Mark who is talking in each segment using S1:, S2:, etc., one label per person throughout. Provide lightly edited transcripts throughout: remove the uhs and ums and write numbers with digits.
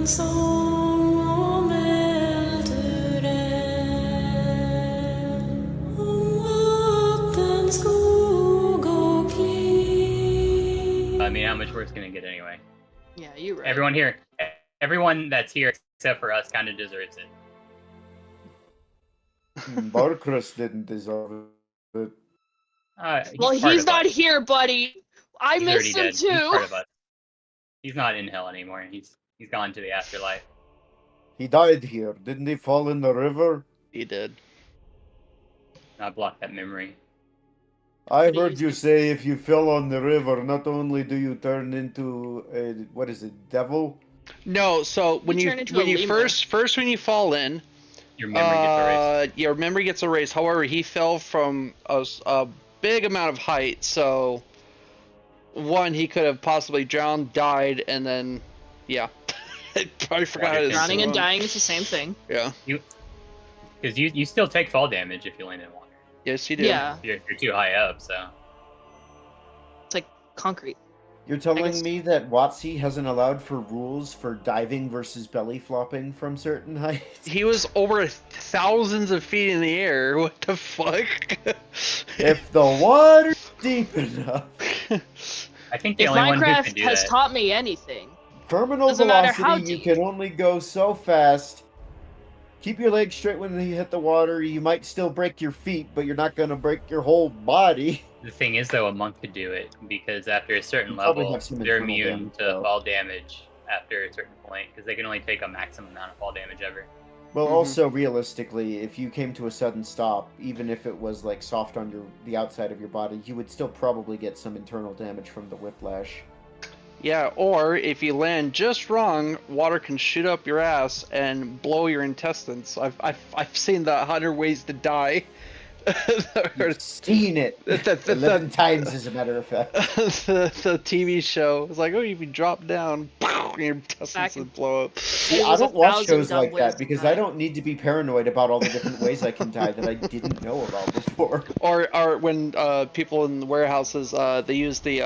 S1: I mean, how much worse can it get anyway?
S2: Yeah, you're right.
S1: Everyone that's here except for us kind of deserves it.
S3: Barkrus didn't deserve it.
S2: He's not here, buddy. I
S1: He's
S2: miss him
S1: dead.
S2: too.
S1: He's part of us. He's not in hell anymore. He's gone to the afterlife.
S3: He died here. Didn't he fall in the river?
S4: He did.
S1: I blocked that memory.
S3: I heard you say if you fell on the river, not only do you turn into a, what is it, devil?
S4: No, so when you first when you fall in,
S1: your memory gets erased.
S4: Your memory gets erased. However, he fell from a big amount of height, so one, he could have possibly drowned, died, and then yeah. I probably forgot his
S2: drowning and dying is the same thing.
S4: Yeah.
S1: Because you still take fall damage if you land in water.
S4: Yes, you do.
S2: Yeah.
S1: You're too high up, so.
S2: It's like concrete.
S3: You're telling me that WotC hasn't allowed for rules for diving versus belly flopping from certain heights?
S4: He was over thousands of feet in the air. What the fuck?
S3: If the water's deep enough.
S1: I think the only one who can
S2: Minecraft
S1: do
S2: has
S1: that.
S2: taught me anything.
S3: Terminal
S2: Doesn't matter how
S3: velocity, you
S2: deep.
S3: can only go so fast. Keep your legs straight when you hit the water. You might still break your feet, but you're not going to break your whole body.
S1: The thing is, though, a monk could do it because after a certain
S3: Probably
S1: level,
S3: have some
S1: they're
S3: internal
S1: immune
S3: damage,
S1: to
S3: though.
S1: fall damage after a certain point because they can only take a maximum amount of fall damage ever.
S3: Well, also, realistically, if you came to a sudden stop, even if it was like soft on the outside of your body, you would still probably get some internal damage from the whiplash.
S4: Yeah, or if you land just wrong, water can shoot up your ass and blow your intestines. I've seen the 100 Ways to Die.
S3: You've seen it 11 times, as a matter of fact.
S4: the TV show. It's like, oh, if you drop down, your intestines would blow up.
S3: See, I don't watch shows like that because I don't need to be paranoid about all the different ways I can die that I didn't know about before.
S4: Or when people in the warehouses, they use the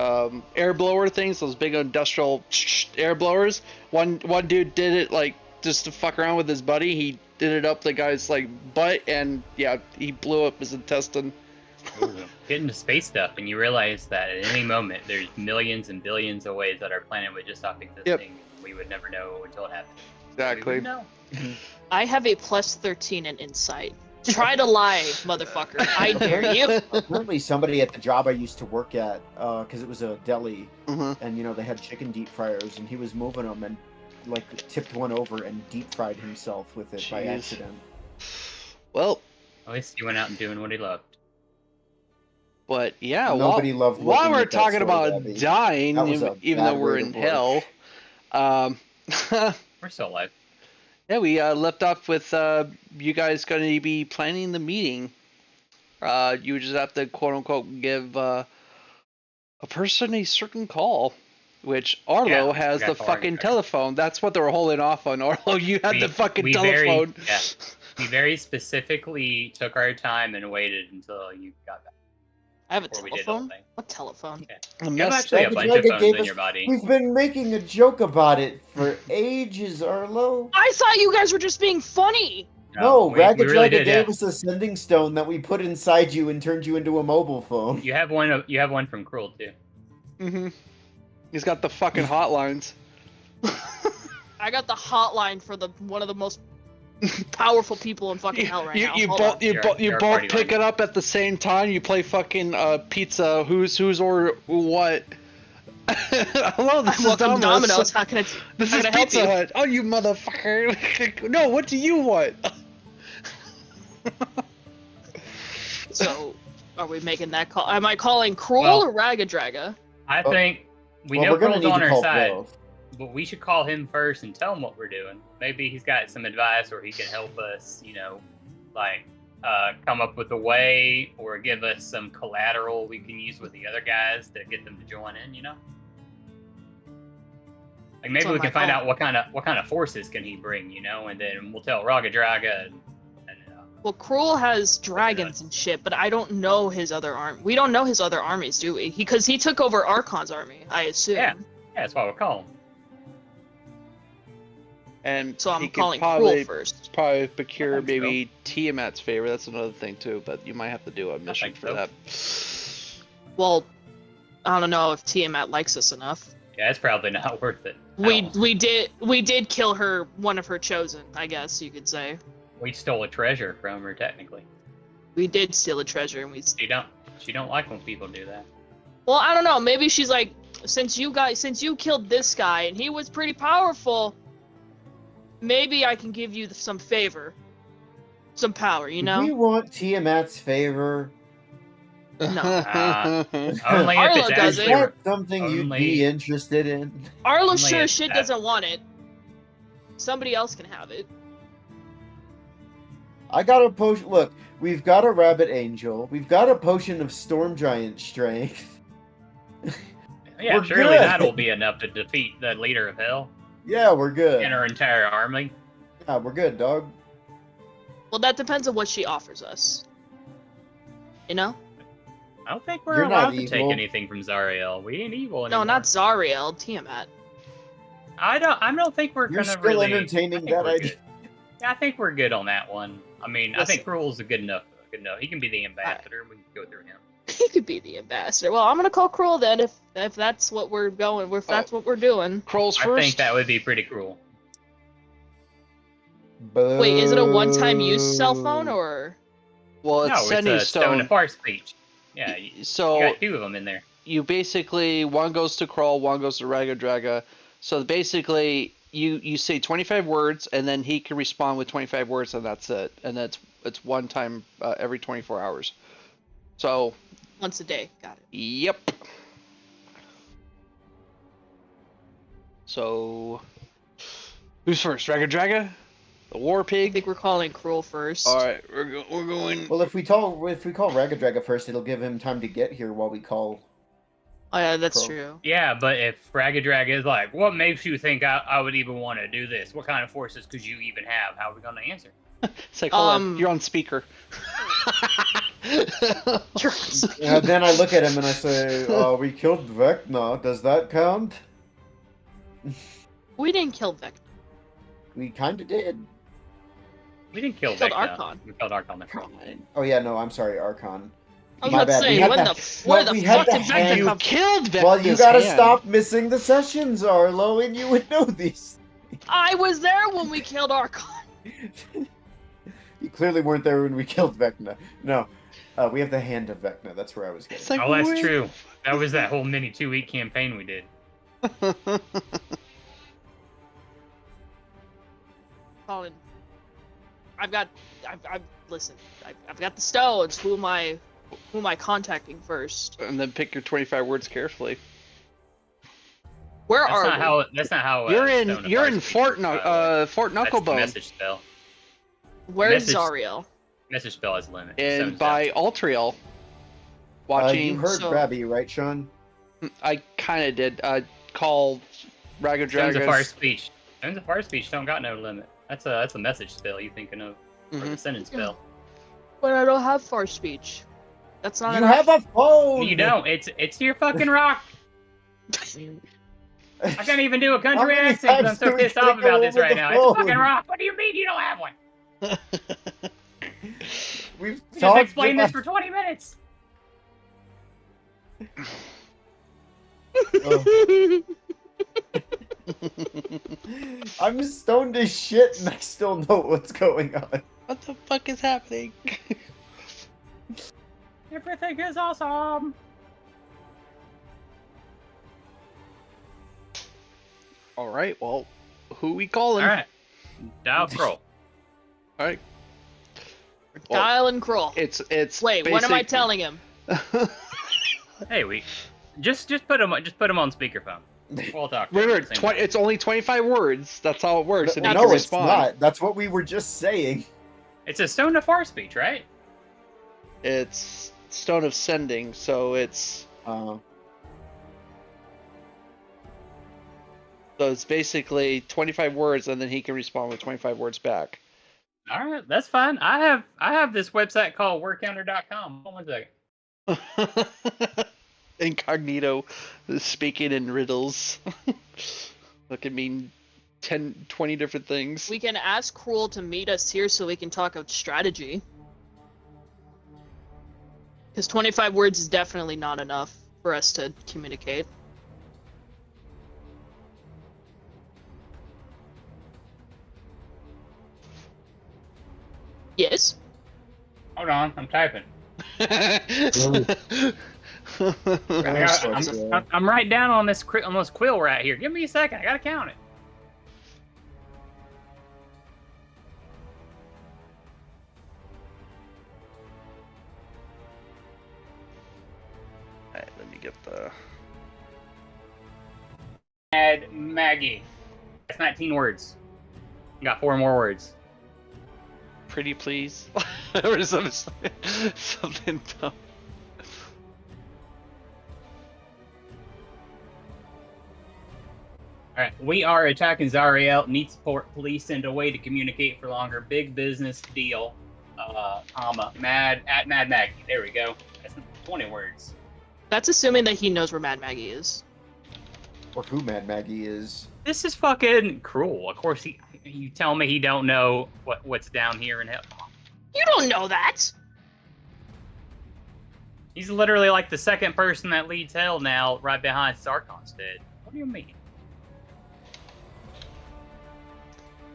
S4: air blower things, those big industrial air blowers. One dude did it like just to fuck around with his buddy. He did it up the guy's like butt, and yeah, he blew up his intestine.
S1: Get into space stuff, and you realize that at any moment there's millions and billions of ways that our planet would just stop existing.
S4: Yep.
S1: We would never know until it happened.
S4: Exactly.
S1: No.
S2: I have a +13 in insight. Try to lie, motherfucker. I dare you.
S3: Apparently somebody at the job I used to work at, because it was a deli, and they had chicken deep fryers, and he was moving them and like tipped one over and deep fried himself with it by accident.
S4: Well,
S1: at least he went out and doing what he loved.
S4: But yeah,
S3: Nobody loved
S4: while
S3: looking
S4: we're
S3: at that
S4: talking
S3: story,
S4: about
S3: Abby.
S4: dying,
S3: That was a
S4: even
S3: bad
S4: though we're
S3: way to
S4: in
S3: work.
S4: hell,
S1: We're still alive.
S4: yeah, we left off with you guys going to be planning the meeting. You just have to quote unquote give a person a certain call, which Arlo has the fucking telephone. That's what they were holding off on. Arlo, you had the fucking telephone.
S1: We very specifically took our time and waited until you got back.
S2: I have a
S1: before we did the
S2: telephone?
S1: thing.
S2: What telephone?
S1: Yeah. You have actually a bunch of phones in your body.
S3: We've been making a joke about it for ages, Arlo.
S2: I thought you guys were just being funny!
S3: No,
S1: we
S3: Ragged
S1: really
S3: Dragon
S1: did,
S3: gave
S1: yeah.
S3: us a sending stone that we put inside you and turned you into a mobile phone.
S1: You have one from Cruel too.
S4: Mm-hmm. He's got the fucking hotlines.
S2: I got the hotline for one of the most powerful people in fucking hell right now.
S4: You
S2: Hold
S4: both
S2: on.
S4: you both pick it up at the same time. You play fucking pizza. Who's or what? Hello, this is
S2: Welcome
S4: Domino's.
S2: Domino's. How can I?
S4: This
S2: how
S4: is
S2: can I help
S4: Pizza
S2: you?
S4: Hut. Oh, you motherfucker! No, what do you want?
S2: So, are we making that call? Am I calling Cruel
S1: Well,
S2: or Ragged Draga?
S1: I think we
S3: Well,
S1: know
S3: we're gonna
S1: Cruel's
S3: need
S1: on
S3: to
S1: our
S3: call
S1: side,
S3: both.
S1: but we should call him first and tell him what we're doing. Maybe he's got some advice, or he can help us. Come up with a way, or give us some collateral we can use with the other guys to get them to join in. Like maybe
S2: So
S1: we
S2: am
S1: can
S2: I
S1: find
S2: calling-
S1: out what kind of forces can he bring, and then we'll tell Raga Draga and
S2: Well, Cruel has dragons and shit, but I don't know his other arm. We don't know his other armies, do we? Because he took over Archon's army, I assume.
S1: yeah, that's why we're calling.
S4: And
S2: So
S4: he
S2: I'm
S4: could
S2: calling
S4: probably,
S2: Cruel first.
S4: probably procure
S1: I think so.
S4: maybe Tiamat's favor. That's another thing too, but you might have to do a mission
S1: think
S4: for
S1: so.
S4: that.
S2: Well, I don't know if Tiamat likes us enough.
S1: Yeah, it's probably not worth it.
S2: We did kill her, one of her chosen, I guess you could say.
S1: We stole a treasure from her, technically.
S2: We did steal a treasure, and we.
S1: She don't like when people do that.
S2: Well, I don't know. Maybe she's like, since you killed this guy and he was pretty powerful, maybe I can give you some favor, some power. You know?
S3: We want Tiamat's favor.
S2: No.
S1: Only if
S2: Arlo
S1: it's
S2: does
S3: Is
S2: it.
S1: actually
S3: that something you'd
S1: only-
S3: be interested in?
S2: Arlo
S1: Only
S2: sure
S1: if
S2: as shit
S1: that-
S2: doesn't want it. Somebody else can have it.
S3: I got a potion. Look, we've got a rabbit angel. We've got a potion of storm giant strength.
S1: Yeah,
S3: We're
S1: surely
S3: good.
S1: that'll be enough to defeat the leader of hell
S3: Yeah, we're good.
S1: and her entire army.
S3: Yeah, we're good, dog.
S2: Well, that depends on what she offers us. You know?
S1: I don't think we're
S3: You're not
S1: allowed to take
S3: evil.
S1: anything from Zariel. We ain't evil
S2: No,
S1: anymore.
S2: not Zariel, Tiamat.
S1: I don't think we're
S3: You're
S1: gonna
S3: still
S1: really.
S3: entertaining
S1: I think
S3: that
S1: we're
S3: idea.
S1: good. Yeah, I think we're good on that one. I mean, I
S2: Listen.
S1: think Cruel's a good enough. Good enough. He can be the ambassador. We can go through him.
S2: He could be the ambassador. Well, I'm gonna call Cruel then if that's what we're going. If that's what we're doing.
S4: Kroll's
S1: I
S4: first.
S1: think that would be pretty cruel.
S2: Wait, is it a one-time use cell
S3: Boo.
S2: phone or?
S4: Well, it's
S1: No, it's
S4: sending
S1: a stone of far speech. Yeah, you
S4: So
S1: got two of them in there.
S4: you basically, one goes to Kroll, one goes to Ragadraga. So basically, you say 25 words, and then he can respond with 25 words, and that's it. And it's one time every 24 hours. So,
S2: Once a day. Got it.
S4: yep. So, who's first? Ragadraga? The War
S2: I
S4: Pig?
S2: think we're calling Cruel first.
S4: All right, we're going.
S3: Well, if we call Ragadraga first, it'll give him time to get here while we call.
S2: Oh yeah, that's
S3: Cruel.
S2: true.
S1: Yeah, but if Ragadrag is like, what makes you think I would even want to do this? What kind of forces could you even have? How are we going to answer?
S4: It's like, hold on, you're on speaker.
S3: And then I look at him and I say, "We killed Vecna. Does that count?"
S2: We didn't kill Vecna.
S3: We kind of did.
S1: We didn't kill
S2: We killed
S1: Vecna.
S2: Archon.
S1: We killed Archon.
S3: Oh yeah, no, I'm sorry, Archon.
S2: I was
S3: My
S2: about to
S3: bad, we
S2: say,
S3: had
S2: when
S3: that-
S2: where
S3: no,
S2: the
S3: we had
S2: fuck
S3: the
S2: did Vecna
S3: hand-
S4: You
S2: come from?
S4: killed Vecna's
S3: Well, you gotta
S4: hand.
S3: stop missing the sessions, Arlo, and you would know these.
S2: I was there when we killed Archon.
S3: You clearly weren't there when we killed Vecna. No, we have the hand of Vecna. That's where I was getting.
S4: It's like,
S1: Oh, that's
S4: where-
S1: true. That was that whole mini 2-week campaign we did.
S2: Colin, I've listen. I've got the stones. Who am I contacting first?
S4: And then pick your 25 words carefully.
S2: Where
S1: That's
S2: are
S1: not
S2: we?
S1: how. That's not how.
S4: You're
S1: Stone of
S4: in
S1: Far
S4: Fort
S1: speaks, by the way.
S4: Fort
S1: That's the
S4: Knucklebone,
S1: message spell.
S2: Where's
S1: message-
S2: Zariel?
S1: Message spell has a limit.
S4: and
S1: Stone's
S4: by Altriel. Watching,
S3: You heard
S2: So-
S3: Grabby, right, Sean?
S4: I kind of did. Call
S1: Stones of Far
S4: Ragadraga's.
S1: speech. Stones of Far speech don't got no limit. That's a message spell you thinking of, or
S4: Mhm.
S1: the sentence spell.
S2: But I don't have far speech. That's not
S3: You
S2: an
S3: have a phone.
S1: You don't. It's your fucking rock. I can't even do a country
S3: How many
S1: accent because I'm
S3: times
S1: so
S3: do we
S1: pissed off
S3: gotta go
S1: about this
S3: over
S1: right
S3: the
S1: now. It's a fucking
S3: phone?
S1: rock. What do you mean you don't have one?
S3: We've
S1: We just
S3: talked
S1: explained this
S3: about-
S1: for 20 minutes.
S3: Oh. I'm stoned as shit and I still know what's going on.
S4: What the fuck is happening?
S1: Everything is awesome.
S4: All right, well, who we calling?
S1: All right. Dial Kroll.
S4: All right.
S2: Dial and Kroll.
S4: It's
S2: Wait, what am I
S4: basic-
S2: telling him?
S1: Hey, we just put him on speakerphone. We'll talk. to him
S4: Remember,
S1: at the same time.
S4: it's only 25 words. That's how it works. and he
S3: No,
S4: can
S3: it's
S4: respond.
S3: not. That's what we were just saying.
S1: It's a Stone of Far speech, right?
S4: It's Stone of Sending, so it's
S3: Uh,
S4: so it's basically 25 words, and then he can respond with 25 words back.
S1: All right, that's fine. I have this website called wordcounter.com. Hold on 1 second.
S4: Incognito speaking in riddles. Look at me 10, 20 different things.
S2: We can ask Cruel to meet us here so we can talk about strategy. Because 25 words is definitely not enough for us to communicate. Yes?
S1: Hold on, I'm typing. I'm right down on this quill right here. Give me a second. I gotta count it.
S4: Alright, let me get the...
S1: Add Maggie. That's 19 words. Got 4 more words.
S4: Pretty please. Or something dumb.
S1: Alright, we are attacking Zariel. Need support. Police send away to communicate for longer. Big business deal. Mad Maggie. There we go. That's 20 words.
S2: That's assuming that he knows where Mad Maggie is.
S3: Or who Mad Maggie is.
S1: This is fucking cruel. Of course, you tell me he don't know what's down here in hell.
S2: You don't know that!
S1: He's literally like the second person that leads hell now, right behind Sarkon's dead. What do you mean?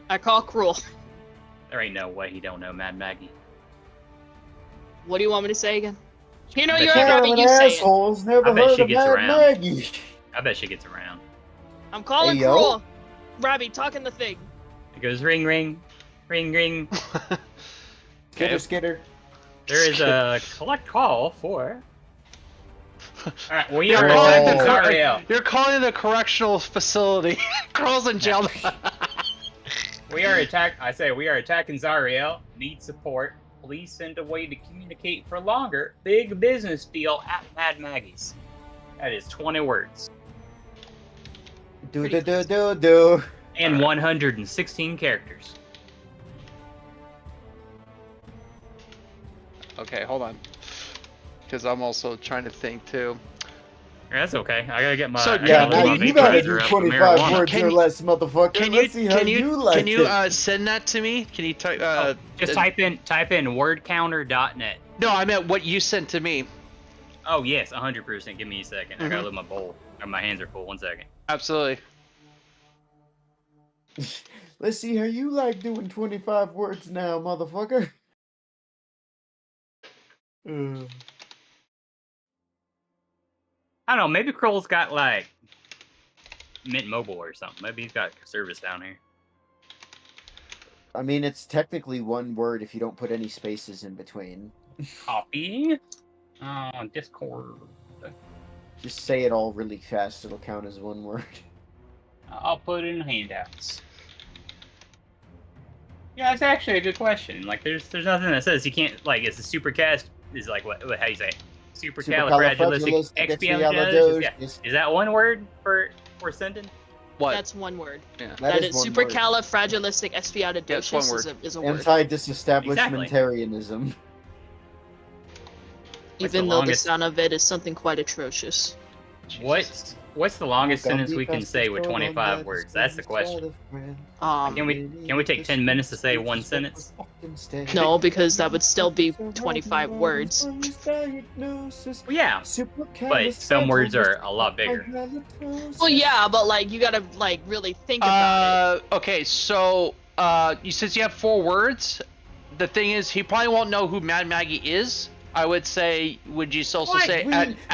S2: I call Cruel.
S1: There ain't no way he don't know Mad Maggie.
S2: What do you want me to say again? You know,
S1: But
S2: you're
S1: she-
S2: Robbie, you say it.
S3: assholes never
S1: I bet
S3: heard
S1: she
S3: of
S1: gets
S3: Mad
S1: around.
S3: Maggie.
S1: I bet she gets around.
S2: I'm calling
S3: Hey, yo.
S2: Cruel. Robbie, talking the thing.
S1: It goes ring, ring, ring, ring.
S3: Skitter, skitter.
S1: There is a collect call for. Alright, we
S4: You're
S1: are
S4: calling,
S1: attacking
S4: the
S1: Zariel.
S4: you're calling the correctional facility. Crawls in jail.
S1: We are attacking Zariel. Need support. Please send a way to communicate for longer. Big business deal at Mad Maggie's. That is 20 words.
S3: Do.
S1: And 116 characters.
S4: Okay, hold on. Because I'm also trying to think too.
S1: That's okay. I gotta get my.
S4: So,
S1: I
S3: Yeah,
S1: gotta
S3: now
S1: get my
S3: you gotta
S1: vaporizer
S3: do
S1: up for
S3: 25
S1: marijuana.
S3: words
S4: Can
S3: or
S4: you-
S3: less, motherfucker. Let's see how you like
S4: can you
S3: it.
S4: send that to me? Can you type?
S1: Just type in wordcounter.net.
S4: No, I meant what you sent to me.
S1: Oh yes, 100%. Give me a second. I
S4: Mhm.
S1: gotta load my bowl. Or my hands are full. 1 second.
S4: Absolutely.
S3: Let's see how you like doing 25 words now, motherfucker.
S1: I don't know. Maybe Kroll's got like Mint Mobile or something. Maybe he's got service down here.
S3: I mean, it's technically one word if you don't put any spaces in between.
S1: Copy. Discord.
S3: Just say it all really fast, it'll count as one word.
S1: I'll put it in handouts. Yeah, that's actually a good question. Like, there's nothing that says you can't. Like, it's a supercast. Is like what? How do you say? Supercalifragilisticexpialidocious. Yeah.
S3: Yes.
S1: Is that one word for sending?
S4: What?
S2: That's one word.
S4: Yeah.
S2: That is
S3: one word.
S2: supercalifragilisticexpialidocious
S4: one word.
S2: is a word.
S3: Anti-disestablishmentarianism.
S1: What's
S2: Even
S1: the
S2: though the
S1: longest-
S2: sound of it is something quite atrocious.
S1: What's the longest sentence we can say with 25 words? That's the question. Can we take 10 minutes to say one sentence?
S2: No, because that would still be 25 words.
S1: Well, yeah, but some words are a lot bigger.
S2: Well, yeah, but like you gotta like really think about it.
S4: Okay, so since you have 4 words, the thing is he probably won't know who Mad Maggie is. I would say, would you also
S1: What?
S4: say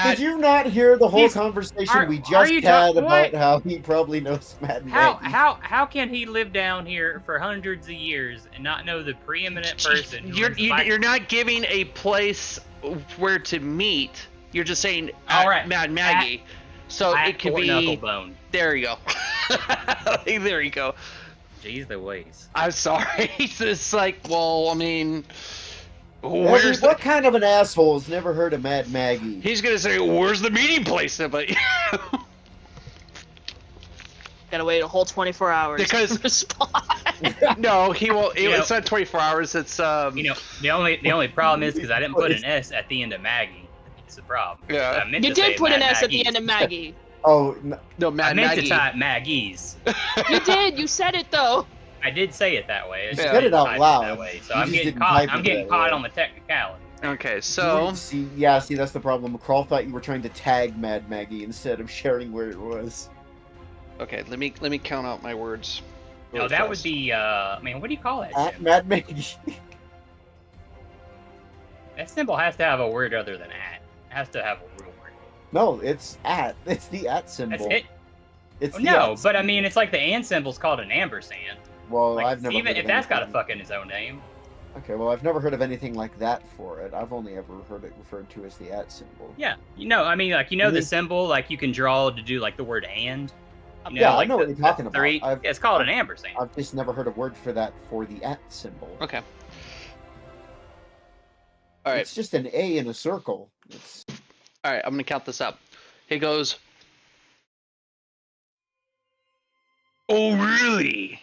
S3: Did you not hear the whole
S1: He's-
S3: conversation we
S1: are
S3: just
S1: you
S3: had
S1: ta-
S3: about
S1: what?
S3: how he probably knows Mad
S1: How
S3: Maggie?
S1: how can he live down here for hundreds of years and not know the preeminent person? Who runs the
S4: You're not giving a place where to meet. You're just saying
S1: All right.
S4: Mad Maggie. So
S1: at
S4: it could
S1: Fort
S4: be.
S1: Knucklebone.
S4: There you go. There you go.
S1: Jeez, the ways.
S4: I'm sorry. It's like, well, I mean,
S3: Eddie,
S4: where's
S3: what
S4: the?
S3: kind of an asshole's never heard of Mad Maggie?
S4: He's gonna say, where's the meeting place? But
S2: Gotta wait a whole 24 hours
S4: Because-
S2: to respond.
S4: no, he won't.
S1: You know-
S4: It's not 24 hours. It's
S1: You know, the only problem is because I didn't put an S at the end of Maggie. It's a problem.
S4: Yeah.
S1: I meant
S2: You
S1: to say
S2: did put an
S1: Mad
S2: S at the
S1: Maggie.
S2: end of Maggie.
S3: Oh,
S4: No,
S1: I
S4: Mad
S1: meant
S4: Maggie.
S1: to type Maggie's.
S2: You did. You said it though.
S1: I did say it that way. I
S3: You
S1: just
S3: said it
S1: didn't
S3: out
S1: type
S3: loud.
S1: That way, so
S3: You
S1: I'm
S3: just
S1: getting
S3: didn't
S1: caught.
S3: type
S1: I'm
S3: it
S1: getting
S3: that
S1: caught
S3: way.
S1: on the technicality.
S4: Okay, so
S3: see, that's the problem. Crawl thought you were trying to tag Mad Maggie instead of sharing where it was.
S4: okay, let me count out my words.
S1: No,
S4: really
S1: that would
S4: fast.
S1: be. Man, what do you call that?
S3: At
S1: Symbol?
S3: Mad Maggie.
S1: That symbol has to have a word other than at. It has to have a real word.
S3: No, it's at. It's the at symbol.
S1: That's it.
S3: It's
S1: Oh,
S3: the
S1: no,
S3: at
S1: but I
S3: symbol.
S1: mean, it's like the and symbol's called an ampersand.
S3: Well,
S1: Like,
S3: I've never
S1: even
S3: heard
S1: if
S3: of
S1: that's got a
S3: anything-
S1: fucking its own name.
S3: Okay, well, I've never heard of anything like that for it. I've only ever heard it referred to as the at symbol.
S1: Yeah, I mean, like the
S3: Mhm.
S1: symbol, like you can draw to do like the word and. You know,
S3: Yeah, I
S1: like
S3: know what you're talking
S1: the
S3: about.
S1: three. It's called an ampersand.
S3: I've just never heard a word for that for the at symbol.
S4: Okay. All right.
S3: It's just an A in a circle. It's...
S4: All right, I'm gonna count this up. It goes. Oh really?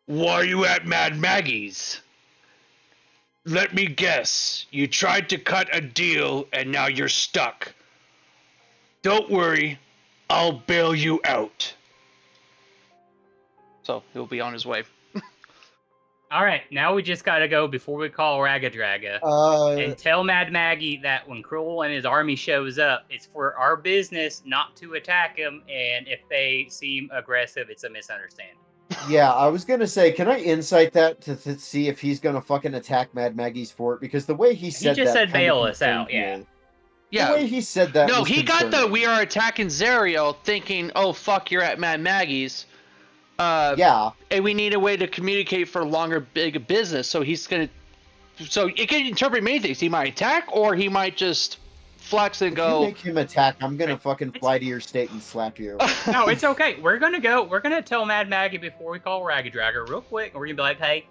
S4: Why are you at Mad Maggie's? Let me guess. You tried to cut a deal and now you're stuck. Don't worry, I'll bail you out. So he'll be on his way.
S1: All right, now we just gotta go before we call Ragadraga and tell Mad Maggie that when Krull and his army shows up, it's for our business not to attack him, and if they seem aggressive, it's a misunderstanding.
S3: Yeah, I was gonna say, can I insight that to see if he's gonna fucking attack Mad Maggie's fort? Because the way he said
S1: just
S3: that
S1: said
S3: kinda
S1: bail us
S3: concerned
S1: out, yeah.
S3: me.
S4: Yeah.
S3: The way he said that.
S4: No,
S3: was
S4: he got the
S3: concerning.
S4: we are attacking Zariel thinking, oh fuck, you're at Mad Maggie's.
S3: Yeah.
S4: And we need a way to communicate for longer big business. So he's gonna. So it can interpret many things. He might attack, or he might just flex and
S3: If
S4: go.
S3: you make him attack, I'm gonna fucking fly to your state and slap you.
S1: No, it's okay. We're gonna tell Mad Maggie before we call Ragadraga real quick, and we're gonna be like, hey,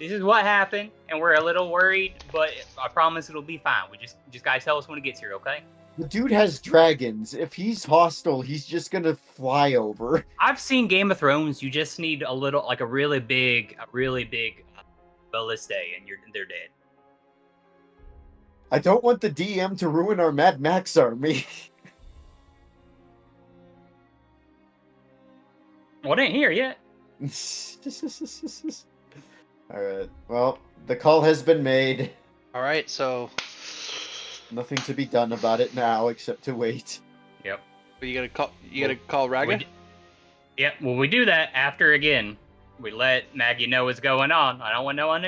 S1: this is what happened, and we're a little worried, but I promise it'll be fine. We just gotta tell us when it gets here, okay?
S3: The dude has dragons. If he's hostile, he's just gonna fly over.
S1: I've seen Game of Thrones. You just need a little, like a really big ballista, and they're dead.
S3: I don't want the DM to ruin our Mad Max army.
S1: Well, it ain't here yet.
S3: Alright, well, the call has been made.
S4: All right, so
S3: Nothing to be done about it now except to wait.
S1: Yep.
S4: you gotta call Raga.
S1: Yep. Well, we do that after again. We let Maggie know what's going on. I don't want no one.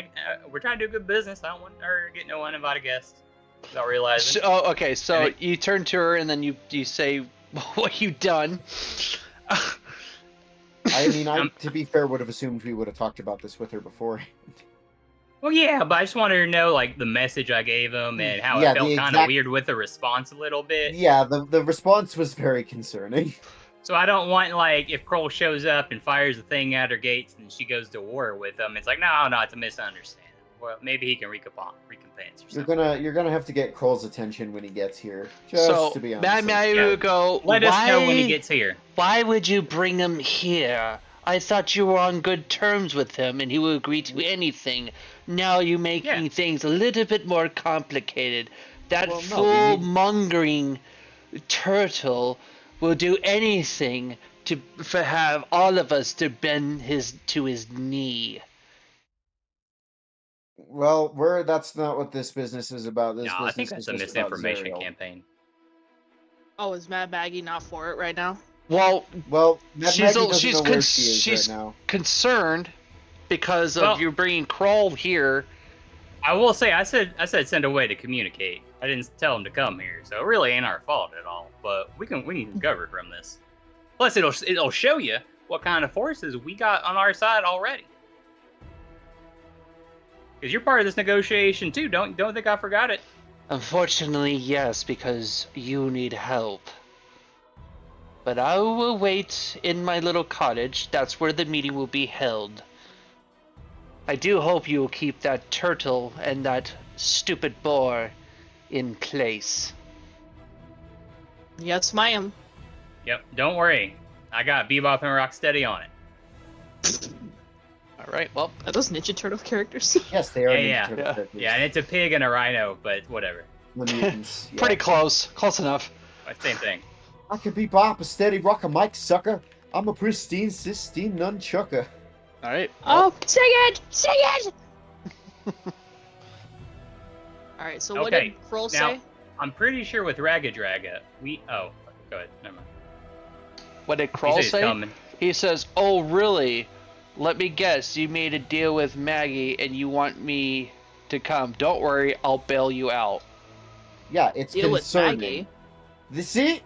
S1: We're trying to do good business. I don't want her to get no uninvited guests. Without realizing.
S4: Oh, okay. So
S1: And
S4: you turn to her and then you say what you've done.
S3: I mean, to be fair, would have assumed we would have talked about this with her before.
S1: Well, yeah, but I just wanted her to know, like, the message I gave him and how
S3: Yeah,
S1: it felt
S3: the
S1: kind of
S3: exact-
S1: weird with the response a little bit.
S3: Yeah, the response was very concerning.
S1: So I don't want, like, if Kroll shows up and fires a thing at her gates and she goes to war with him, it's like, no, it's a misunderstanding. Well, maybe he can recompense or something.
S3: You're gonna have to get Kroll's attention when he gets here. Just
S4: So
S3: to be honest.
S4: Mad Maggie
S1: Yeah.
S4: would go.
S1: Let us know when he
S4: "Why-
S1: gets here.
S4: Why would you bring him here? I thought you were on good terms with him and he would agree to anything. Now you're making things a little bit more complicated. That
S3: Well, no, we
S4: fool
S3: need-
S4: mongering turtle will do anything to have all of us to bend to his knee.
S3: Well, that's not what this business is about. This
S1: No,
S3: business
S1: I think that's
S3: is
S1: a
S3: just about
S1: misinformation
S3: Zariel.
S1: campaign.
S2: Oh, is Mad Maggie not for it right now?
S4: Well,
S3: Well, Mad
S4: She's
S3: Maggie
S4: a-
S3: doesn't
S4: she's
S3: know where
S4: con-
S3: she is
S4: she's-
S3: right now.
S4: concerned because of
S1: Well-
S4: you bringing Kroll here.
S1: I will say, I said send a way to communicate. I didn't tell him to come here, so it really ain't our fault at all. But we can recover from this. Plus, it'll show you what kind of forces we got on our side already. Because you're part of this negotiation too. Don't think I forgot it.
S4: Unfortunately, yes, because you need help. But I will wait in my little cottage. That's where the meeting will be held. I do hope you will keep that turtle and that stupid boar in place.
S2: Yes, ma'am.
S1: Yep. Don't worry. I got Bebop and Rocksteady on it.
S4: Alright, well,
S2: Are those Ninja Turtle characters?
S3: Yes, they are.
S1: Yeah,
S3: Ninja Turtle
S4: yeah.
S3: characters.
S1: Yeah, and it's a pig and a rhino, but whatever.
S3: The mutants. Yeah.
S4: pretty close. Close enough.
S1: Same thing.
S3: I can be bop a steady rock a mic sucker. I'm a pristine, sistine nunchucker.
S4: All right.
S2: Oh, sing it! Sing it! Alright, so what
S1: Okay,
S2: did Kroll
S1: now-
S2: say?
S1: I'm pretty sure with Ragadraga, oh, go ahead. Never mind.
S4: What did
S1: He
S4: Kroll
S1: said he's
S4: say?
S1: coming.
S4: He says, "Oh, really? Let me guess. You made a deal with Maggie, and you want me to come. Don't worry, I'll bail you out."
S3: Yeah, it's
S2: Deal with
S3: concerning.
S2: Maggie.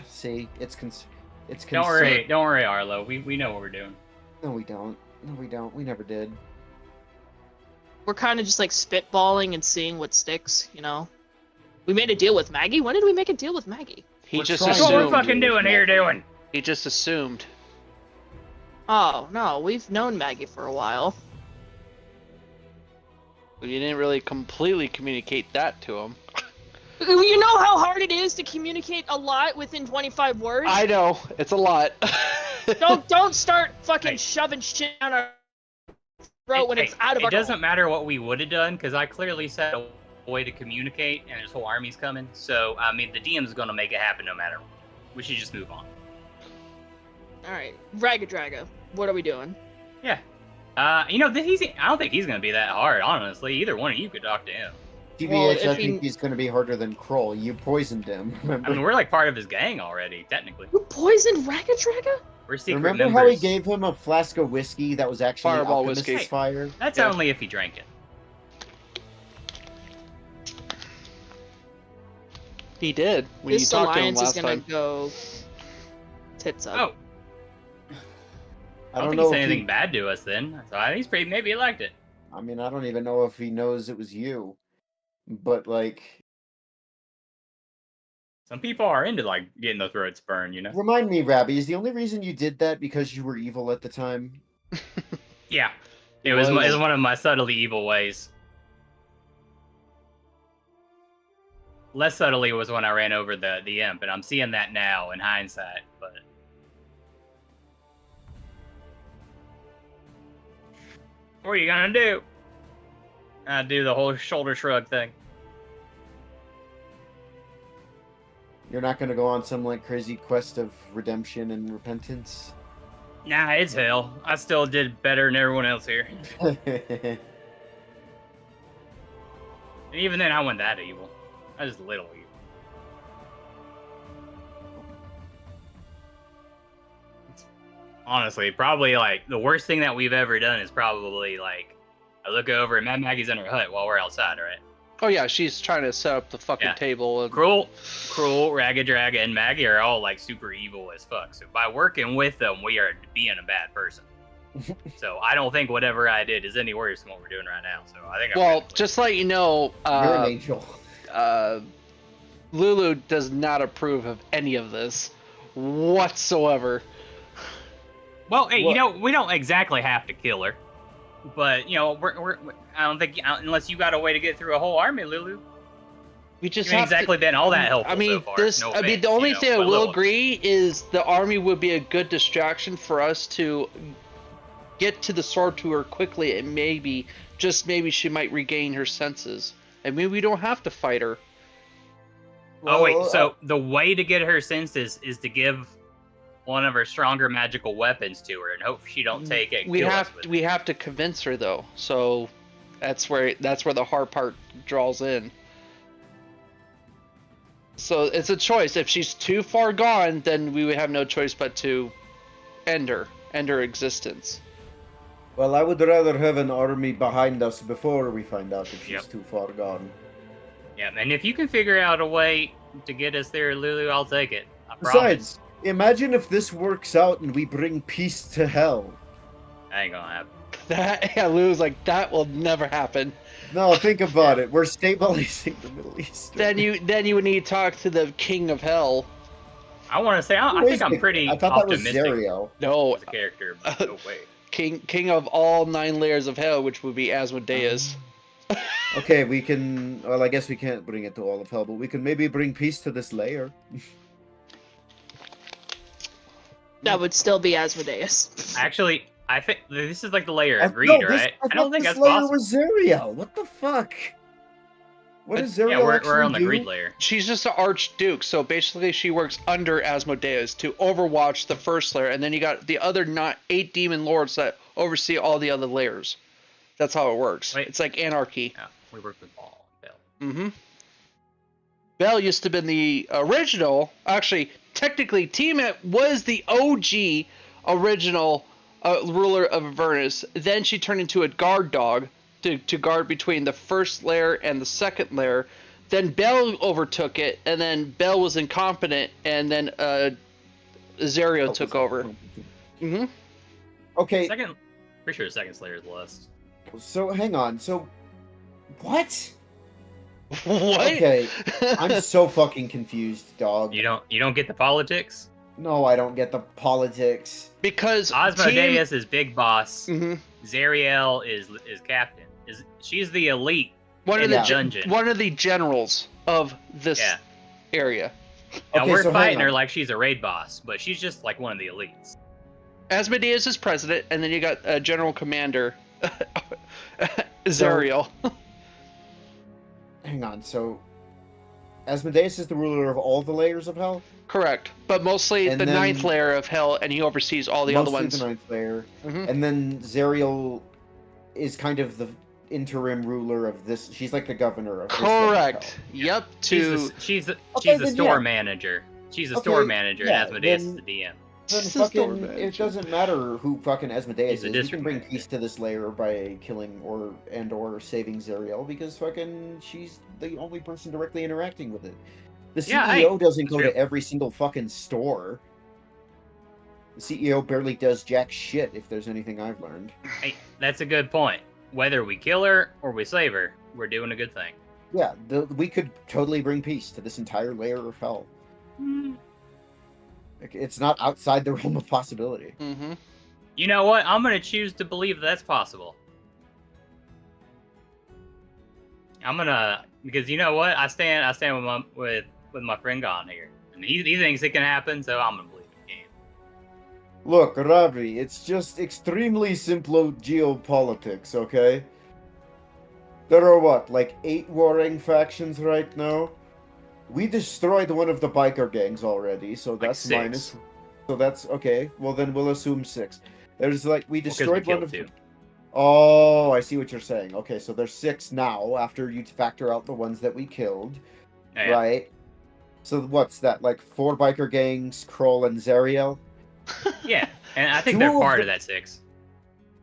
S3: See, it's concerning.
S1: Don't worry, Arlo. We know what we're doing.
S3: No, we don't. No, we don't. We never did.
S2: We're kind of just like spitballing and seeing what sticks, you know? We made a deal with Maggie? When did we make a deal with Maggie?
S4: He
S3: We're
S4: just
S3: trying
S1: That's what we're
S3: Assumed.
S1: fucking doing here, doing.
S4: He just assumed.
S2: Oh, no, we've known Maggie for a while.
S4: You didn't really completely communicate that to him.
S2: You know how hard it is to communicate a lot within 25 words?
S4: I know, it's a lot.
S2: Don't start fucking
S1: Hey.
S2: shoving shit down our throat when it's out of our
S1: It doesn't matter what we would have done, because I clearly said a way to communicate, and his whole army's coming. So, I mean, the DM's going to make it happen no matter what. We should just move on.
S2: Alright, Ragadraga, what are we doing?
S1: Yeah. I don't think he's going to be that hard, honestly. Either one of you could talk to him.
S3: TBH,
S2: Well,
S3: I
S2: if
S3: think he's going to be harder than Kroll. You poisoned him, remember?
S1: I mean, we're like part of his gang already, technically.
S2: You poisoned Ragadraga?
S1: We're secret
S3: Remember
S1: members.
S3: how he gave him a flask of whiskey that was actually
S4: Fireball
S3: Alchemist's
S4: whiskey.
S3: fire?
S1: That's
S4: Yeah.
S1: only if he drank it.
S4: He did when you
S2: This
S4: talked to him
S2: alliance is
S4: last
S2: gonna
S4: time.
S2: go tits up.
S1: Oh, I don't think he said anything bad to us then. So I think he's pretty, maybe he liked it.
S3: I mean, I don't even know if he knows it was you. But, like,
S1: Some people are into, like, getting their throats burned, you know?
S3: remind me, Rabbi, is the only reason you did that because you were evil at the time?
S1: Yeah. It was one of my subtly evil ways. Less subtly was when I ran over the imp, and I'm seeing that now in hindsight, but... What are you gonna do? I do the whole shoulder shrug thing.
S3: You're not going to go on some, like, crazy quest of redemption and repentance?
S1: Nah, it's hell. I still did better than everyone else here. And even then, I wasn't that evil. I was just a little evil. Honestly, probably, like, the worst thing that we've ever done is probably, like, I look over and Mad Maggie's in her hut while we're outside, right?
S4: Oh yeah, she's trying to set up the fucking
S1: Yeah.
S4: table. And...
S1: Cruel, Ragadraga, and Maggie are all, like, super evil as fuck. So by working with them, we are being a bad person. So I don't think whatever I did is any worse than what we're doing right now. So I think
S4: Well, just to let you know,
S3: You're an angel.
S4: Lulu does not approve of any of this whatsoever.
S1: Well, hey,
S3: What?
S1: we don't exactly have to kill her. But, I don't think, unless you got a way to get through a whole army, Lulu.
S4: We just
S1: You ain't
S4: have
S1: exactly
S4: to,
S1: been all that helpful
S4: I mean,
S1: so far.
S4: this.
S1: No
S4: I mean,
S1: offense,
S4: the only thing I
S1: but
S4: will
S1: little.
S4: agree is the army would be a good distraction for us to get to the sword to her quickly, and maybe, just maybe, she might regain her senses. I mean, we don't have to fight her.
S1: Oh, wait, so the way to get her senses is to give one of her stronger magical weapons to her and hope she don't take it and
S4: We
S1: kill
S4: have
S1: us with it.
S4: we have to convince her though, so that's where the hard part draws in. So it's a choice. If she's too far gone, then we would have no choice but to end her existence.
S3: Well, I would rather have an army behind us before we find out if she's
S1: Yep.
S3: too far gone.
S1: Yeah, and if you can figure out a way to get us there, Lulu, I'll take it. I promise.
S3: Besides, imagine if this works out and we bring peace to hell.
S1: That ain't gonna happen.
S4: That Lou's like, that will never happen.
S3: No, think about it. We're stabilizing the Middle East.
S4: Then you would need to talk to the King of Hell.
S1: I want to say, I think I'm pretty
S3: I thought that was
S1: optimistic
S3: Zariel.
S4: No,
S1: as a character, but no way.
S4: King of all 9 layers of hell, which would be Asmodeus.
S3: Okay, we can. Well, I guess we can't bring it to all of hell, but we can maybe bring peace to this layer.
S2: That would still be Asmodeus.
S1: Actually, I think this is like the layer
S3: I-
S1: agreed,
S3: no, this-
S1: right? I
S3: thought
S1: don't think
S3: this
S1: that's
S3: layer
S1: possible.
S3: was Zariel. What the fuck? What does Zariel
S1: we're
S3: actually
S1: on the
S3: do?
S1: greed layer.
S4: She's just an archduke, so basically she works under Asmodeus to overwatch the first layer, and then you got the other 8 demon lords that oversee all the other layers. That's how it works.
S1: Wait.
S4: It's like anarchy.
S1: Yeah, we work with Paul and Bill.
S4: Mm-hmm. Bell used to have been the original. Actually, technically, Tiamat was the OG original ruler of Avernus. Then she turned into a guard dog to guard between the first layer and the second layer. Then Bell overtook it, and then Bell was incompetent, and then Zariel took over. Mm-hmm.
S3: Okay,
S1: Pretty sure the second Slayer's list.
S3: so hang on. So, what?
S4: What?
S3: Okay, I'm so fucking confused, dog.
S1: You don't get the politics?
S3: No, I don't get the politics.
S4: Because
S1: Asmodeus is big boss.
S4: Mm-hmm.
S1: Zariel is captain. She's the elite
S4: One
S1: in
S4: of
S1: the
S4: the
S1: dungeon.
S4: one of the generals of this
S1: Yeah.
S4: area.
S1: Now
S3: Okay,
S1: we're
S3: so hang
S1: fighting
S3: on.
S1: her like she's a raid boss, but she's just like one of the elites.
S4: Asmodeus is president, and then you got General Commander Zariel.
S3: Hang on, so Asmodeus is the ruler of all the layers of hell?
S4: Correct, but mostly
S3: And
S4: the
S3: then-
S4: 9th layer of hell, and he oversees all the other
S3: Mostly
S4: ones.
S3: the 9th layer.
S4: Mhm.
S3: And then Zariel is kind of the interim ruler of this. She's like the governor of this layer of
S4: Correct.
S3: hell.
S4: Yep.
S1: She's the
S3: Okay,
S1: the
S3: then,
S1: store
S3: yeah.
S1: manager. She's the
S3: Okay,
S1: store manager,
S3: yeah,
S1: and Asmodeus
S3: then-
S1: is the DM.
S3: Then
S4: She's the store
S3: fucking, it
S4: manager.
S3: doesn't matter who fucking Asmodeus
S1: He's a
S3: is. You can
S1: district
S3: bring
S1: manager.
S3: peace to this layer by killing or saving Zariel because fucking she's the only person directly interacting with it. The CEO
S1: Yeah,
S3: doesn't go
S1: true.
S3: to every single fucking store. The CEO barely does jack shit, if there's anything I've learned.
S1: Hey, that's a good point. Whether we kill her or we save her, we're doing a good thing.
S3: Yeah, we could totally bring peace to this entire layer of hell. Like, it's not outside the realm of possibility.
S4: Mm-hmm.
S1: You know what? I'm gonna choose to believe that's possible. Because you know what? I stand with my friend Gon here, and he thinks it can happen, so I'm gonna believe it can.
S3: Look, Ravi, it's just extremely simple geopolitics, okay? There are what, like 8 warring factions right now? We destroyed one of the biker gangs already, so
S1: Like
S3: that's
S1: 6.
S3: minus. So that's okay. Well, then we'll assume 6. There's like we
S1: 'cause
S3: destroyed
S1: we
S3: one
S1: killed
S3: of.
S1: 2.
S3: Oh, I see what you're saying. Okay, so there's 6 now after you factor out the ones that we killed,
S1: Yeah.
S3: right? So what's that? Like 4 biker gangs, Kroll and Zariel.
S1: Yeah, and I think
S3: 2
S1: they're
S3: of
S1: part
S3: the-
S1: of that 6.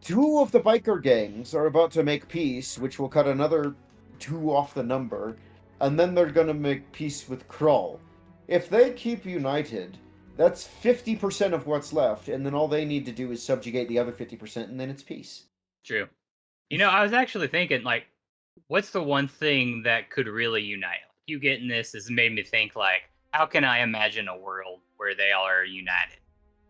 S3: 2 of the biker gangs are about to make peace, which will cut another 2 off the number, and then they're gonna make peace with Kroll. If they keep united, that's 50% of what's left, and then all they need to do is subjugate the other 50%, and then it's peace.
S1: True. You know, I was actually thinking, like, what's the one thing that could really unite? You getting this has made me think, like, how can I imagine a world where they all are united?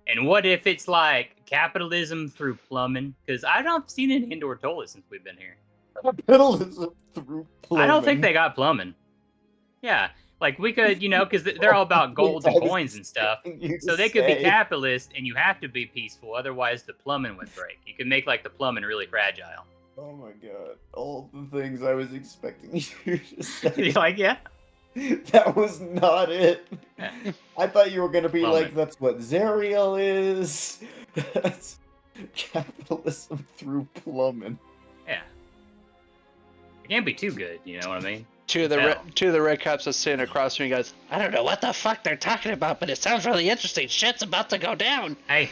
S1: And what if it's like capitalism through plumbing? Because I don't seen any indoor toilets since we've been here.
S3: Capitalism through
S1: I don't think
S3: plumbing.
S1: they got plumbing. Yeah, like we could, you know, because they're all about gold and
S3: That is
S1: coins and stuff.
S3: you
S1: So they could be
S3: say.
S1: capitalist, and you have to be peaceful, otherwise the plumbing would break. You could make like the plumbing really fragile.
S3: Oh my god. All the things I was expecting you to say.
S1: You're like, yeah,
S3: That was not it.
S1: Yeah.
S3: I thought you were gonna be
S1: Plumbing.
S3: like, that's what Zariel is. That's capitalism through plumbing.
S1: yeah. It can't be too good, you know what I mean?
S4: Two of the
S1: Hell.
S4: two of the red caps that's sitting across from you guys. I don't know what the fuck they're talking about, but it sounds really interesting. Shit's about to go down.
S1: Hey,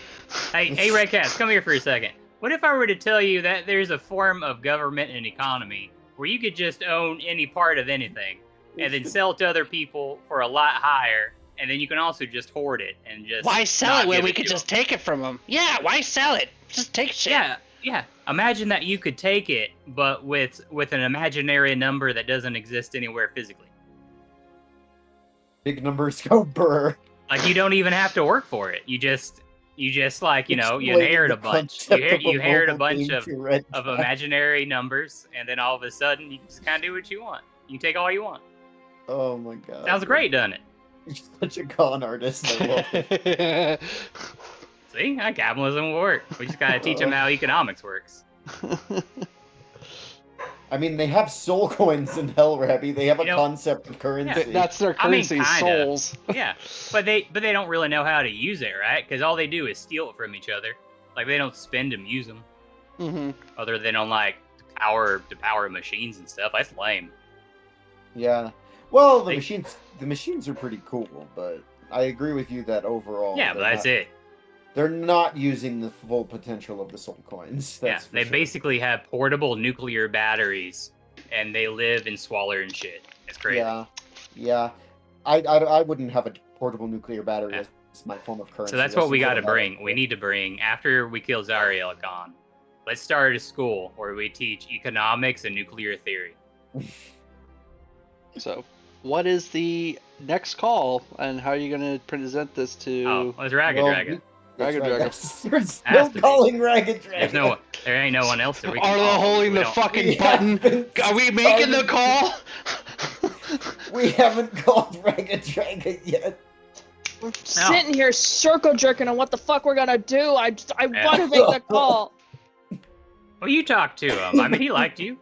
S1: Red Cats, come here for a second. What if I were to tell you that there's a form of government and economy where you could just own any part of anything and then sell to other people for a lot higher, and then you can also just hoard it and just
S4: Why sell
S1: not
S4: it when
S1: give
S4: we
S1: to
S4: could just
S1: them?
S4: take it from them? Yeah, why sell it? Just take shit.
S1: Yeah. Imagine that you could take it, but with an imaginary number that doesn't exist anywhere physically.
S3: Big numbers go burr.
S1: Like you don't even have to work for it. You just like, you know, you
S3: Explain
S1: inherit
S3: the
S1: a bunch.
S3: concept
S1: You
S3: of
S1: inherit a
S3: mobile
S1: bunch
S3: being
S1: of
S3: to red
S1: of
S3: cat.
S1: imaginary numbers, and then all of a sudden you just kind of do what you want. You take all you want.
S3: Oh my god.
S1: Sounds great, doesn't it?
S3: You're such a con artist. I love it.
S1: See, how capitalism will work. We just gotta teach them how economics works.
S3: I mean, they have soul coins in Hell, Rabby. They have a
S1: You know-
S3: concept of currency.
S4: That's their
S1: I mean,
S4: currency,
S1: kinda.
S4: souls.
S1: Yeah, but they don't really know how to use it, right? Because all they do is steal it from each other. Like they don't spend them, use them.
S4: Mm-hmm.
S1: Other than on like to power machines and stuff. That's lame.
S3: Yeah. Well, the
S1: They-
S3: machines are pretty cool, but I agree with you that overall.
S1: Yeah, but that's it.
S3: They're not using the full potential of the soul coins. That's for
S1: They
S3: sure.
S1: basically have portable nuclear batteries, and they live in swaller and shit. It's crazy.
S3: Yeah. I wouldn't have a portable nuclear battery
S1: Yeah.
S3: as my form of currency.
S1: So that's what we got to
S3: instead of
S1: bring. We need to bring, after we kill Zariel and Her, let's start a school where we teach economics and nuclear theory.
S4: So, what is the next call, and how are you going to present this to?
S1: Oh, it's Ragged Dragon.
S3: That's
S4: Ragged
S3: right,
S4: Dragon.
S3: that's- We're
S1: Has
S3: still
S1: to be.
S3: calling Ragged Dragon.
S1: There ain't no one else that we can
S4: Arlo
S1: call.
S4: holding
S1: We
S4: the
S1: don't-
S4: fucking
S3: We
S4: button.
S3: haven't
S4: Are we making the
S3: started-
S4: call?
S3: We haven't called Ragged Dragon yet.
S2: We're sitting here circle jerking on what the fuck we're gonna do. I
S1: Yeah.
S2: want to make the call.
S1: Well, you talked to him. I mean, he liked you.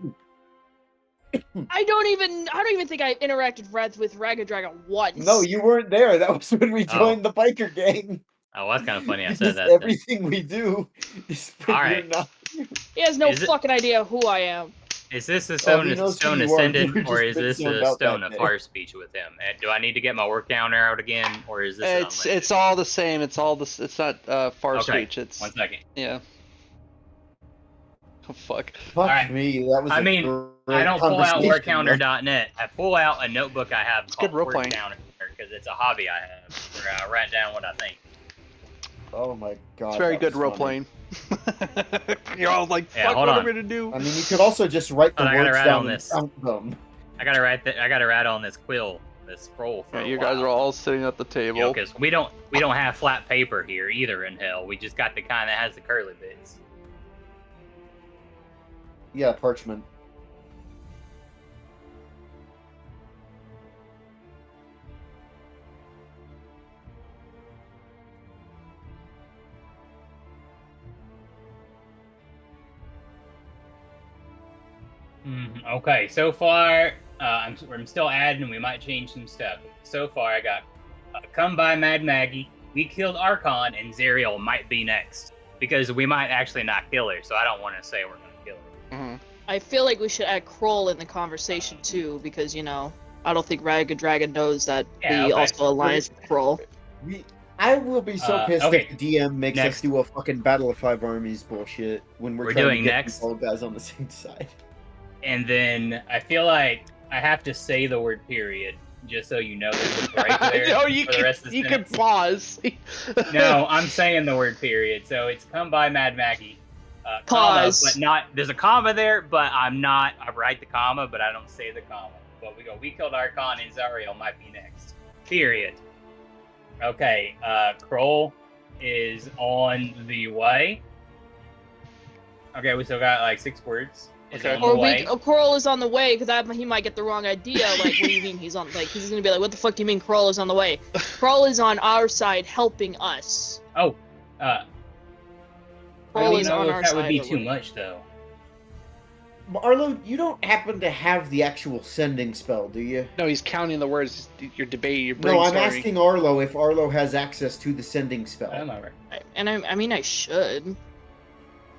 S2: I don't even think I interacted with Ragged Dragon once.
S3: No, you weren't there. That was when we
S1: Oh.
S3: joined the biker gang.
S1: Oh, that's kind of funny. I
S3: Because
S1: said that. then.
S3: everything we do is when
S1: All
S3: you're
S1: right.
S3: not.
S2: He has no
S1: Is it-
S2: fucking idea who I am.
S1: Is this a
S3: he
S1: stone,
S3: knows who
S1: stone
S3: you are.
S1: ascendant,
S3: You were
S1: or is
S3: just
S1: this
S3: zoned
S1: a
S3: out
S1: stone
S3: that
S1: of
S3: day.
S1: fire speech with him? And do I need to get my work counter out again, or is this?
S4: It's all the same. It's all this. It's not far
S1: Okay.
S4: speech. It's
S1: 1 second.
S4: yeah. Oh fuck.
S3: Fuck
S1: Alright.
S3: me. That was.
S1: I
S3: a
S1: mean,
S3: great
S1: I don't pull out
S3: conversation.
S1: workcounter.net. I pull out a notebook I have
S4: good
S1: called
S4: role
S1: Word
S4: playing.
S1: Counter because it's a hobby I have where I write down what I think.
S3: Oh my god.
S4: It's very
S3: that
S4: good
S3: was
S4: role
S3: funny.
S4: playing. You're all like,
S1: Yeah,
S4: fuck,
S1: hold
S4: what
S1: on.
S4: am I gonna do?
S3: I mean, you could also just write the
S1: Hold on, I gotta
S3: words
S1: write
S3: down
S1: on
S3: and
S1: this.
S3: count them.
S1: I gotta write on this quill, this scroll. For
S4: Yeah,
S1: a
S4: you
S1: while.
S4: guys are all sitting at the table.
S1: You know, 'cause we don't have flat paper here either in hell. We just got the kind that has the curly bits.
S3: Yeah, parchment.
S1: Okay, so far, I'm still adding. We might change some stuff. So far, I got come by Mad Maggie. We killed Archon, and Zariel might be next because we might actually not kill her. So I don't want to say we're gonna kill her.
S4: Mhm.
S2: I feel like we should add Kroll in the conversation too, because I don't think Ragged Dragon knows that
S1: Yeah,
S2: we
S1: okay.
S2: also aligns with Kroll.
S3: I will be so pissed
S1: okay.
S3: if the DM makes
S1: Next.
S3: us do a fucking Battle of Five Armies bullshit when we're
S1: We're
S3: trying
S1: doing
S3: to get
S1: next.
S3: all guys on the same side.
S1: And then I feel like I have to say the word period just so you know there's a break there
S4: No, you
S1: for the
S4: can
S1: rest of the
S4: you can
S1: sentence.
S4: pause.
S1: No, I'm saying the word period. So it's come by Mad Maggie.
S2: Pause.
S1: Comma, but not. There's a comma there, but I write the comma, but I don't say the comma. But we go. We killed Archon, and Zariel might be next. Period. Okay. Kroll is on the way. Okay, we still got like 6 words. Is
S4: Okay.
S1: on the
S2: Or
S1: way.
S2: Kroll is on the way, because he might get the wrong idea. Like, what do you mean he's on? Like, he's gonna be like, "What the fuck do you mean Kroll is on the way?" Kroll is on our side, helping us.
S1: Oh, I
S2: Kroll
S1: don't
S2: is
S1: know
S2: on
S1: if
S2: our
S1: that
S2: side.
S1: would be
S2: or
S1: too
S2: whatever.
S1: much though.
S3: Arlo, you don't happen to have the actual sending spell, do you?
S4: No, he's counting the words. You're debating. You're
S3: No, I'm
S4: brainstorming.
S3: asking Arlo if Arlo has access to the sending
S1: I
S3: spell.
S1: don't know.
S2: I mean, I should.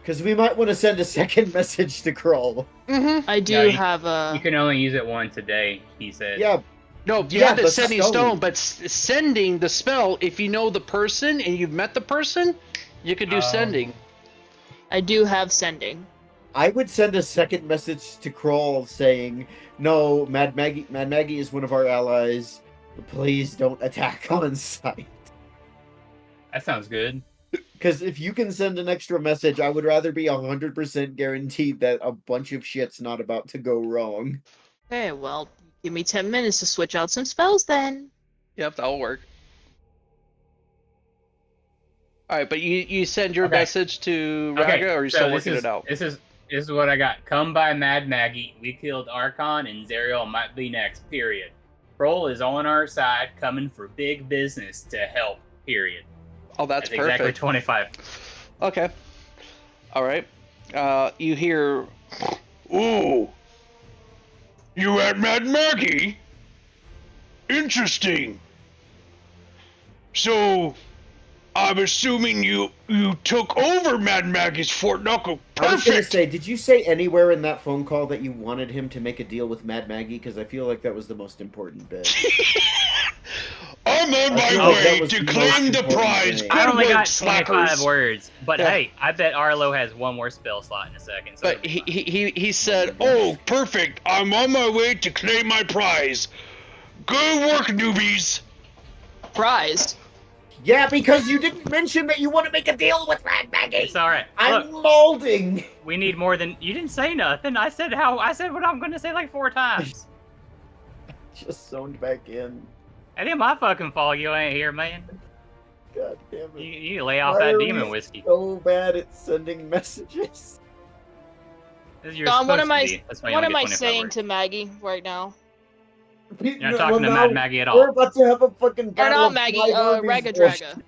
S3: Because we might want to send a second message to Krull.
S4: Mm-hmm.
S2: I do
S1: No,
S2: have
S1: You can only use it once a day. He said.
S3: Yeah,
S4: No, you
S3: Yeah,
S4: have the
S3: the
S4: sending
S3: stone.
S4: stone, but sending the spell. If you know the person and you've met the person, you could do sending.
S2: I do have sending.
S3: I would send a second message to Krull saying, "No, Mad Maggie is one of our allies. Please don't attack on sight."
S1: That sounds good.
S3: Because if you can send an extra message, I would rather be 100% guaranteed that a bunch of shit's not about to go wrong.
S2: Okay, well, give me 10 minutes to switch out some spells then.
S4: Yep, that'll work. All right, but you send your
S1: Okay.
S4: message to Raga, or are you still working it out?
S1: This is what I got. Come by Mad Maggie. We killed Archon, and Zariel might be next. Period. Kroll is on our side, coming for big business to help. Period.
S4: Oh, that's perfect.
S1: exactly 25.
S4: Okay. All right. You hear, ooh, You at Mad Maggie? Interesting. So, I'm assuming you took over Mad Maggie's Fort Knuckle.
S3: I was gonna
S4: Perfect.
S3: say, did you say anywhere in that phone call that you wanted him to make a deal with Mad Maggie? Because I feel like that was the most important bit.
S4: I'm on
S3: I feel
S4: my
S3: like that
S4: way
S3: was
S4: to
S3: the
S4: claim
S3: most
S4: the
S3: important
S4: prize.
S3: thing.
S4: Good
S1: I only
S4: work,
S1: got 25
S4: slackers.
S1: words, but
S4: Yeah.
S1: hey, I bet Arlo has one more spell slot in a second. So
S4: But he said,
S3: Oh my gosh.
S4: "Oh, perfect! I'm on my way to claim my prize. Good work, newbies."
S2: Prize.
S3: Yeah, because you didn't mention that you want to make a deal with Mad Maggie.
S1: it's all right.
S3: I'm
S1: Look,
S3: molding.
S1: we need more than you didn't say nothing. I said what I'm going to say like 4 times.
S3: Just zoned back in.
S1: It ain't my fucking fault you ain't here, man.
S3: God damn it.
S1: You need to lay off
S3: Why
S1: that
S3: are
S1: demon
S3: we
S1: whiskey.
S3: so bad at sending messages?
S1: This is your
S2: Don, what
S1: supposed
S2: am
S1: to be. That's why you
S2: What
S1: only
S2: am
S1: get
S2: I
S1: 25
S2: saying
S1: words.
S2: to Maggie right now?
S1: You're not talking to Mad Maggie at
S3: We're
S1: all.
S3: about to have a fucking
S2: Or
S3: battle
S2: not
S3: of
S2: Maggie,
S3: five armies.
S2: Raga Draga.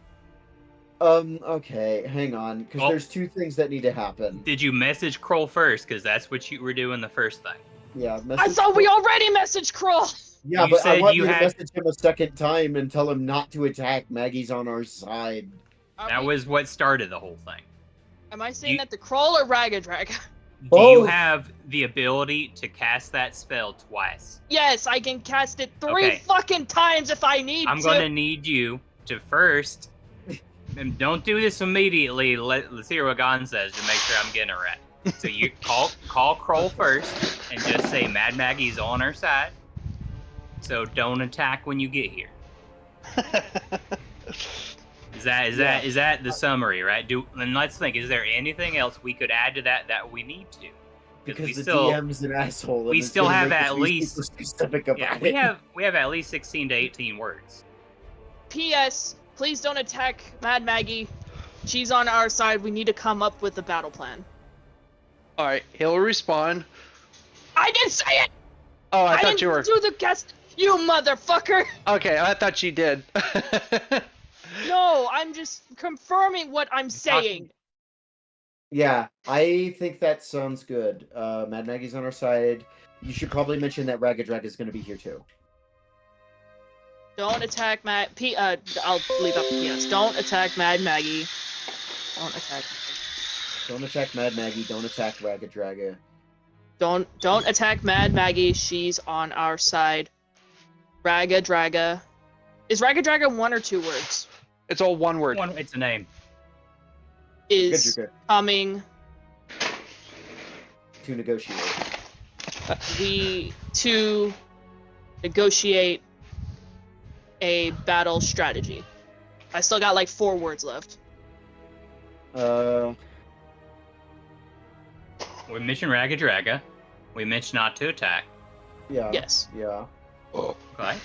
S3: Okay, hang on, because
S1: Oh.
S3: there's 2 things that need to happen.
S1: Did you message Kroll first? Because that's what you were doing the first thing.
S3: Yeah,
S2: I
S3: message
S2: thought we
S3: Kroll.
S2: already messaged Kroll!
S3: Yeah,
S1: You
S3: but I
S1: said
S3: want
S1: you
S3: you to
S1: had-
S3: message him a second time and tell him not to attack. Maggie's on our side.
S1: That was what started the whole thing.
S2: Am I saying
S1: you-
S2: that the Kroll or Raga Draga?
S1: Do you
S3: Both.
S1: have the ability to cast that spell twice?
S2: Yes, I can cast it 3
S1: Okay.
S2: fucking times if I need
S1: I'm
S2: to.
S1: gonna need you to first, and don't do this immediately. Let's hear what Gon says to make sure I'm getting it right. So you call Kroll first and just say Mad Maggie's on our side. So don't attack when you get here. Is that the summary, right? And let's think, is there anything else we could add to that we need to?
S3: Because
S1: we
S3: the
S1: still
S3: DM's an asshole. and
S1: we
S3: it's
S1: still
S3: gonna
S1: have
S3: make us
S1: at
S3: be
S1: least-
S3: super specific about
S1: yeah,
S3: it.
S1: we have at least 16 to 18 words.
S2: P.S. Please don't attack Mad Maggie. She's on our side. We need to come up with a battle plan.
S4: All right, he'll respond.
S2: I didn't say it!
S4: Oh, I
S2: didn't
S4: thought you were.
S2: do the cast. You motherfucker!
S4: Okay, I thought you did.
S2: No, I'm just confirming what I'm saying.
S3: Yeah, I think that sounds good. Mad Maggie's on our side. You should probably mention that Raga Drag is going to be here too.
S2: Don't attack Mad. I'll leave up the PS. Don't attack Mad Maggie. Don't attack.
S3: Don't attack Mad Maggie. Don't attack Raga Draga.
S2: Don't attack Mad Maggie. She's on our side. Raga Draga. Is Raga Draga 1 or 2 words?
S4: It's all one word.
S1: It's a name.
S2: Is
S3: Good.
S2: coming.
S3: To negotiate.
S2: We to negotiate a battle strategy. I still got like 4 words left.
S1: We mentioned Raga Draga. We mentioned not to attack.
S3: Yeah.
S2: Yes.
S3: Yeah.
S1: Okay.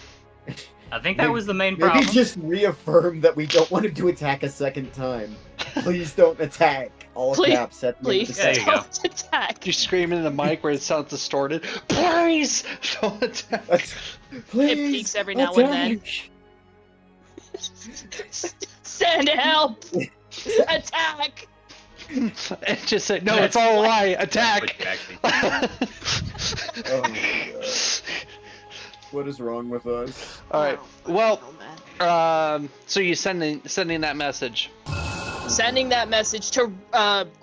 S1: I think that was the main
S3: Maybe
S1: problem.
S3: just reaffirm that we don't want him to attack a second time. Please don't attack. All
S2: Please-
S3: caps at the end of the
S2: Please
S1: There you go.
S2: don't attack.
S4: You scream in the mic where it sounds distorted. Please don't attack.
S3: Please.
S2: It peaks every now and then.
S3: attack.
S2: Send help! Attack!
S4: And just say, no, it's all a lie.
S1: That's
S4: Attack.
S1: what you actually
S3: Oh my god. What is wrong with us?
S4: All right.
S2: Oh,
S4: Well,
S2: oh, man.
S4: so you sending that message.
S2: Sending that message to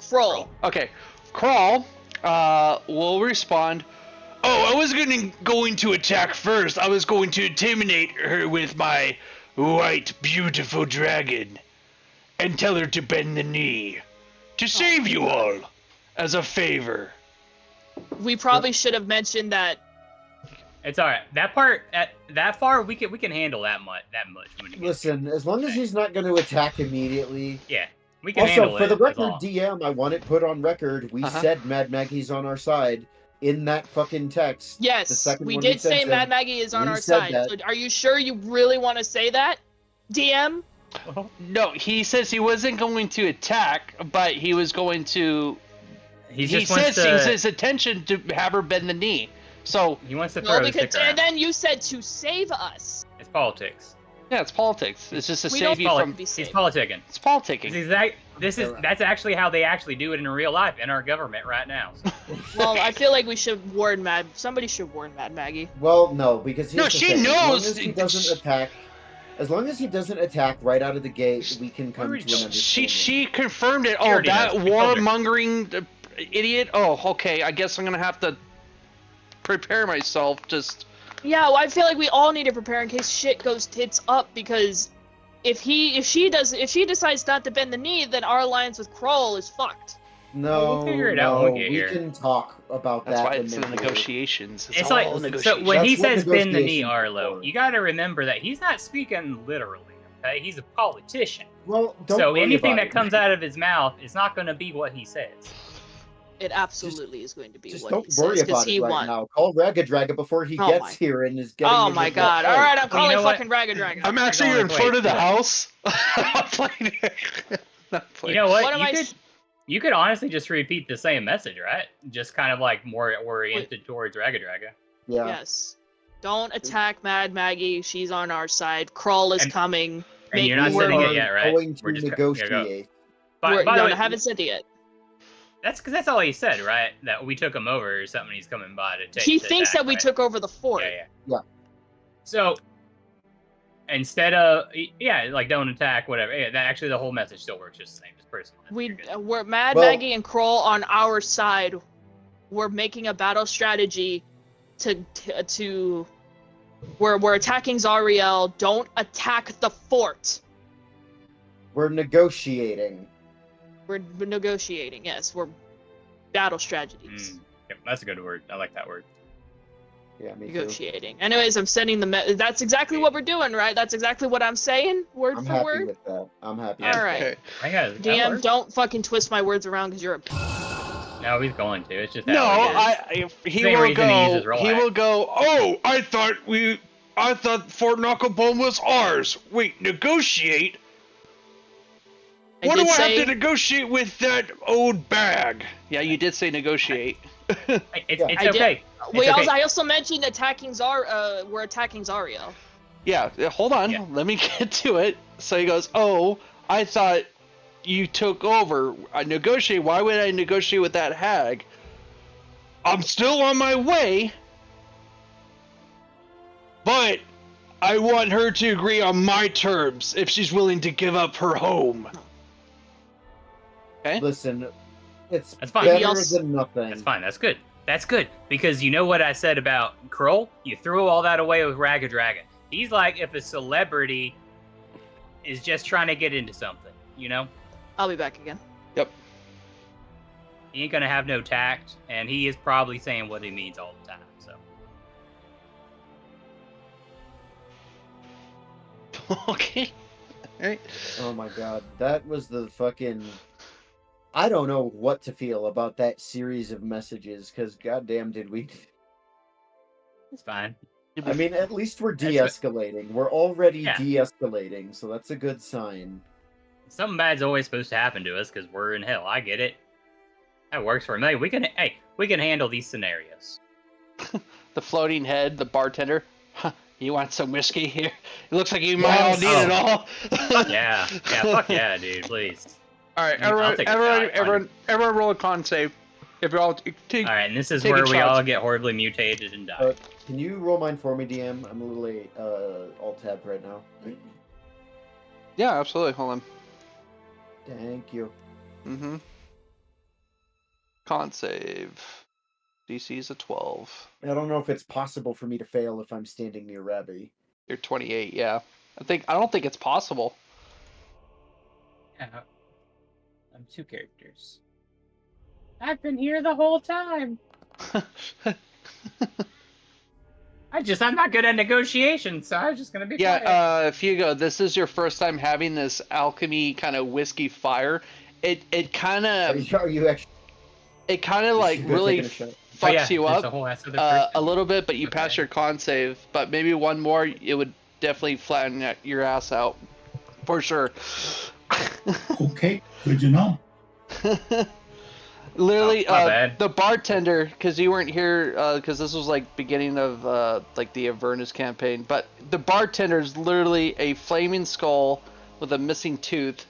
S2: Kroll.
S4: Okay. Crawl will respond. Oh, I was going to attack first. I was going to intimidate her with my white, beautiful dragon and tell her to bend the knee to save you all as a favor.
S2: We probably should have mentioned that.
S1: It's all right. That part, that far, we can handle that much. When it gets
S3: Listen, as long as he's not going to attack immediately.
S1: yeah, we can handle
S3: Also, for
S1: it.
S3: the
S1: as
S3: record,
S1: long-
S3: DM, I want it put on record. We said Mad Maggie's on our side in that fucking text. The
S2: Yes,
S3: second
S2: we
S3: one
S2: did say
S3: sent
S2: Mad
S3: him,
S2: Maggie is on
S3: we
S2: our
S3: said
S2: side.
S3: that.
S2: So are you sure you really want to say that? DM?
S4: No, he says he wasn't going to attack, but he was going to.
S1: He
S4: He
S1: just wants
S4: says
S1: to.
S4: it's his intention to have her bend the knee. So
S1: He wants to
S2: No,
S1: throw the
S2: because
S1: stick around.
S2: and then you said to save us.
S1: It's politics.
S4: yeah, it's politics. It's just to
S2: We
S4: save
S2: don't
S4: you
S2: follow
S4: from.
S2: be
S1: He's
S2: saved.
S1: politicking.
S4: It's politicking.
S1: It's exact. That's actually how they actually do it in real life in our government right now. So.
S2: Well, I feel like we should warn somebody should warn Mad Maggie.
S3: Well, no, because
S4: No,
S3: here's the
S4: she
S3: thing.
S4: knows.
S3: As long as he doesn't attack right out of the gate, we can come to an understanding.
S4: She confirmed it.
S1: She
S4: Oh,
S1: already
S4: that
S1: knows. We told her.
S4: warmongering idiot. Oh, okay. I guess I'm gonna have to prepare myself. Just
S2: Yeah, well, I feel like we all need to prepare in case shit goes tits up, because if she decides not to bend the knee, then our alliance with Kroll is fucked.
S3: No,
S1: We'll figure it out when we get
S3: we
S1: here.
S3: can talk about
S4: that's
S3: that.
S4: why
S3: when
S4: it's in
S3: they're
S4: the
S3: here.
S4: negotiations.
S1: It's
S4: all
S1: like so
S4: negotiations.
S1: when he
S3: That's what
S1: says bend the knee,
S3: negotiations are
S1: Arlo,
S3: for.
S1: you got to remember that he's not speaking literally. Okay, he's a politician.
S3: Well, don't
S1: So
S3: worry
S1: anything
S3: about
S1: that
S3: it.
S1: comes out of his mouth is not going to be what he says.
S2: It absolutely is going to be
S3: Just
S2: what
S3: don't
S2: he
S3: worry
S2: says, because
S3: about
S2: he
S3: it right
S2: won.
S3: now. Call Ragadraga before he
S2: Oh
S3: gets
S2: my-
S3: here and is getting.
S2: Oh
S3: into
S2: my
S3: the
S2: god!
S3: fight.
S2: All right, I'm
S1: Well, you
S2: calling
S1: know what?
S2: fucking Ragadraga.
S4: I'm actually
S1: going
S4: in
S1: this
S4: front
S1: way.
S4: of the house. I'm playing it. Not
S1: You
S4: playing.
S1: know what?
S2: What am I
S1: You could honestly just repeat the same message, right? Just kind of like more oriented towards Ragadraga.
S3: Yeah.
S2: Yes. Don't attack Mad Maggie. She's on our side. Kroll is
S1: And-
S2: coming.
S1: And you're not
S2: We're-
S1: sending it yet, right?
S3: Going to
S1: We're just
S3: negotiate.
S1: By the
S2: no,
S1: way,
S2: I haven't sent it yet.
S1: that's because that's all he said, right? That we took him over or something. He's coming by to take.
S2: He
S1: to
S2: thinks
S1: attack,
S2: that we
S1: right?
S2: took over the fort.
S3: Yeah.
S1: So instead of like don't attack, whatever. Yeah, that actually the whole message still works just the same. Just personal.
S2: We're Mad
S3: Well-
S2: Maggie and Kroll on our side. We're making a battle strategy to we're attacking Zariel. Don't attack the fort.
S3: We're negotiating.
S2: We're negotiating. Yes, we're battle strategies.
S1: Yep, that's a good word. I like that word.
S3: Yeah, me too.
S2: Negotiating. Anyways, I'm sending that's exactly what we're doing, right? That's exactly what I'm saying, word
S3: I'm
S2: for
S3: happy
S2: word.
S3: with that. I'm happy.
S1: Yeah.
S3: with
S2: All right.
S4: Okay.
S1: I got it.
S2: DM, don't fucking twist my words around because you're a.
S1: No, he's going to. It's just
S4: No,
S1: how he is.
S4: he
S1: Same
S4: will
S1: reason he uses
S4: go.
S1: roll
S4: He
S1: axe.
S4: will go. Oh, I thought Fort Knucklebone was ours. Wait, negotiate? What do I have to negotiate with that old bag? Yeah, you did say negotiate.
S1: It's
S2: I did-
S1: okay.
S2: We
S1: It's okay.
S2: I also mentioned attacking we're attacking Zariel.
S4: Yeah, hold on.
S1: Yeah.
S4: Let me get to it. So he goes, oh, I thought you took over. I negotiate. Why would I negotiate with that hag? I'm still on my way. But I want her to agree on my terms if she's willing to give up her home. Okay?
S3: Listen, it's
S1: That's fine.
S3: better
S2: Maybe I'll
S3: than nothing.
S1: That's fine. That's good. That's good. Because you know what I said about Kroll? You threw all that away with Ragadraga. He's like if a celebrity is just trying to get into something, you know?
S2: I'll be back again.
S4: Yep.
S1: He ain't gonna have no tact, and he is probably saying what he means all the time, so.
S4: Okay. Alright.
S3: Oh my god, that was the fucking. I don't know what to feel about that series of messages, because goddamn did we.
S1: It's fine.
S3: I mean, at least we're
S1: That's
S3: de-escalating. We're already
S1: Yeah.
S3: de-escalating, so that's a good sign.
S1: Something bad's always supposed to happen to us because we're in hell. I get it. That works for me. We can handle these scenarios.
S4: The floating head, the bartender. Huh, you want some whiskey here? It looks like you might all
S3: Yes.
S4: need it all.
S1: Yeah, fuck yeah, dude, please.
S4: All right,
S1: I'll take a shot.
S4: everyone roll a con save. If you're all take,
S1: All right, and this is
S4: Take
S1: where
S4: a
S1: we
S4: shot.
S1: all get horribly mutated and die.
S3: Can you roll mine for me, DM? I'm a little alt-tabbed right now.
S4: yeah, absolutely. Hold on.
S3: Thank you.
S4: Mm-hmm. Con save. DC is a 12.
S3: I don't know if it's possible for me to fail if I'm standing near Rabbi.
S4: You're 28. Yeah. I don't think it's possible.
S1: Yeah. I'm two characters. I've been here the whole time. I'm not good at negotiations, so I'm just gonna be quiet.
S4: Yeah. Fugo, this is your first time having this alchemy kind of whiskey fire. It kind of
S3: Are you actually
S4: like
S3: good
S4: really
S3: taking a shot?
S1: Oh, yeah,
S4: fucks you
S1: there's
S4: up
S1: a whole ass other person.
S4: a little bit, but you
S1: Okay.
S4: pass your con save. But maybe one more, it would definitely flatten your ass out for sure.
S5: Okay, good to know.
S4: Literally,
S1: Oh, my bad.
S4: the bartender, because you weren't here, because this was like beginning of like the Avernus campaign. But the bartender is literally a flaming skull with a missing tooth.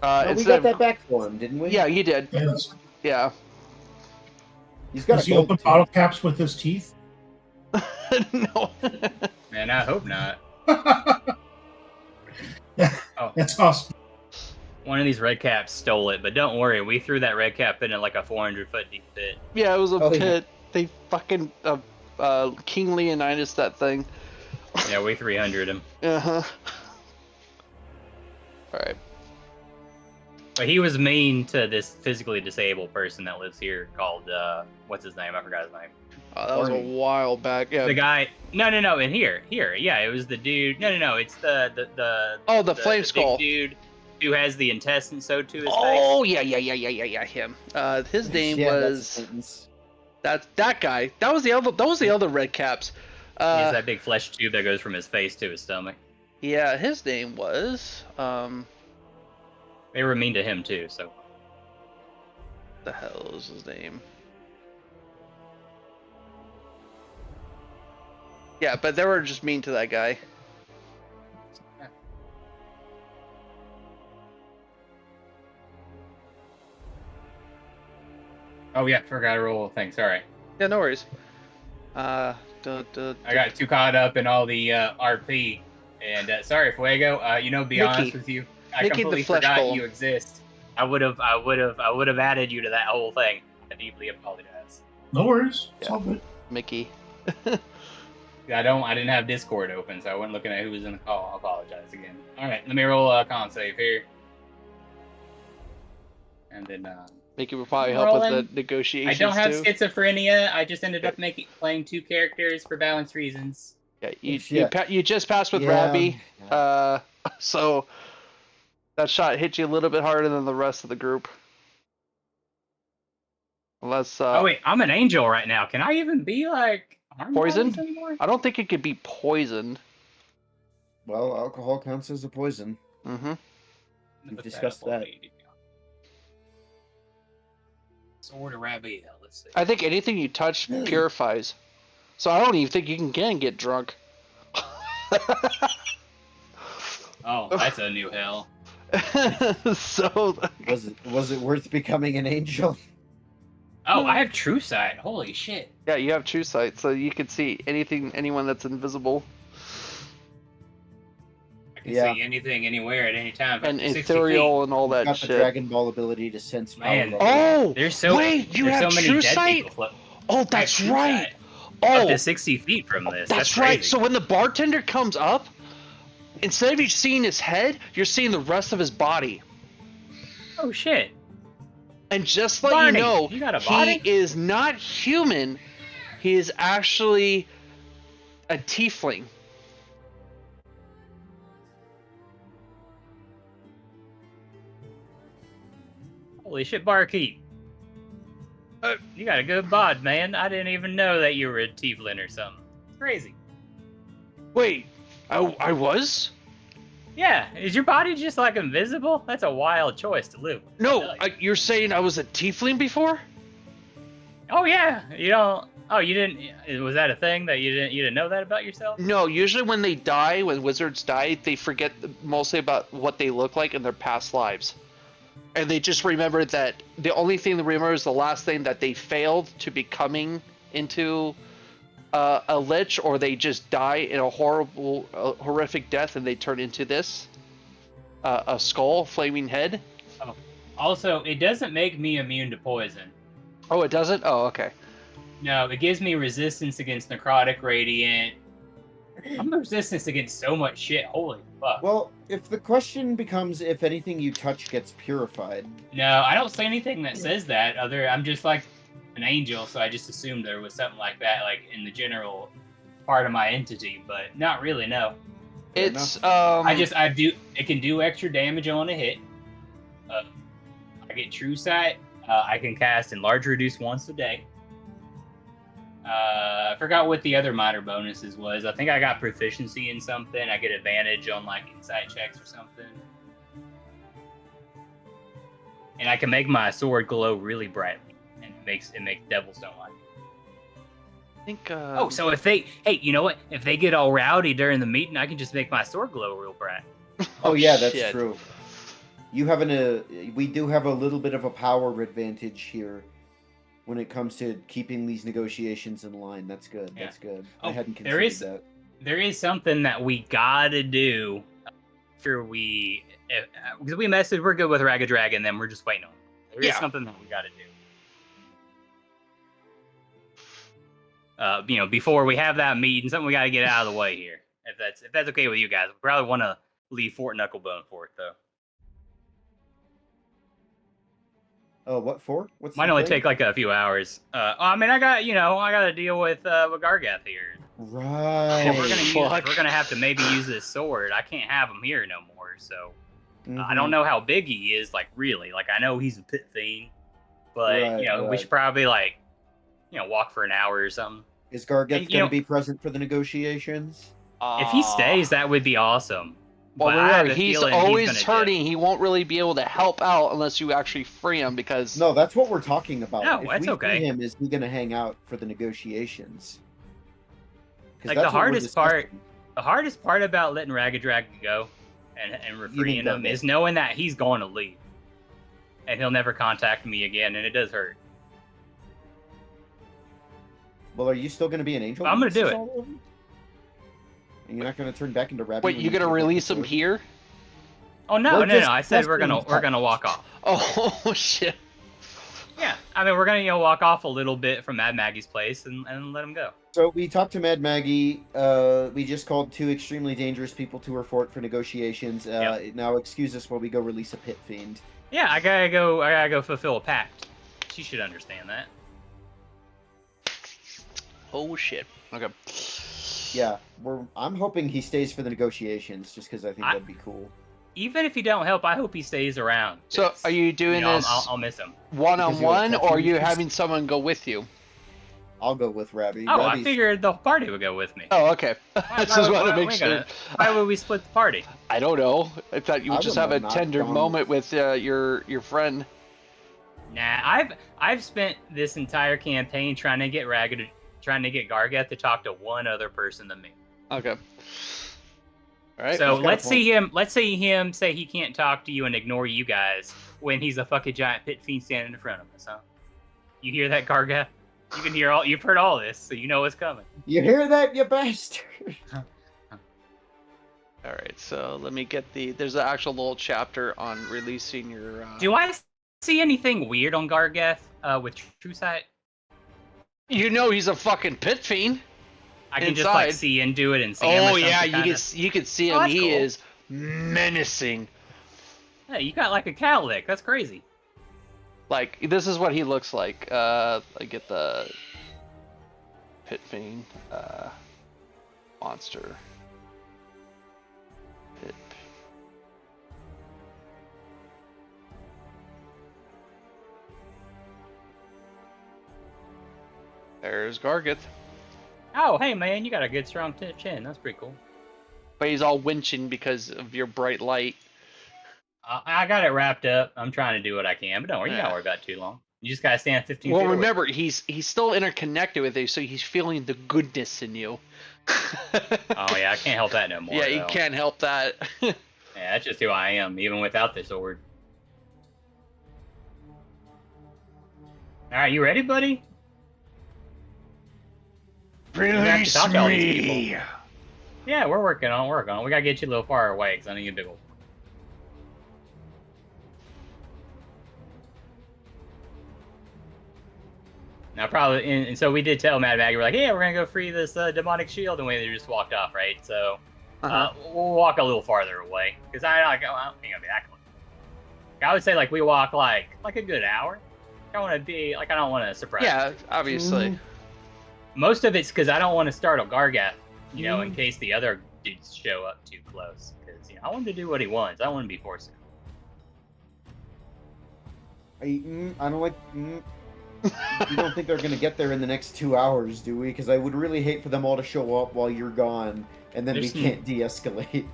S3: No, we
S4: instead
S3: got
S4: of-
S3: that back for him, didn't we?
S4: Yeah, you did.
S5: Yes.
S4: Yeah.
S3: He's got
S5: Does
S3: a
S5: he
S3: gold
S5: open
S3: tooth.
S5: bottle caps with his teeth?
S4: No.
S1: Man, I hope not. Oh.
S5: That's awesome.
S1: One of these red caps stole it, but don't worry, we threw that red cap in like a 400-foot deep pit.
S4: Yeah, it was a
S3: Oh, yeah.
S4: pit. They fucking King Leonidas that thing.
S1: Yeah, we 300 him.
S4: Uh-huh. Alright.
S1: But he was mean to this physically disabled person that lives here called, what's his name? I forgot his name.
S4: Oh, that was a
S3: Barney.
S4: while back. Yeah.
S1: The guy, no, in here. Yeah, it was the dude, no, it's the
S4: Oh, the flame
S1: big
S4: skull.
S1: dude who has the intestine sewed to his
S4: Oh, yeah, him. His name
S3: Yeah, that's
S4: was...
S3: acquaintance.
S4: That guy. That was the other red caps.
S1: face. He has that big flesh tube that goes from his face to his stomach.
S4: Yeah, his name was
S1: They were mean to him too, so.
S4: the hell is his name? Yeah, but they were just mean to that guy.
S1: Oh yeah, forgot to roll things. All right.
S4: Yeah, no worries.
S1: I got too caught up in all the RP, and sorry, Fuego. Be honest
S4: Mickey.
S1: with you, I
S4: Mickey the
S1: completely
S4: flesh
S1: forgot
S4: golem.
S1: you exist. I would have added you to that whole thing. I deeply apologize.
S5: No worries. It's
S4: Yeah.
S5: all good.
S4: Mickey.
S1: I didn't have Discord open, so I wasn't looking at who was in the call. I apologize again. All right, let me roll a con save here, and then.
S4: Mickey will probably help with
S1: Rolling.
S4: the negotiations
S1: I don't have
S4: too.
S1: schizophrenia. I just ended up playing two characters for balance reasons.
S4: Yeah,
S3: Yeah.
S4: you just passed with
S3: Yeah.
S4: Rabbi. So that shot hit you a little bit harder than the rest of the group. Unless
S1: Oh wait, I'm an angel right now. Can I even be like harmed by
S4: Poisoned?
S1: this anymore?
S4: I don't think it could be poisoned.
S3: Well, alcohol counts as a poison.
S4: Mm-hmm.
S3: We've discussed that.
S1: Sword of Rabbi. Let's see.
S4: I think anything you touch purifies. So I don't even think you can get drunk.
S1: Oh, that's a new hell.
S4: So
S3: Was it worth becoming an angel?
S1: Oh, I have true sight. Holy shit.
S4: yeah, you have true sight, so you can see anyone that's invisible.
S1: I can
S3: Yeah.
S1: see anything, anywhere, at any time.
S4: And
S1: 60
S4: ethereal and all that
S3: Got the
S4: shit.
S3: Dragon Ball ability to sense power.
S1: Man.
S3: level.
S4: Oh,
S1: There's so
S4: wait, you
S1: there's
S4: have
S1: so many
S4: true
S1: dead
S4: sight?
S1: people float.
S4: Oh,
S1: I have
S4: that's
S1: true
S4: right.
S1: sight.
S4: Oh,
S1: Up to 60 feet from this.
S4: that's
S1: crazy.
S4: right. So when the bartender comes up, instead of you seeing his head, you're seeing the rest of his body.
S1: Oh shit.
S4: And just let
S1: Barney,
S4: you know,
S1: you got a
S4: he
S1: body?
S4: is not human. He is actually a tiefling.
S1: Holy shit, barkeep. You got a good bod, man. I didn't even know that you were a tiefling or something. It's crazy.
S4: Wait, I was?
S1: Yeah, is your body just like invisible? That's a wild choice to live with.
S4: No,
S1: I tell you.
S4: you're saying I was a tiefling before?
S1: Oh yeah, you don't. Oh, you didn't. Was that a thing that you didn't know that about yourself?
S4: No, usually when they die, when wizards die, they forget mostly about what they look like in their past lives. And they just remember that the only thing they remember is the last thing that they failed to becoming into a lich, or they just die in a horrific death and they turn into this. A skull, flaming head.
S1: Also, it doesn't make me immune to poison.
S4: Oh, it doesn't? Oh, okay.
S1: No, it gives me resistance against necrotic radiant. I'm resistance against so much shit. Holy fuck.
S3: Well, if the question becomes if anything you touch gets purified,
S1: No, I don't say anything that says that. I'm just like an angel, so I just assumed there was something like that, like in the general part of my entity, but not really. No,
S3: fair
S4: It's
S3: enough.
S1: I do. It can do extra damage on a hit. I get true sight. I can cast enlarge reduce once a day. I forgot what the other minor bonuses was. I think I got proficiency in something. I get advantage on like insight checks or something. And I can make my sword glow really brightly, and it makes devils don't like it.
S4: I think.
S1: Oh, so if hey, you know what? If they get all rowdy during the meeting, I can just make my sword glow real bright.
S3: Oh yeah, that's
S4: shit.
S3: true. you have we do have a little bit of a power advantage here when it comes to keeping these negotiations in line. That's good.
S1: Yeah.
S3: That's good.
S1: Oh,
S3: I hadn't considered that.
S1: There is something that we gotta do after because we messaged, we're good with Ragged Dragon, then we're just waiting on it. There is something that we gotta do. Before we have that meeting, something we gotta get out of the way here. If that's okay with you guys, we probably want to leave Fort Knucklebone for it though.
S3: Oh, what for? What's
S1: Might
S3: the
S1: only
S3: thing?
S1: take like a few hours. I mean, I got to deal with Gargath here.
S3: Right.
S1: We're gonna have to maybe use this sword. I can't have him here no more. So I don't know how big he is. Like really, like I know he's a pit fiend, but we should probably walk for an hour or something.
S3: Is Gargath going to be present for the negotiations?
S1: If he stays, that would be awesome.
S4: Well,
S1: But I have
S4: remember,
S1: a
S4: he's
S1: feeling
S4: always
S1: gonna
S4: hurting. He won't really be able to help out unless you actually free him, because...
S3: No, that's what we're talking about.
S1: No,
S3: if
S1: that's
S3: we
S1: okay.
S3: free him, is he going to hang out for the negotiations? 'Cause
S1: Like
S3: that's
S1: the
S3: what we're
S1: hardest part,
S3: discussing.
S1: the hardest part about letting Ragged Dragon go and freeing him
S3: Gargath?
S1: is knowing that he's going to leave, and he'll never contact me again, and it does hurt.
S3: Well, are you still going to be an angel?
S1: I'm gonna do it.
S3: all over? And you're not going to turn back into rabbit?
S4: Wait,
S3: when
S4: you gonna
S3: pick up the
S4: release him
S3: sword?
S4: here?
S1: Oh no,
S3: We're
S1: no!
S3: just
S1: I said we're
S3: testing
S1: gonna walk off.
S4: Oh, shit.
S1: Yeah, I mean we're gonna walk off a little bit from Mad Maggie's place and let him go.
S3: So we talked to Mad Maggie. We just called 2 extremely dangerous people to her fort for negotiations. Now excuse us while we go release a pit fiend.
S1: Yeah, I gotta go fulfill a pact. She should understand that.
S4: Oh, shit. Okay.
S3: Yeah, I'm hoping he stays for the negotiations, just because I think that'd be cool.
S1: Even if he don't help, I hope he stays around.
S4: So,
S1: 'cause,
S4: are you doing this
S1: I'll miss him.
S4: one-on-one, or are you
S3: tattoos.
S4: having someone go with you?
S3: I'll go with Rabby.
S1: Oh, I figured the party would go with me.
S4: Oh, okay. I just want to make sure.
S1: Why would we split the party?
S4: I don't know. I thought you would just have a
S3: not
S4: tender
S3: gone
S4: moment with your friend.
S1: Nah, I've spent this entire campaign trying to get Gargath to talk to one other person than me.
S4: Okay. All right.
S1: So
S3: He's got a
S1: let's see him say he can't talk to you and ignore you guys when he's a fucking giant pit fiend standing in front of us, huh? You hear that, Gargath? You've heard all this, so you know what's coming.
S3: You hear that, you bastard?
S4: All right. So let me get there's an actual little chapter on releasing your.
S1: Do I see anything weird on Gargath with True Sight?
S4: You know he's a fucking pit fiend.
S1: I can
S4: Inside.
S1: just like see and do it and see him.
S4: Oh
S1: or
S4: yeah,
S1: something,
S4: you can see him.
S1: Oh, that's
S4: He
S1: cool.
S4: is menacing.
S1: Hey, you got like a cowlick. That's crazy.
S4: Like, this is what he looks like. I get the pit fiend monster. Pit. There's Gargath.
S1: Oh, hey man, you got a good strong chin. That's pretty cool.
S4: But he's all winching because of your bright light.
S1: I got it wrapped up. I'm trying to do what I can, but don't worry, you don't worry about it too long. You just gotta stand 15
S4: Well,
S1: feet away.
S4: remember, he's still interconnected with you, so he's feeling the goodness in you.
S1: Oh yeah, I can't help that no more.
S4: Yeah, you
S1: though.
S4: can't help that.
S1: Yeah, that's just who I am, even without the sword. All right, you ready, buddy?
S4: Release
S1: talk to all these
S4: me.
S1: people. Yeah, we're working on it. We gotta get you a little far away, because I need a big old. Now, probably, and so we did tell Mad Maggie, we're like, yeah, we're gonna go free this demonic shield, and we just walked off, right? So we'll walk a little farther away, because I don't think I'll be that close. I would say like we walk like a good hour. I don't want to be like I don't want to surprise.
S4: Yeah, obviously.
S1: Most of it's because I don't want to startle Gargath, in case the other dudes show up too close. Because I want him to do what he wants. I don't want to be forcing him.
S3: I don't like. You don't think they're going to get there in the next 2 hours, do we? Because I would really hate for them all to show up while you're gone, and then we can't de-escalate.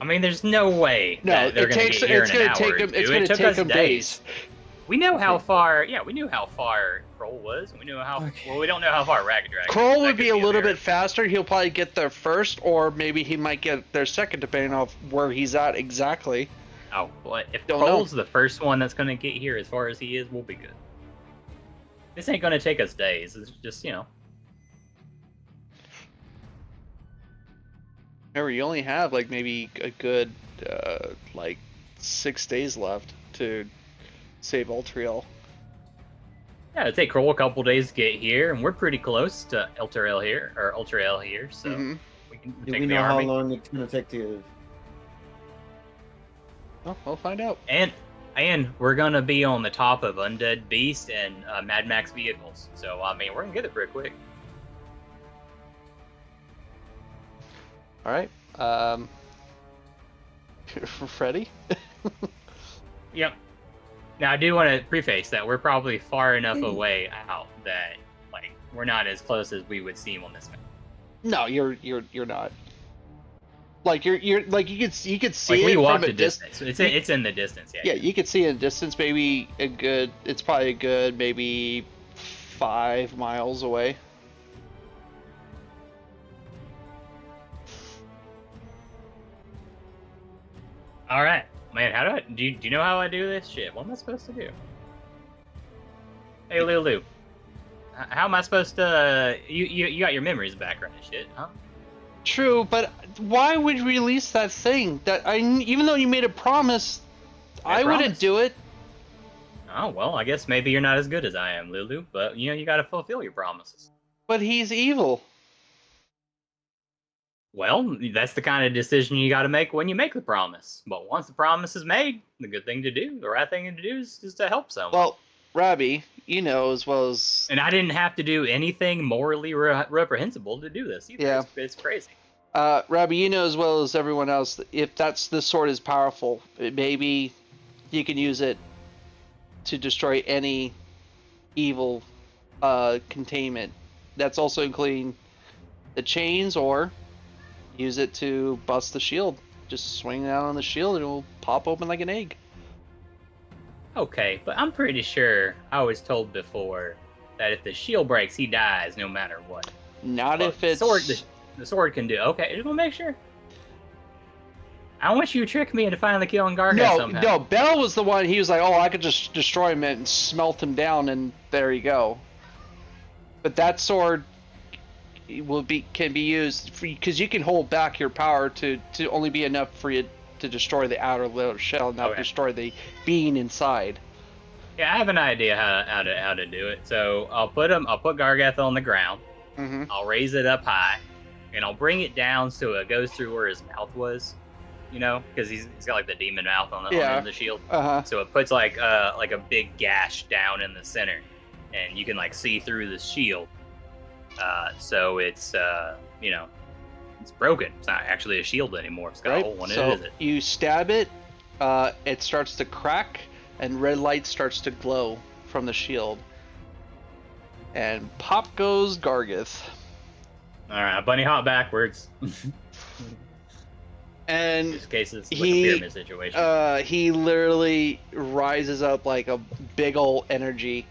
S1: I mean, there's no way that they're going to get here in an hour.
S4: It's going to take them days.
S1: We know how far. Yeah, we knew how far Kroll was. We knew how.
S3: Okay.
S1: Well, we don't know how far Ragged Dragon.
S4: Kroll would be a little bit faster. He'll probably get there first, or maybe he might get there second, depending on where he's at exactly.
S1: Oh, well, if
S4: Don't know.
S1: Kroll's the first one that's gonna get here as far as he is, we'll be good. This ain't gonna take us days. It's just, you know.
S4: Remember, you only have like maybe a good like 6 days left to save Ultriel.
S1: Yeah, it'll take Kroll a couple days to get here, and we're pretty close to Ultriel here, so
S4: Mhm.
S1: we can
S3: Do
S1: take
S3: we
S1: the
S3: know how
S1: army.
S3: long it's going to take to...
S4: Well, we'll find out.
S1: And we're gonna be on the top of Undead Beast and Mad Max vehicles. So I mean, we're gonna get it pretty quick.
S4: All right. Freddy?
S1: Yep. Now I do want to preface that we're probably far enough away out that like we're not as close as we would seem on this map.
S4: No, you're not. Like you're like you could see
S1: Like we
S4: it
S1: walked
S4: from
S1: a
S4: a
S1: distance. It's in the distance.
S4: Yeah, you could see in a distance. Maybe it's probably a good maybe 5 miles away.
S1: All right, man. How do you know how I do this shit? What am I supposed to do? Hey, Lulu. How am I supposed to? You got your memories back, right? Shit, huh?
S4: True, but why would you release that thing? Even though you made a promise, I wouldn't
S1: promise?
S4: do it.
S1: Oh well, I guess maybe you're not as good as I am, Lulu. But you know, you got to fulfill your promises.
S4: But he's evil.
S1: Well, that's the kind of decision you got to make when you make the promise. But once the promise is made, the good thing to do, the right thing to do, is to help someone.
S4: Well, Robbie, you know as well as
S1: And I didn't have to do anything morally reprehensible to do this either.
S4: Yeah.
S1: It's crazy.
S4: Robbie, you know as well as everyone else that if the sword is powerful, maybe you can use it to destroy any evil containment. That's also including the chains, or use it to bust the shield. Just swing it out on the shield and it will pop open like an egg.
S1: Okay, but I'm pretty sure I was told before that if the shield breaks, he dies no matter what.
S4: Not
S1: Well,
S4: if it's
S1: the sword can do. Okay, just want to make sure. I want you to trick me into finally killing Gargant somehow.
S4: No, Bell was the one. He was like, "Oh, I could just destroy him and smelt him down, and there you go." But that sword can be used because you can hold back your power to only be enough for you to destroy the outer little shell, not destroy the being inside.
S1: Yeah, I have an idea how to do it. So I'll put Gargath on the ground.
S4: Mm-hmm.
S1: I'll raise it up high, and I'll bring it down so it goes through where his mouth was. You know, because he's got like the demon mouth on the shield.
S4: Uh-huh.
S1: So it puts like a big gash down in the center, and you can like see through the shield. So it's you know, it's broken. It's not actually a shield anymore. It's got a hole in it.
S4: So
S1: Is it?
S4: you stab it, it starts to crack, and red light starts to glow from the shield. And pop goes Gargith.
S1: All right, bunny hop backwards.
S4: And
S1: Just in case it's like a pyramid situation.
S4: he literally rises up like a big ol' energy,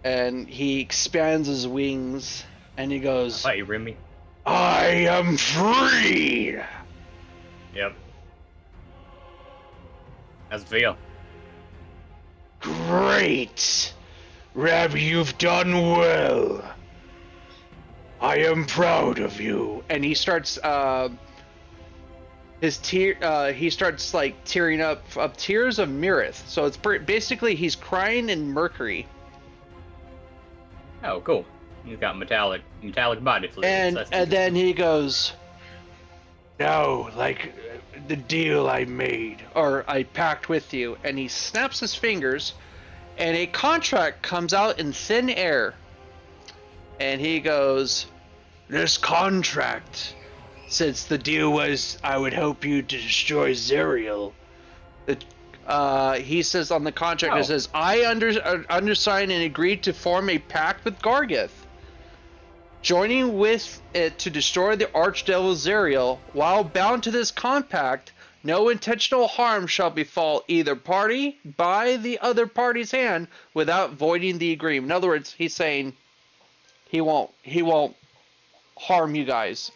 S4: and he expands his wings, and he goes,
S1: Why you rim me?
S4: "I am free!"
S1: Yep. How's it feel?
S4: Great! Rabbi, you've done well. I am proud of you. And he starts, he starts like tearing up tears of Mirith. So it's basically he's crying in mercury.
S1: Oh, cool. He's got metallic body fluid.
S4: And then he goes, "No, like the deal I made, or I packed with you." And he snaps his fingers, and a contract comes out in thin air. And he goes, "This contract, since the deal was I would help you to destroy Zariel." He says on the contract, it says, "I undersigned and agreed to form a pact with Gargith, joining with it to destroy the archdevil Zariel. While bound to this compact, no intentional harm shall befall either party by the other party's hand without voiding the agreement." In other words, he's saying he won't harm you guys.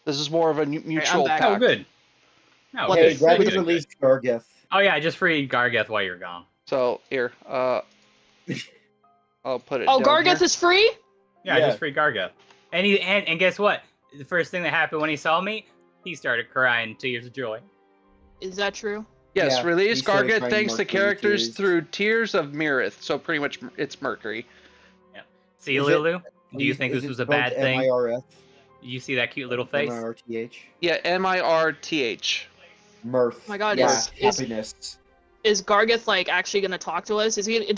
S4: This is more of a mutual pact.
S1: Oh, good. No,
S2: What
S3: Hey,
S1: good.
S3: Rabbi
S1: Good, good.
S3: released Gargeth.
S1: Oh yeah, I just freed Gargeth while you're gone.
S4: So here, I'll put it
S2: Oh,
S4: down
S2: Gargeth
S4: here.
S2: is free?
S1: Yeah, I
S3: Yeah.
S1: just freed Gargeth. And guess what? The first thing that happened when he saw me, he started crying tears of joy.
S2: Is that true?
S4: Yes,
S3: Yeah,
S4: release
S3: he started
S4: Gargeth
S3: crying
S4: thanks to
S3: Mercury
S4: characters
S3: tears.
S4: through Tears of Mirith. So pretty much it's Mercury.
S1: See,
S3: Is it-
S1: Lulu? Do you think
S3: is
S1: this
S3: it
S1: was a
S3: spelled
S1: bad thing?
S3: M-I-R-F?
S1: You see that cute little face?
S3: M-I-R-T-H?
S4: Yeah, Mirth.
S3: Mirth.
S2: Oh my God,
S3: Yeah,
S2: is-
S3: happiness.
S2: Is Gargeth like actually gonna talk to us? Is he?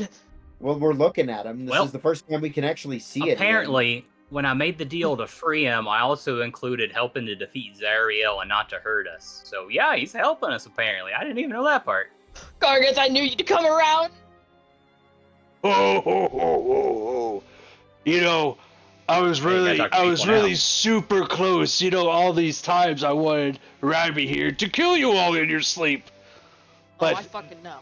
S3: Well, we're looking at him. This
S1: Well,
S3: is the first time we can actually see it.
S1: Apparently, when I made the deal to free him, I also included helping to defeat Zariel and not to hurt us. So yeah, he's helping us apparently. I didn't even know that part.
S2: Gargeth, I knew you'd come around.
S6: Oh. You know, I was
S1: Hey, you gotta talk to people now.
S6: super close. You know, all these times I wanted Rabbi here to kill you all in your sleep.
S2: Oh,
S6: But
S2: I fucking know.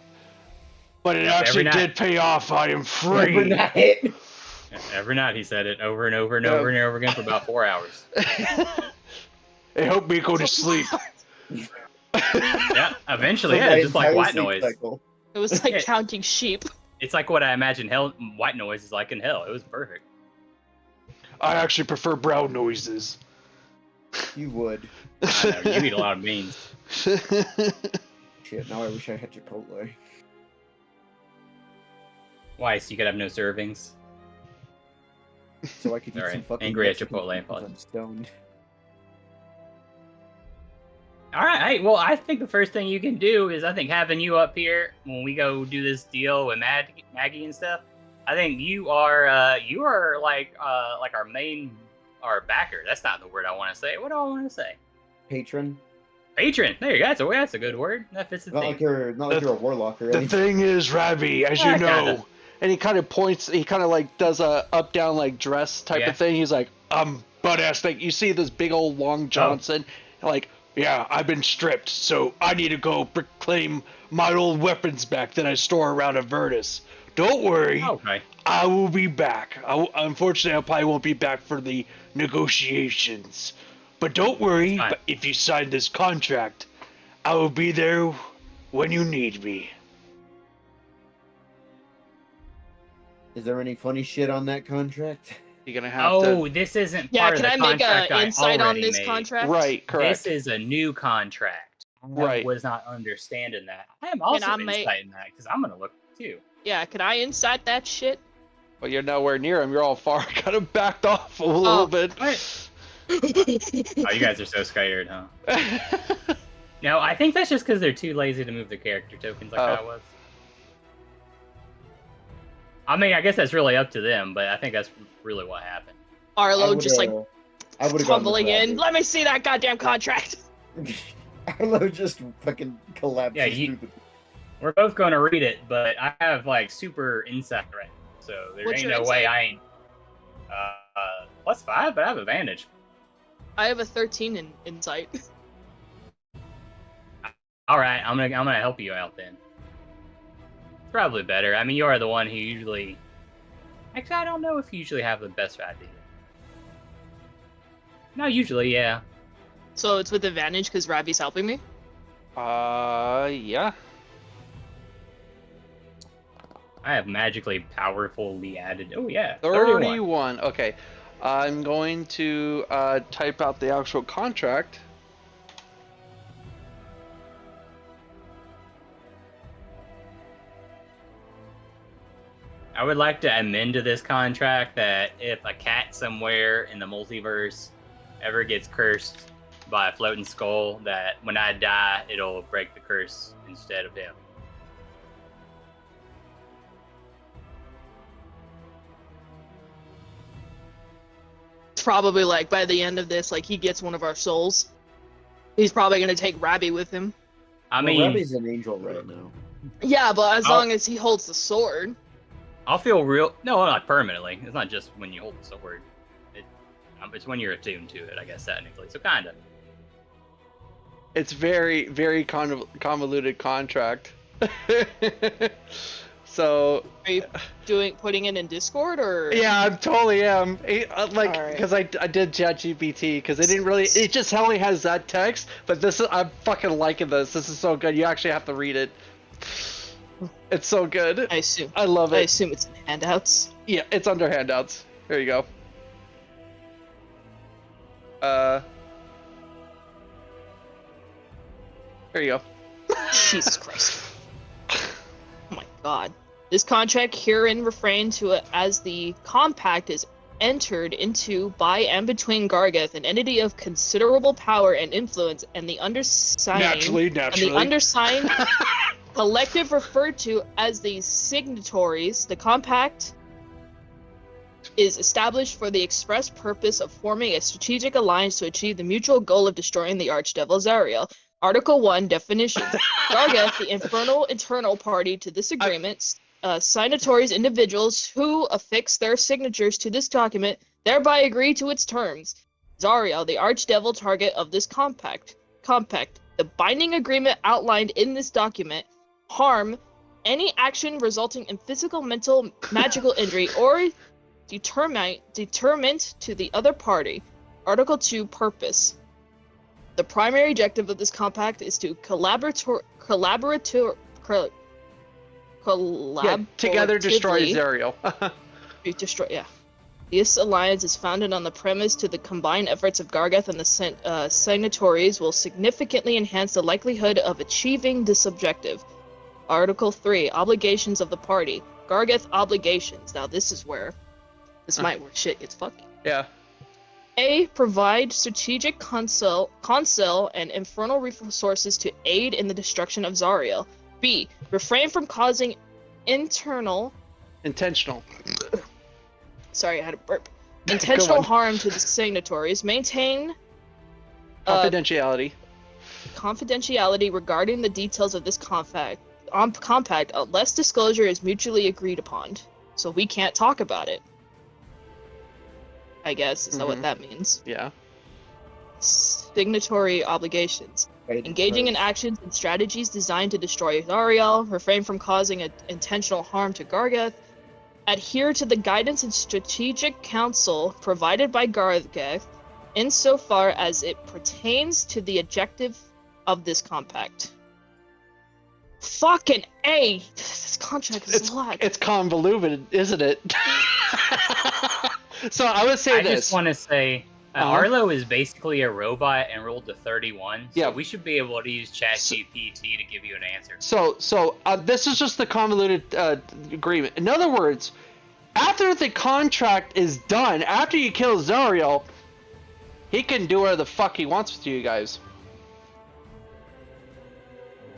S6: but it
S1: Yep, every
S6: actually
S1: night.
S6: did pay off. I am
S3: Every
S6: free.
S3: night.
S1: Every night he said it over and over and over and over again for about 4 hours.
S6: It helped me go to sleep.
S1: Yeah, eventually,
S3: For
S1: yeah,
S3: my
S1: just like
S3: entire
S1: white
S3: sleep
S1: noise.
S3: cycle.
S2: It was like
S1: Yeah.
S2: counting sheep.
S1: It's like what I imagine white noise is like in hell. It was perfect.
S6: I actually prefer brown noises.
S3: You would.
S1: I know, you eat a lot of beans.
S3: Shit, now I wish I had Chipotle.
S1: Why? So you could have no servings?
S3: So I could eat some
S1: Alright,
S3: fucking
S1: angry at
S3: Mexican
S1: Chipotle,
S3: food 'cause I'm stoned.
S1: Alright, well, I think the first thing you can do is I think having you up here when we go do this deal with Maggie and stuff. I think you are like our backer. That's not the word I want to say. What do I want to say?
S3: Patron?
S1: Patron. There you go. That's a good word. That fits the
S3: Not
S1: theme.
S3: like you're a warlock or
S6: The
S3: anything.
S6: thing is, Rabbi, as you
S1: Yeah,
S6: know,
S1: kinda.
S4: And he kind of points. He kind of like does a up down like dress type
S1: Yeah.
S4: of thing. He's like, butt ass thing. You see this big old Long Johnson, like,
S6: yeah, I've been stripped, so I need to go reclaim my old weapons back that I store around Avernus. Don't worry,
S1: Okay.
S6: I will be back. Unfortunately, I probably won't be back for the negotiations. But don't worry,
S1: Fine.
S6: if you sign this contract, I will be there when you need me.
S3: Is there any funny shit on that contract?
S4: you're gonna have
S1: Oh, this isn't
S2: Yeah,
S1: part
S2: can
S1: of
S2: I
S1: the
S2: make
S1: contract
S2: an
S1: I
S2: insight on
S1: already
S2: this
S1: made.
S4: to.
S2: contract?
S4: Right, correct.
S1: This is a new contract. I
S4: Right.
S1: was not understanding that. I am also
S2: I make-
S1: insighting that because I'm gonna look too.
S2: Yeah, can I insight that shit?
S4: Well, you're nowhere near him. You're all far, kind of backed off a little bit.
S1: What? Oh, you guys are so scared, huh? No, I think that's just because they're too lazy to move the character tokens like I was. I mean, I guess that's really up to them, but I think that's really what happened.
S2: Arlo just like
S3: I would've gone with
S2: tumbling in.
S3: Rabbi.
S2: Let me see that goddamn contract.
S3: Arlo just fucking collapses
S1: Yeah, you-
S3: through the...
S1: We're both going to read it, but I have like super insight right now, so there
S2: What's
S1: ain't
S2: your
S1: no way
S2: insight?
S1: I ain't. +5, but I have advantage.
S2: I have a 13 in insight.
S1: All right, I'm gonna help you out then. It's probably better. I mean, you are the one who usually. Actually, I don't know if you usually have the best idea. No, usually, yeah.
S2: So it's with advantage because Rabbi's helping me.
S4: Yeah.
S1: I have magically powerfully added. Oh yeah,
S4: 31. Okay. I'm going to type out the actual contract.
S1: I would like to amend to this contract that if a cat somewhere in the multiverse ever gets cursed by a floating skull, that when I die, it'll break the curse instead of him.
S2: It's probably like by the end of this, like he gets one of our souls. He's probably gonna take Rabbi with him.
S1: I
S3: Well,
S1: mean,
S3: Rabbi's an angel right now.
S2: Yeah, but as
S1: I'll-
S2: long as he holds the sword.
S1: I'll feel real. No, not permanently. It's not just when you hold the sword. It's when you're attuned to it, I guess, technically. So kind of.
S4: It's very, very convoluted contract. So
S2: Are you putting it in Discord or?
S4: yeah, I totally am. Like,
S2: Alright.
S4: because I did ChatGPT because it didn't really. It just only has that text. But I'm fucking liking this. This is so good. You actually have to read it. It's so good.
S2: I assume.
S4: I love
S2: I
S4: it.
S2: assume it's in handouts.
S4: Yeah, it's under handouts. Here you go. Here you go.
S2: Jesus Christ. Oh my god. This contract herein referring to it as the compact is entered into by and between Gargeth, an entity of considerable power and influence, and the undersigned
S6: Naturally.
S2: and the undersigned collective referred to as the signatories. The compact is established for the express purpose of forming a strategic alliance to achieve the mutual goal of destroying the archdevil Zariel. Article 1 definitions. Gargeth, the infernal internal party to this agreement, signatories, individuals who affix their signatures to this document, thereby agree to its terms. Zariel, the archdevil target of this compact. The binding agreement outlined in this document, harm, any action resulting in physical, mental, magical injury, or determined to the other party. Article 2 purpose. The primary objective of this compact is to together
S4: destroy Zariel.
S2: This alliance is founded on the premise to the combined efforts of Gargeth and the signatories will significantly enhance the likelihood of achieving this objective. Article 3 obligations of the party. Gargeth obligations. Now this is where this might where shit gets fucky.
S4: Yeah.
S2: A. Provide strategic counsel and infernal resources to aid in the destruction of Zariel. B. Refrain from causing intentional. Sorry, I had a burp. Intentional harm to the signatories. Maintain
S4: Confidentiality.
S2: Confidentiality regarding the details of this compact. Unless disclosure is mutually agreed upon. So we can't talk about it. I guess is that what that means?
S4: Yeah.
S2: Signatory obligations. Engaging in actions and strategies designed to destroy Zariel, refrain from causing intentional harm to Gargeth, adhere to the guidance and strategic counsel provided by Gargeth insofar as it pertains to the objective of this compact. Fucking A! This contract is a lot.
S4: It's convoluted, isn't it? So I would say
S1: I just want to say, Arlo is basically a robot and rolled to 31. So
S4: yeah,
S1: we should be able to use ChatGPT to give you an answer.
S4: So this is just the convoluted agreement. In other words, after the contract is done, after you kill Zariel, he can do whatever the fuck he wants with you guys.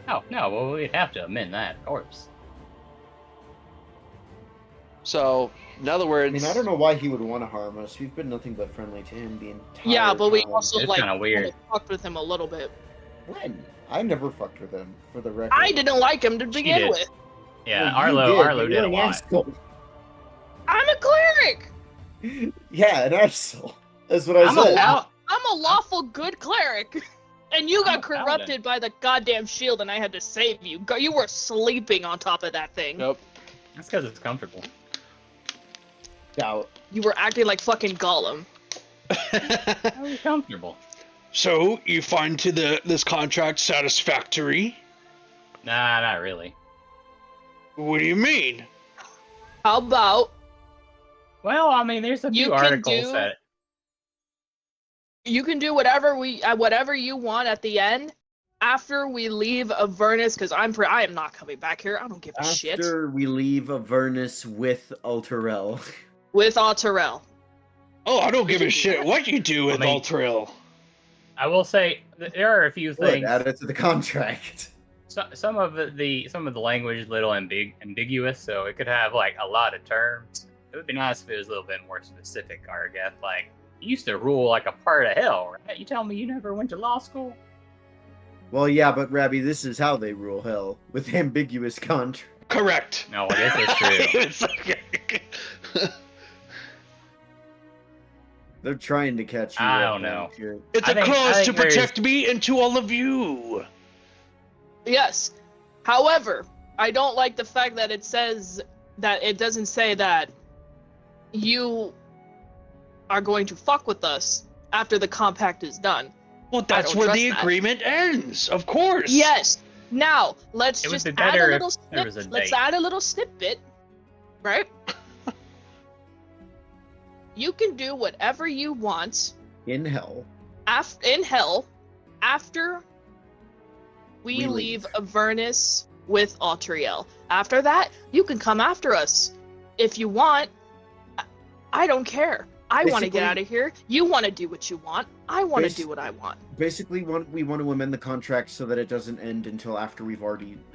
S1: Oh, no, well, we'd have to amend that, of course.
S4: So, in other words...
S3: I mean, I don't know why he would want to harm us. We've been nothing but friendly to him the entire
S2: Yeah, but we
S3: time.
S2: also,
S1: It's
S2: like,
S1: kinda weird.
S2: fucked with him a little bit.
S3: When? I never fucked with him, for the record.
S2: I didn't like him to begin
S1: did.
S2: with.
S1: Yeah,
S3: Well, you
S1: Arlo
S3: but
S1: did
S3: you're
S1: a
S3: an
S1: lot.
S3: asshole.
S2: I'm a cleric!
S3: Yeah, an asshole. That's what I said.
S2: I'm a lawful good cleric. And you got
S1: I'm a paladin.
S2: corrupted by the goddamn shield and I had to save you. You were sleeping on top of that thing.
S4: Nope.
S1: That's because it's comfortable.
S3: Now,
S2: You were acting like fucking Gollum.
S1: Very comfortable.
S6: So, you find this contract satisfactory?
S1: Nah, not really.
S6: What do you mean?
S2: How about
S1: Well, I mean, there's a
S2: You
S1: few
S2: can
S1: articles
S2: do-
S1: that...
S2: you can do whatever you want at the end after we leave Avernus, because I am not coming back here. I don't give a shit.
S3: after we leave Avernus with Alterel.
S2: With Autorel.
S6: Oh, I don't give a shit what you do with
S1: I mean-
S6: Alterel.
S1: I will say, there are a few
S3: Good,
S1: things...
S3: add it to the contract.
S1: Some of the language is a little ambiguous, so it could have like a lot of terms. It would be nice if it was a little bit more specific, Gargeth. Like, you used to rule like a part of hell, right? You tell me you never went to law school?
S3: Well, yeah, but Rabbi, this is how they rule hell, with ambiguous contracts.
S6: Correct.
S1: No, I guess it's true.
S6: It's okay.
S3: They're trying to catch you.
S1: I
S3: up
S1: don't know.
S3: here.
S6: It's
S1: I
S6: a
S1: think
S6: clause to
S1: there's-
S6: protect me and to all of you.
S2: Yes. However, I don't like the fact that it says that it doesn't say that you are going to fuck with us after the compact is done.
S6: Well, that's
S2: don't
S6: where
S2: trust
S6: the
S2: that.
S6: agreement ends, of course.
S2: Yes. Now let's
S1: It would
S2: just
S1: be
S2: add
S1: better
S2: a
S1: if
S2: little
S1: there was a
S2: snip. Let's
S1: date.
S2: add a little snippet, right? You can do whatever you want
S3: In hell.
S2: in hell after we
S3: We
S2: leave
S3: leave.
S2: Avernus with Altriel. After that, you can come after us if you want. I don't care. I want to get
S3: Basically-
S2: out of here. You want to do what you want. I want to
S3: Basi-
S2: do what I want.
S3: Basically, we want to amend the contract so that it doesn't end until after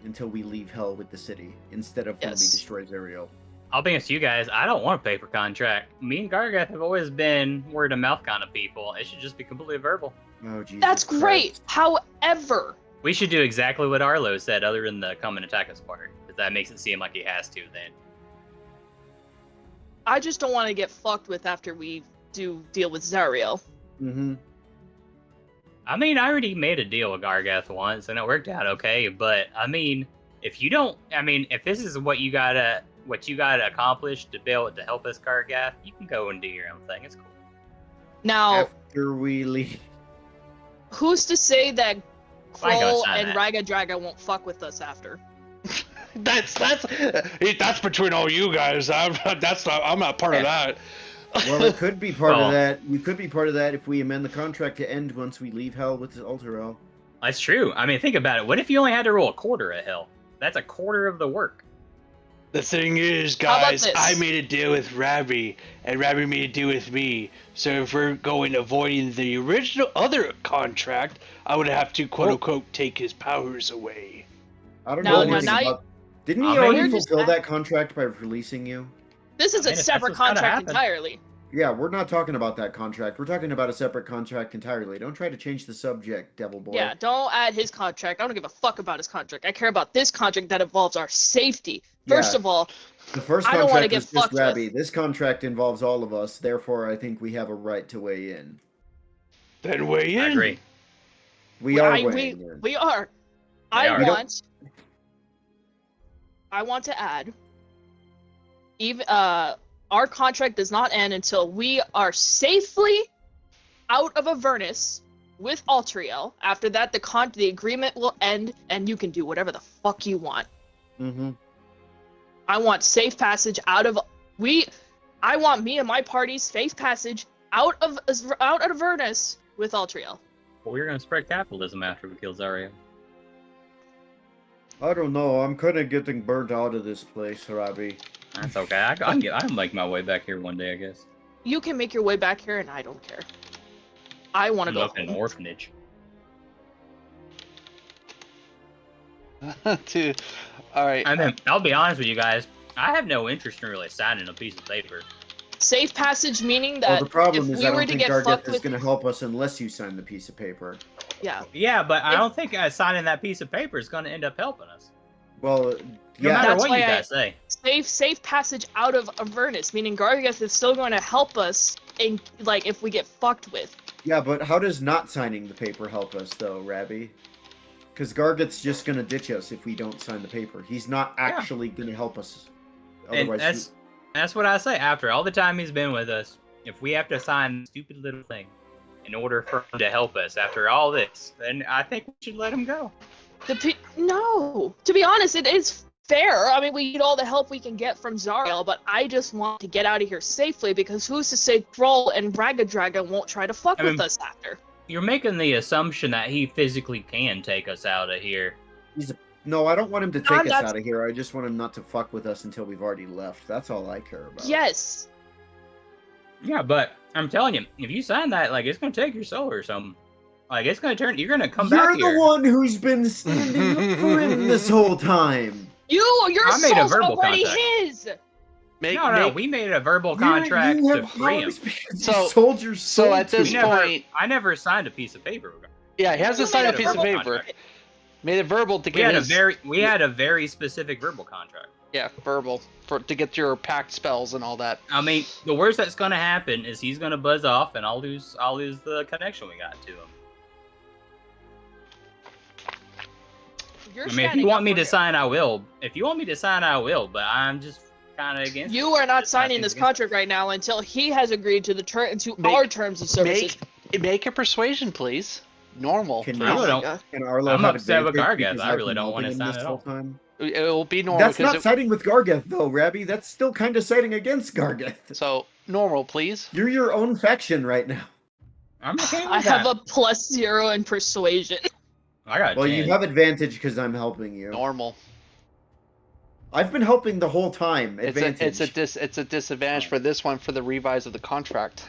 S3: until we leave hell with the city, instead of when we
S2: Yes.
S3: destroy Zariel.
S1: I'll be honest with you guys, I don't want a paper contract. Me and Gargath have always been word of mouth kind of people. It should just be completely verbal.
S3: Oh, Jesus
S2: That's great.
S3: Christ.
S2: However,
S1: We should do exactly what Arlo said, other than the come and attack us part, because that makes it seem like he has to then.
S2: I just don't want to get fucked with after we do deal with Zariel.
S3: Mm-hmm.
S1: I mean, I already made a deal with Gargath once, and it worked out okay. But I mean, if this is what you gotta accomplish to be able to help us, Gargath, you can go and do your own thing. It's cool.
S2: Now,
S3: After we leave.
S2: who's to say that
S1: I ain't gonna
S2: Kroll
S1: sign
S2: and Raga Draga won't fuck with us after?
S6: That's between all you guys. I'm not part of that.
S3: Well, it could be part
S1: Well-
S3: of that. We could be part of that if we amend the contract to end once we leave hell with Altarel.
S1: That's true. I mean, think about it. What if you only had to roll a quarter at hell? That's a quarter of the work.
S6: The thing is,
S2: How about
S6: guys,
S2: this?
S6: I made a deal with Rabbi, and Rabbi made a deal with me. So if we're going avoiding the original other contract, I would have to quote unquote take his powers away.
S3: I don't
S2: No,
S3: know
S2: no,
S3: anything
S2: now you-
S3: about. Didn't
S1: I
S3: he
S1: mean,
S3: already
S2: you're just
S3: fulfill
S2: act-
S3: that contract by releasing you?
S2: This is
S1: I mean,
S2: a
S1: if that's
S2: separate
S1: what's gotta
S2: contract
S1: happen.
S2: entirely.
S3: Yeah, we're not talking about that contract. We're talking about a separate contract entirely. Don't try to change the subject, devil boy.
S2: Yeah, don't add his contract. I don't give a fuck about his contract. I care about this contract that involves our safety. First
S3: Yeah.
S2: of all,
S3: The first
S2: I don't wanna
S3: contract
S2: get
S3: was just
S2: fucked with.
S3: Rabbi. This contract involves all of us. Therefore, I think we have a right to weigh in.
S6: Then weigh in.
S1: I agree.
S3: We are weighing in.
S2: we are.
S1: We
S2: I
S1: are.
S3: We don't-
S2: want to add. Even our contract does not end until we are safely out of Avernus with Altriel. After that, the agreement will end, and you can do whatever the fuck you want.
S3: Mm-hmm.
S2: I want safe passage out of I want me and my party's safe passage out of Avernus with Altriel.
S1: Well, we're gonna spread capitalism after we kill Zarya.
S3: I don't know. I'm kind of getting burnt out of this place, Rabbi.
S1: That's okay. I can make my way back here one day, I guess.
S2: You can make your way back here, and I don't care. I want to
S1: I'm
S2: go
S1: up in an
S2: home.
S1: orphanage.
S4: Dude. All right.
S1: I mean, I'll be honest with you guys. I have no interest in really signing a piece of paper.
S2: Safe passage meaning
S3: Well,
S2: that
S3: the problem
S2: if
S3: is
S2: we
S3: I
S2: were
S3: don't
S2: to
S3: think
S2: get
S3: Gargeth
S2: fucked
S3: is
S2: with,
S3: going to help us unless you sign the piece of paper.
S2: yeah,
S1: Yeah, but I
S2: If-
S1: don't think signing that piece of paper is going to end up helping us.
S3: Well,
S1: No
S3: yeah.
S1: matter
S2: That's
S1: what
S2: why
S1: you
S2: I-
S1: guys say.
S2: safe passage out of Avernus, meaning Gargeth is still going to help us in like if we get fucked with.
S3: Yeah, but how does not signing the paper help us, though, Rabbi? Because Gargeth's just going to ditch us if we don't sign the paper. He's not actually going to help us.
S1: And
S3: Otherwise,
S1: that's what I say. After all the time he's been with us, if we have to sign a stupid little thing in order for him to help us after all this, then I think we should let him go.
S2: No, to be honest, it is fair. I mean, we need all the help we can get from Zariel, but I just want to get out of here safely because who's to say Thrall and Raga Dragon won't try to fuck
S1: I
S2: with
S1: mean-
S2: us after?
S1: You're making the assumption that he physically can take us out of here.
S3: no, I don't want him to
S2: I'm
S3: take us
S2: not-
S3: out of here. I just want him not to fuck with us until we've already left. That's all I care about.
S2: Yes.
S1: Yeah, but I'm telling you, if you sign that, like, it's gonna take your soul or something. Like, it's gonna turn. You're gonna come
S3: You're
S1: back
S3: the
S1: here.
S3: one who's been standing up for him this whole time.
S2: Your
S1: I made a
S2: soul's
S1: verbal
S2: already
S1: contract.
S2: his.
S1: No, we made a verbal contract
S3: you
S1: to
S3: have
S1: free him.
S3: powers because
S4: So-
S3: you sold your soul
S4: so at
S3: to
S4: this
S1: We
S3: him.
S1: never,
S4: point-
S1: I never signed a piece of paper.
S4: Yeah, he has to
S2: You
S4: sign
S2: made
S4: a
S2: a
S4: piece of
S2: verbal
S4: paper.
S1: contract.
S4: Made it verbal to
S1: We
S4: get
S1: had
S4: his.
S1: we had a very specific verbal contract.
S4: Yeah, verbal to get your packed spells and all that.
S1: I mean, the worst that's gonna happen is he's gonna buzz off, and I'll lose the connection we got to him.
S2: You're
S1: I mean, if
S2: standing
S1: you want
S2: up
S1: me
S2: for
S1: to
S2: him.
S1: sign, I will. If you want me to sign, I will. But I'm just kind of against.
S2: You are not
S1: Just
S2: signing
S1: nothing's
S2: this
S1: against
S2: contract right now until he has agreed to
S4: Make-
S2: our terms of services.
S4: Make a persuasion, please. Normal.
S3: Can
S1: I really
S2: Oh my
S1: don't.
S2: God.
S3: Can Arlo
S1: I'm
S3: have
S1: upset with
S3: advantage
S1: Gargath.
S3: because
S1: I
S3: I've
S1: really
S3: been
S1: don't want to
S3: helping him
S1: sign
S3: this
S1: at
S3: whole
S1: all.
S3: time?
S4: It will be normal.
S3: That's not siding with Gargath, though, Rabbi. That's still kind of siding against Gargath.
S4: So, normal, please.
S3: You're your own faction right now.
S1: I'm okay with
S2: I
S1: that.
S2: have a +0 in persuasion.
S1: I got.
S3: Well,
S1: 10.
S3: you have advantage because I'm helping you.
S4: Normal.
S3: I've been helping the whole time. Advantage.
S4: It's a disadvantage for this one for the revise of the contract.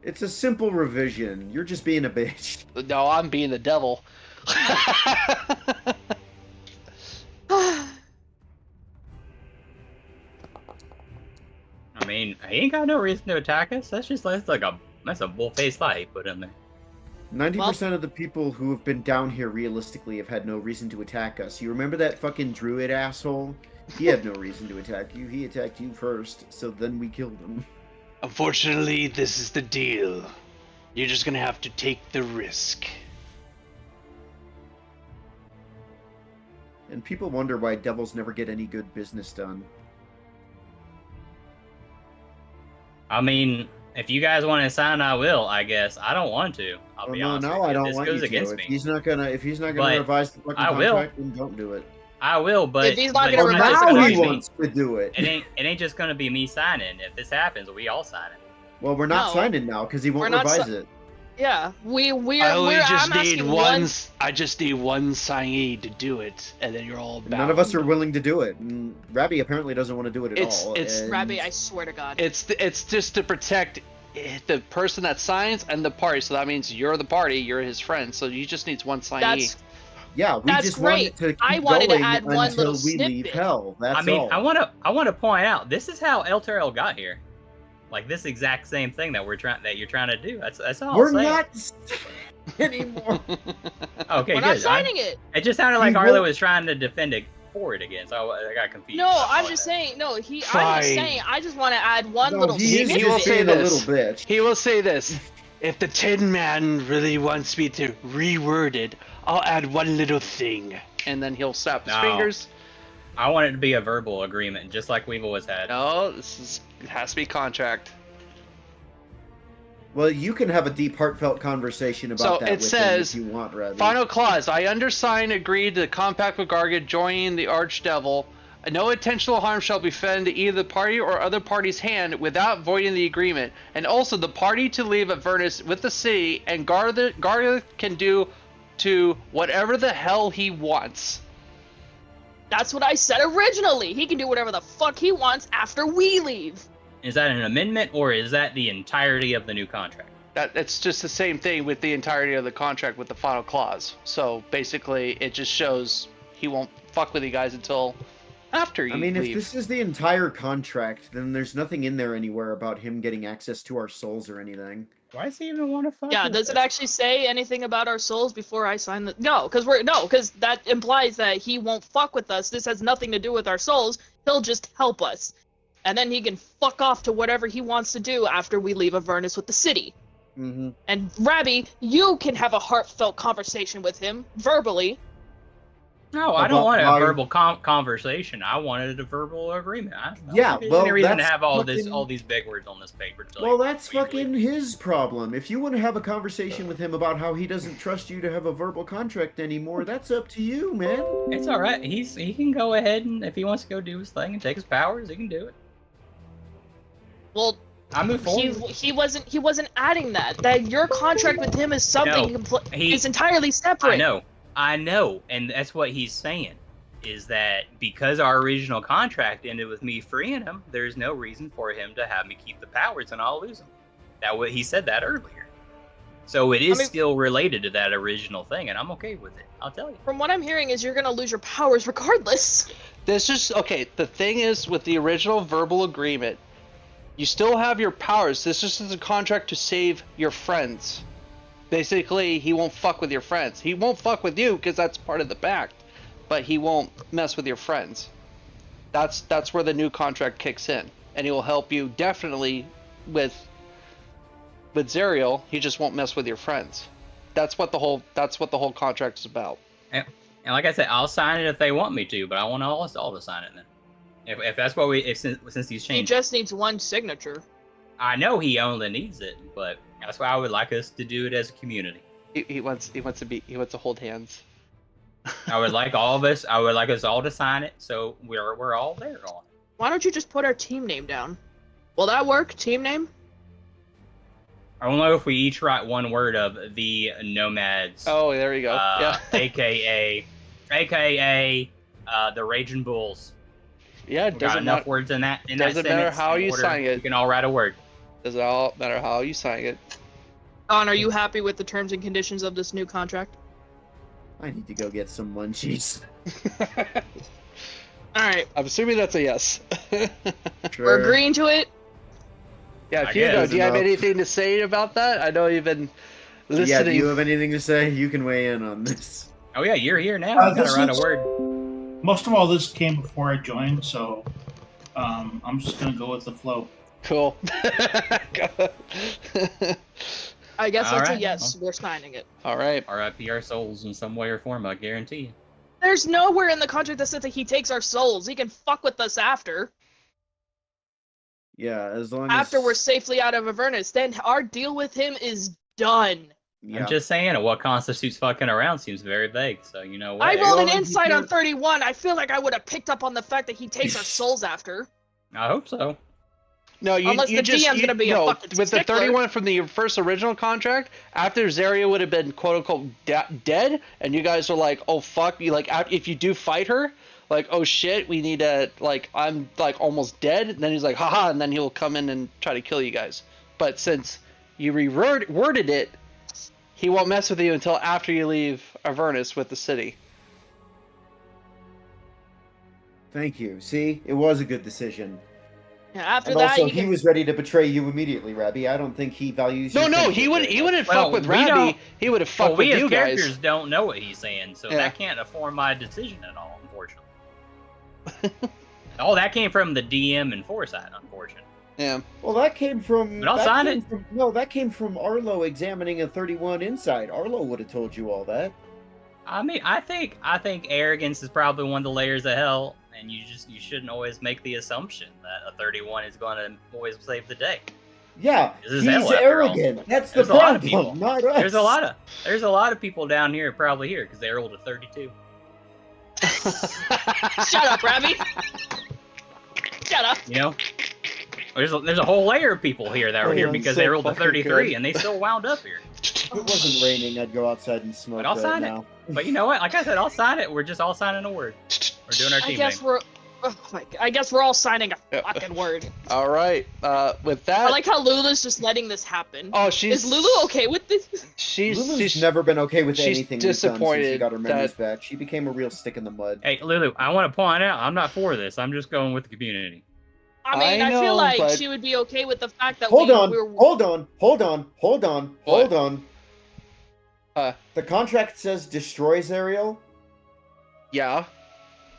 S3: It's a simple revision. You're just being a bitch.
S4: No, I'm being the devil.
S1: I mean, he ain't got no reason to attack us. That's a bull-faced lie he put in there.
S3: 90% of the people who have been down here realistically have had no reason to attack us. You remember that fucking druid asshole? He had no reason to attack you. He attacked you first, so then we killed him.
S6: Unfortunately, this is the deal. You're just gonna have to take the risk.
S3: And people wonder why devils never get any good business done.
S1: I mean, if you guys want to sign, I will. I guess I don't want to. I'll be honest.
S3: No,
S1: with
S3: I
S1: you.
S3: don't
S1: This
S3: want
S1: goes
S3: you
S1: against
S3: to.
S1: me.
S3: If he's not gonna
S1: But
S3: revise the fucking
S1: I will.
S3: contract, then don't do it.
S1: I will, but
S2: If he's not
S1: but
S2: gonna
S1: it's
S2: revise
S1: just
S2: the
S3: Now
S1: gonna
S3: he
S1: be me.
S3: wants to do it.
S1: It ain't just gonna be me signing. If this happens, we all sign it.
S3: Well, we're not
S2: No.
S3: signing now because he won't
S2: We're not
S3: revise
S2: si-
S3: it.
S2: Yeah, we're.
S6: I only just
S2: I'm
S6: need
S2: asking
S6: one. I just need one signee to do it, and then you're all bound.
S3: None of us are willing to do it. And Rabbi apparently doesn't want to do it at all. and-
S2: Rabbi, I swear to God.
S4: It's just to protect the person that signs and the party. So that means you're the party, you're his friend. So you just needs one signee.
S2: That's
S3: Yeah, we
S2: That's
S3: just
S2: great.
S3: wanted to keep
S2: I wanted to
S3: going
S2: add one
S3: until
S2: little
S3: we leave
S2: snippet.
S3: hell. That's
S1: I mean,
S3: all.
S1: I want to point out this is how Elturel got here. Like this exact same thing that you're trying to do. That's all.
S3: We're
S1: I'm saying.
S3: not anymore.
S1: Okay,
S2: we're
S1: good.
S2: not signing it.
S1: It just sounded
S3: He
S1: like Arlo
S3: won't-
S1: was trying to defend it for it again, so I got confused.
S2: No,
S1: I
S2: I'm just
S1: apologize.
S2: saying. No, I'm just
S6: Fine.
S2: saying. I just want to add one
S3: No,
S2: little
S3: he is
S4: he will
S3: just
S4: say
S3: being a
S4: this.
S3: little bitch.
S4: He will say this.
S6: If the Tin Man really wants me to reword it, I'll add one little thing.
S4: And then he'll snap his
S1: No.
S4: fingers.
S1: I want it to be a verbal agreement, just like we've always had.
S4: No, it has to be contract.
S3: Well, you can have a deep, heartfelt conversation about
S4: So
S3: that
S4: it
S3: with
S4: says,
S3: him if you want, Rabbi.
S4: Final clause. I undersign agreed to the compact with Gargant joining the archdevil. No intentional harm shall befall to either the party or other party's hand without voiding the agreement. And also the party to leave Avernus with the city and Gargant can do to whatever the hell he wants.
S2: That's what I said originally. He can do whatever the fuck he wants after we leave.
S1: Is that an amendment or is that the entirety of the new contract?
S4: It's just the same thing with the entirety of the contract with the final clause. So basically, it just shows he won't fuck with you guys until after you
S3: I mean,
S4: leave.
S3: if this is the entire contract, then there's nothing in there anywhere about him getting access to our souls or anything.
S1: Why does he even want to fuck?
S2: Yeah,
S1: with
S2: does it
S1: us?
S2: actually say anything about our souls before I sign the? No, because that implies that he won't fuck with us. This has nothing to do with our souls. He'll just help us, and then he can fuck off to whatever he wants to do after we leave Avernus with the city.
S3: Mm-hmm.
S2: And Rabbi, you can have a heartfelt conversation with him verbally.
S1: No, I
S3: About
S1: don't want a
S3: why-
S1: verbal conversation. I wanted a verbal agreement. I don't
S3: Yeah,
S1: think there's
S3: well,
S1: any reason to
S3: that's
S1: have all
S3: fucking-
S1: these big words on this paper. To
S3: Well,
S1: like,
S3: that's
S1: legally.
S3: fucking his problem. If you want to have a conversation with him about how he doesn't trust you to have a verbal contract anymore, that's up to you, man.
S1: It's all right. He can go ahead and if he wants to go do his thing and take his powers, he can do it.
S2: Well,
S1: I move forward.
S2: he wasn't adding that. That your contract with him is something it's entirely separate.
S1: I know, and that's what he's saying. Is that because our original contract ended with me freeing him, there's no reason for him to have me keep the powers and I'll lose them. He said that earlier. So it is still related to that original thing, and I'm okay with it. I'll tell you.
S2: From what I'm hearing is you're gonna lose your powers regardless.
S4: This is okay. The thing is, with the original verbal agreement, you still have your powers. This just is a contract to save your friends. Basically, he won't fuck with your friends. He won't fuck with you because that's part of the pact, but he won't mess with your friends. That's where the new contract kicks in, and he will help you definitely with Zariel. He just won't mess with your friends. That's what the whole contract is about.
S1: And like I said, I'll sign it if they want me to, but I want us all to sign it then. If that's what since he's
S2: He
S1: changed.
S2: just needs one signature.
S1: I know he only needs it, but that's why I would like us to do it as a community.
S4: He wants to hold hands.
S1: I would like us all to sign it, so we're all there on it.
S2: Why don't you just put our team name down? Will that work? Team name?
S1: I don't know if we each write one word of the Nomads.
S4: Oh, there you go. Yeah.
S1: AKA the Raging Bulls.
S4: Yeah, it
S1: We got
S4: doesn't
S1: enough
S4: matter.
S1: words in that.
S4: Doesn't matter how you sign it.
S1: We can all write a word.
S4: Doesn't all matter how you sign it.
S2: Don, are you happy with the terms and conditions of this new contract?
S3: I need to go get some munchies.
S2: Alright,
S4: I'm assuming that's a yes.
S2: we're agreeing to it.
S4: Yeah,
S1: I
S4: Hugo,
S1: guess.
S4: do you have
S3: Enough.
S4: anything to say about that? I know you've been listening.
S3: Yeah, do you have anything to say? You can weigh in on this.
S1: Oh yeah, you're here now.
S5: Uh,
S1: You gotta
S5: this
S1: write a
S5: looks-
S1: word.
S5: Most of all this came before I joined, so I'm just gonna go with the flow.
S4: Cool.
S2: I guess that's a
S1: Alright,
S2: yes. We're signing it.
S4: All right.
S1: RIP our souls in some way or form, I guarantee you.
S2: There's nowhere in the contract that says that he takes our souls. He can fuck with us after.
S3: Yeah, as long
S2: After
S3: as
S2: we're safely out of Avernus. Then our deal with him is done.
S3: Yeah.
S1: I'm just saying, what constitutes fucking around seems very vague. So you know what?
S2: I rolled an
S3: Well, you
S2: insight on
S3: can't-
S2: 31. I feel like I would have picked up on the fact that he takes our souls after.
S1: I hope so.
S4: No,
S2: Unless the DM's gonna be a fucking
S4: with the
S2: stickler.
S4: 31 from the first original contract, after Zariel would have been quote unquote dead, and you guys were like, oh fuck, you like if you do fight her, like oh shit, we need to like I'm like almost dead, and then he's like haha, and then he'll come in and try to kill you guys. But since you reworded it, he won't mess with you until after you leave Avernus with the city.
S3: Thank you. See, it was a good decision.
S2: Yeah, after
S3: And
S2: that,
S3: also,
S2: you
S3: he
S2: can...
S3: was ready to betray you immediately, Rabbi. I don't think he values.
S4: No,
S3: your
S4: no,
S3: friendship
S4: he would
S3: very
S4: he
S3: much.
S4: wouldn't
S1: Well,
S4: fuck with
S1: we
S4: Rabbi.
S1: don't-
S4: He would have fucked
S1: Well,
S4: with
S1: we as
S4: you
S1: characters
S4: guys.
S1: don't know what he's saying, so
S4: Yeah.
S1: that can't inform my decision at all, unfortunately. Oh, that came from the DM and Foresight, unfortunately.
S4: Yeah.
S3: Well, that came from.
S1: But I'll
S3: that
S1: sign
S3: came
S1: it.
S3: From, no, that came from Arlo examining a 31 inside. Arlo would have told you all that.
S1: I mean, I think arrogance is probably one of the layers of hell, and you shouldn't always make the assumption that a 31 is going to always save the day.
S3: Yeah,
S1: This is
S3: he's
S1: hell, after all.
S3: arrogant. That's the
S1: There's a lot of
S3: problem,
S1: people.
S3: not us.
S1: There's a lot of people down here probably here because they rolled a 32.
S2: Shut up, Rabbi. Shut up.
S1: You know, there's a whole layer of people here that were here
S4: Oh,
S1: because
S4: so
S1: they rolled a
S4: fucking
S1: 33
S4: good.
S1: and they still wound up here.
S3: If it wasn't raining, I'd go outside and smoke
S1: But I'll
S3: right
S1: sign it.
S3: now.
S1: But you know what? Like I said, I'll sign it. We're just all signing a word. We're doing our
S2: I
S1: team
S2: guess
S1: name.
S2: we're... Oh my... I guess we're all signing a
S4: Yeah.
S2: fucking word.
S4: All right. With that.
S2: I like how Lulu's just letting this happen.
S4: Oh, she's.
S2: Is Lulu okay with this?
S3: Lulu's never been okay with
S4: she's
S3: anything we've done since she
S4: disappointed
S3: got her memories
S4: that-
S3: back. She became a real stick in the mud.
S1: Hey, Lulu, I want to point out, I'm not for this. I'm just going with the community.
S2: I mean,
S4: I
S2: I,
S4: know,
S2: feel like
S4: but-
S2: she would be okay with the fact that
S3: Hold
S2: we
S3: on,
S2: were...
S3: hold on, hold on, hold on, hold on. The contract says destroy Zariel.
S4: Yeah.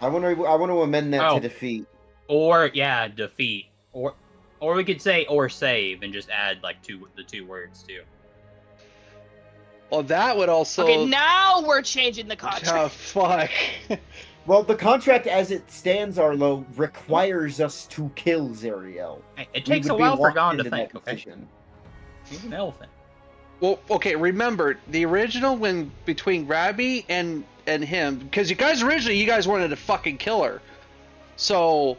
S3: I want to amend that
S1: Oh.
S3: to defeat.
S1: Or yeah, defeat. Or we could say or save and just add like the two words too.
S4: Well, that would also.
S2: Okay, now we're changing the contract.
S4: Oh fuck.
S3: Well, the contract as it stands, Arlo, requires us to kill Zariel.
S1: Hey, it
S3: We
S1: takes a
S3: would be
S1: while for
S3: locked
S1: Gon to
S3: into
S1: think.
S3: that
S1: Okay,
S3: decision.
S1: he's an elephant.
S4: Well, okay. Remember the original when between Rabbi and him, because you guys wanted to fucking kill her. So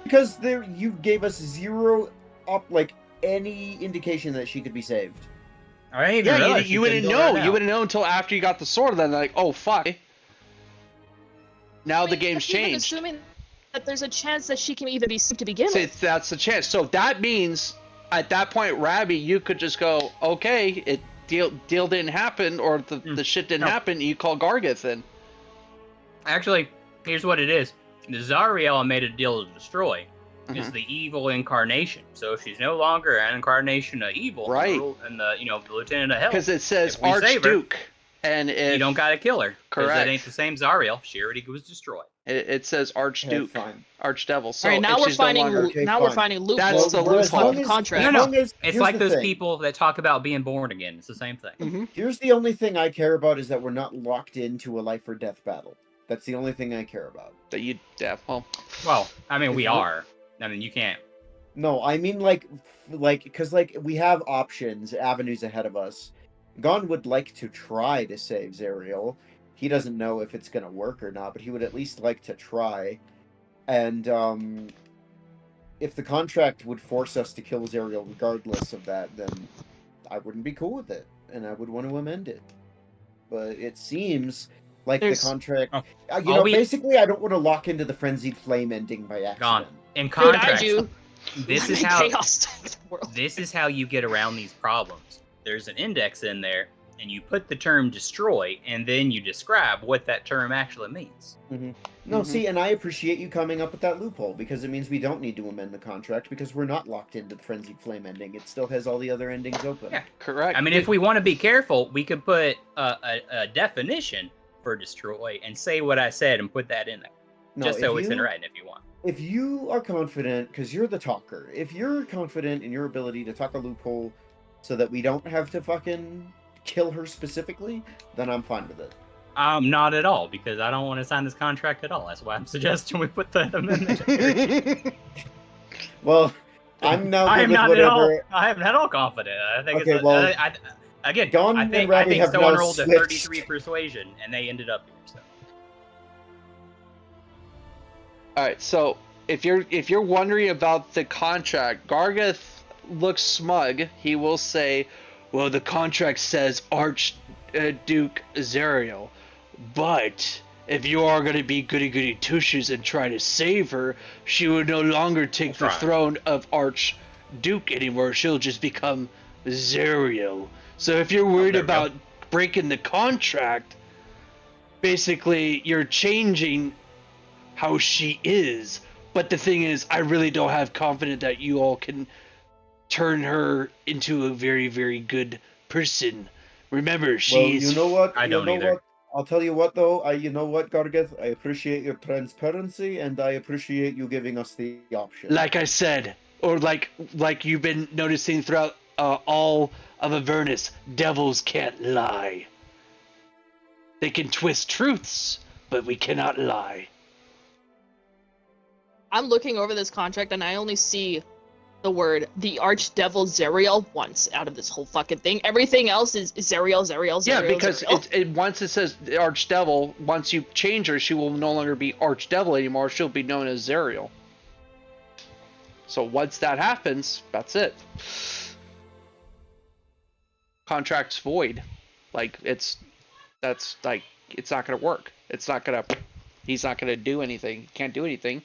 S3: Because there, you gave us zero any indication that she could be saved.
S1: All right,
S4: yeah, you wouldn't know. You wouldn't know until after you got the sword. Then like, oh fuck. Now the game's
S2: Even
S4: changed.
S2: assuming that there's a chance that she can even be saved to begin
S4: So
S2: with.
S4: that's the chance. So that means at that point, Rabbi, you could just go, okay, deal didn't happen, or the shit didn't
S1: No.
S4: happen. You call Gargith in.
S1: Actually, here's what it is. The Zariel made a deal to destroy. Is
S4: Mhm.
S1: the evil incarnation. So if she's no longer an incarnation of evil,
S4: Right.
S1: and the the lieutenant of hell,
S4: Because it says
S1: If we save her,
S4: Archduke, and if
S1: you don't gotta kill her. 'Cause
S4: Correct.
S1: that ain't the same Zariel. She already was destroyed.
S4: It says Archduke,
S3: fine.
S4: Archdevil. So
S2: All right, now
S4: if
S2: we're
S4: she's no
S2: finding
S4: longer,
S3: Okay,
S2: now we're
S3: fine.
S2: finding
S4: That's
S2: loopholes
S4: the
S2: in this
S4: loophole.
S2: fucking contract.
S1: No,
S3: as
S1: no.
S3: long as-
S1: It's
S3: here's
S1: like
S3: the
S1: those
S3: thing.
S1: people that talk about being born again. It's the same thing.
S4: Mhm.
S3: Here's the only thing I care about is that we're not locked into a life or death battle. That's the only thing I care about.
S4: that you, yeah, well,
S1: Well, I mean,
S3: If
S1: we
S3: we-
S1: are. I mean, you can't.
S3: No, I mean like, because like we have options, avenues ahead of us. Gon would like to try to save Zariel. He doesn't know if it's gonna work or not, but he would at least like to try. And if the contract would force us to kill Zariel regardless of that, then I wouldn't be cool with it, and I would want to amend it. But it seems like
S2: There's-
S3: the contract.
S1: Oh,
S3: You
S1: all
S3: know,
S1: we-
S3: basically, I don't want to lock into the frenzied flame ending by accident.
S1: Gone. In
S2: Dude, I
S1: contracts,
S2: do.
S1: this is
S2: Let
S1: how
S2: chaos take the world.
S1: this is how you get around these problems. There's an index in there, and you put the term destroy, and then you describe what that term actually means.
S3: No,
S4: Mhm.
S3: see, and I appreciate you coming up with that loophole because it means we don't need to amend the contract because we're not locked into the frenzied flame ending. It still has all the other endings open.
S1: Yeah.
S4: correct.
S1: I mean, if we want to be careful, we could put a definition for destroy and say what I said and put that in there,
S3: No,
S1: just so
S3: if
S1: it's in
S3: you-
S1: writing if you want.
S3: If you are confident, because you're the talker, if you're confident in your ability to talk a loophole so that we don't have to fucking kill her specifically, then I'm fine with it.
S1: Not at all, because I don't want to sign this contract at all. That's why I'm suggesting we put that amendment in there.
S3: Well, I'm now
S1: I
S3: good
S1: am
S3: with
S1: not at all.
S3: whatever.
S1: I am not at all confident. I think
S3: Okay,
S1: it's
S3: well,
S1: again.
S3: Gon
S1: I
S3: and
S1: think
S3: Ravi have
S1: someone
S3: now
S1: rolled a
S3: switched.
S1: 33 persuasion, and they ended up here. So.
S4: All right, so if you're wondering about the contract, Gargath looks smug. He will say, "Well, the contract says Archduke Zariel, but if you are going to be goody two shoes and try to save her, she will no longer take the
S1: That's right.
S4: throne of Archduke anymore. She'll just become Zariel. So if you're worried
S1: there we go.
S4: about breaking the contract, basically you're changing how she is. But the thing is, I really don't have confidence that you all can turn her into a very, very good person. Remember,
S3: Well,
S4: she's
S3: you know what?
S1: I
S3: You
S1: don't
S3: know
S1: either.
S3: what? I'll tell you what, though. You know what, Gargath? I appreciate your transparency, and I appreciate you giving us the option.
S4: like I said, or like you've been noticing throughout all of Avernus, devils can't lie. They can twist truths, but we cannot lie.
S2: I'm looking over this contract and I only see the word the archdevil Zariel once out of this whole fucking thing. Everything else is Zariel.
S4: Yeah, because
S2: Zariel.
S4: once it says the Archdevil, once you change her, she will no longer be Archdevil anymore. She'll be known as Zariel. So once that happens, that's it. Contract's void. Like it's not gonna work. He's not gonna do anything. He can't do anything.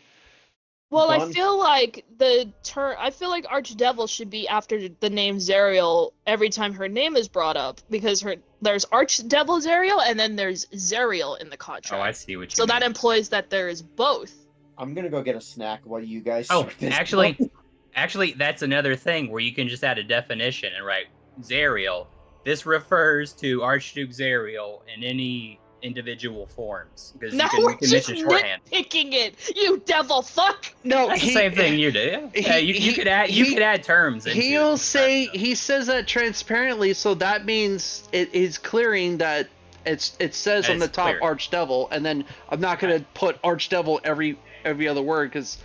S2: Well, I
S3: Bond-
S2: feel like archdevil should be after the name Zariel every time her name is brought up, because there's archdevil Zariel and then there's Zariel in the contract.
S1: Oh, I see what you
S2: So
S1: mean.
S2: that implies that there is both.
S3: I'm gonna go get a snack while you guys.
S1: Oh,
S3: sort this
S1: actually,
S3: out.
S1: actually, that's another thing where you can just add a definition and write Zariel. This refers to Archduke Zariel in any individual forms, because
S2: Now
S1: you
S2: we're
S1: can
S2: just
S1: mention shorthand.
S2: nitpicking it, you devil fuck!
S4: No,
S1: That's the same thing you do. Yeah, you could add terms. Into
S4: He'll
S1: it.
S4: say he says that transparently, so that means it is clearing that it says
S1: That
S4: on the
S1: it's
S4: top
S1: clear.
S4: Archdevil, and then I'm not gonna put Archdevil every other word, because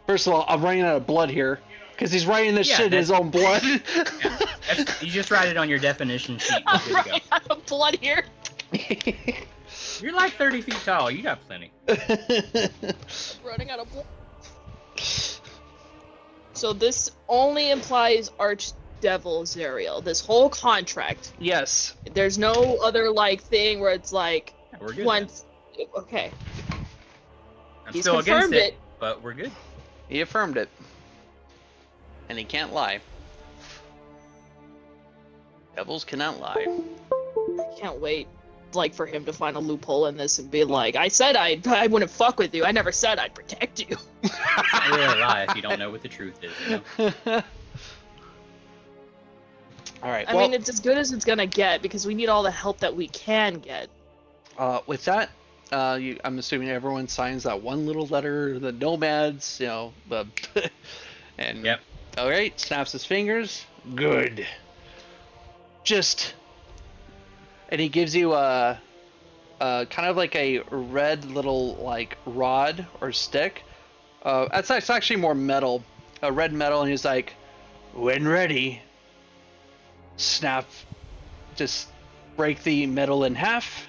S4: first of all I'm running out of blood here, because he's writing this
S1: Yeah,
S4: shit in his own blood.
S1: You just write it on your definition sheet.
S2: I'm
S1: You're good to go.
S2: running out of blood here.
S1: You're like 30 feet tall. You got plenty.
S2: Running out of blood. So this only implies archdevil Zariel. This whole contract.
S4: Yes.
S2: There's no other like thing where it's like
S1: Yeah, we're good.
S2: once. Okay,
S1: I'm
S2: he's
S1: still against
S2: confirmed
S1: it,
S2: it.
S1: but we're good.
S4: He affirmed it, and he can't lie. Devils cannot lie.
S2: I can't wait, like, for him to find a loophole in this and be like, I said I wouldn't fuck with you. I never said I'd protect you.
S1: It's not really a lie if you don't know what the truth is. You know?
S4: All right.
S2: I
S4: well,
S2: mean, it's as good as it's gonna get because we need all the help that we can get.
S4: with that, I'm assuming everyone signs that one little letter, the nomads, and
S1: Yep.
S4: all right, snaps his fingers. Good. And he gives you a kind of like a red little like rod or stick. It's actually more metal, a red metal, and he's like, when ready, snap, just break the metal in half.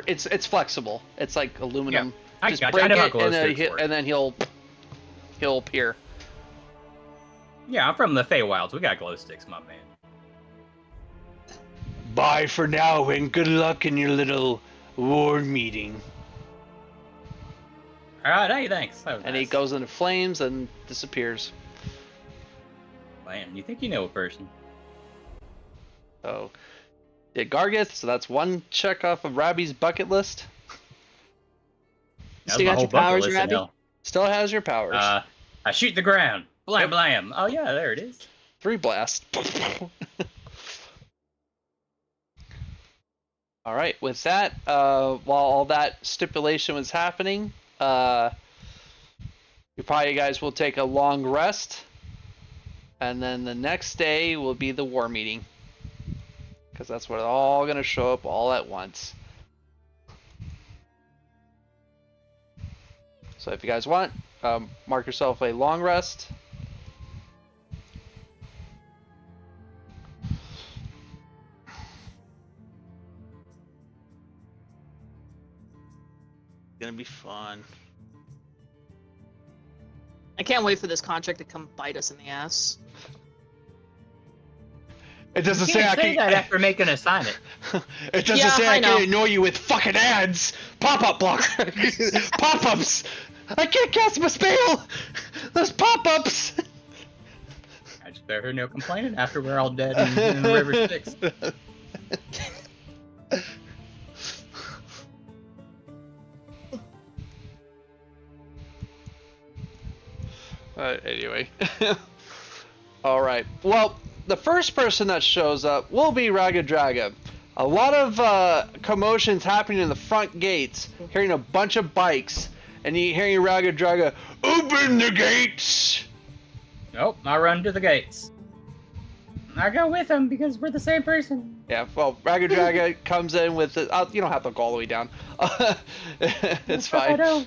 S4: It's flexible. It's like aluminum.
S1: I
S4: Just
S1: got
S4: break
S1: you. I know how
S4: it,
S1: glow sticks work.
S4: and then he'll appear.
S1: Yeah, I'm from the Feywilds. We got glow sticks, my man.
S6: Bye for now, and good luck in your little war meeting.
S1: All right, hey, thanks. That was
S4: And he
S1: nice.
S4: goes into flames and disappears.
S1: Man, you think you know a person?
S4: So, did Gargith, so that's one check off of Rabbi's bucket list.
S1: That
S2: Still
S1: was my
S2: got
S1: whole
S2: your
S1: bucket
S2: powers,
S1: list,
S2: Rabbi?
S1: hell.
S4: Still has your powers.
S1: I shoot the ground. Blam, blam. Oh, yeah, there it is.
S4: 3 blasts. Alright, with that, while all that stipulation was happening, you guys will take a long rest, and then the next day will be the war meeting. Because that's what all going to show up all at once. So if you guys want, mark yourself a long rest. Gonna be fun.
S2: I can't wait for this contract to come bite us in the ass.
S6: It doesn't
S1: You
S6: say I
S1: can't say
S6: can.
S1: that after making a sign it.
S6: It doesn't
S2: Yeah,
S6: say
S2: I
S6: I
S2: know.
S6: can annoy you with fucking ads. Pop-up blocker. Pop-ups. I can't cast my spell. There's pop-ups.
S1: I just better no complaining after we're all dead in the River Styx.
S4: Anyway. Alright. Well, the first person that shows up will be Ragadraga. A lot of commotions happening in the front gates. Hearing a bunch of bikes. And you hearing Ragadraga, open the gates!
S1: Nope, I run to the gates. I go with him because we're the same person.
S4: Yeah, well, Ragadraga comes in with the, you don't have to go all the way down. It's
S1: I
S4: fine.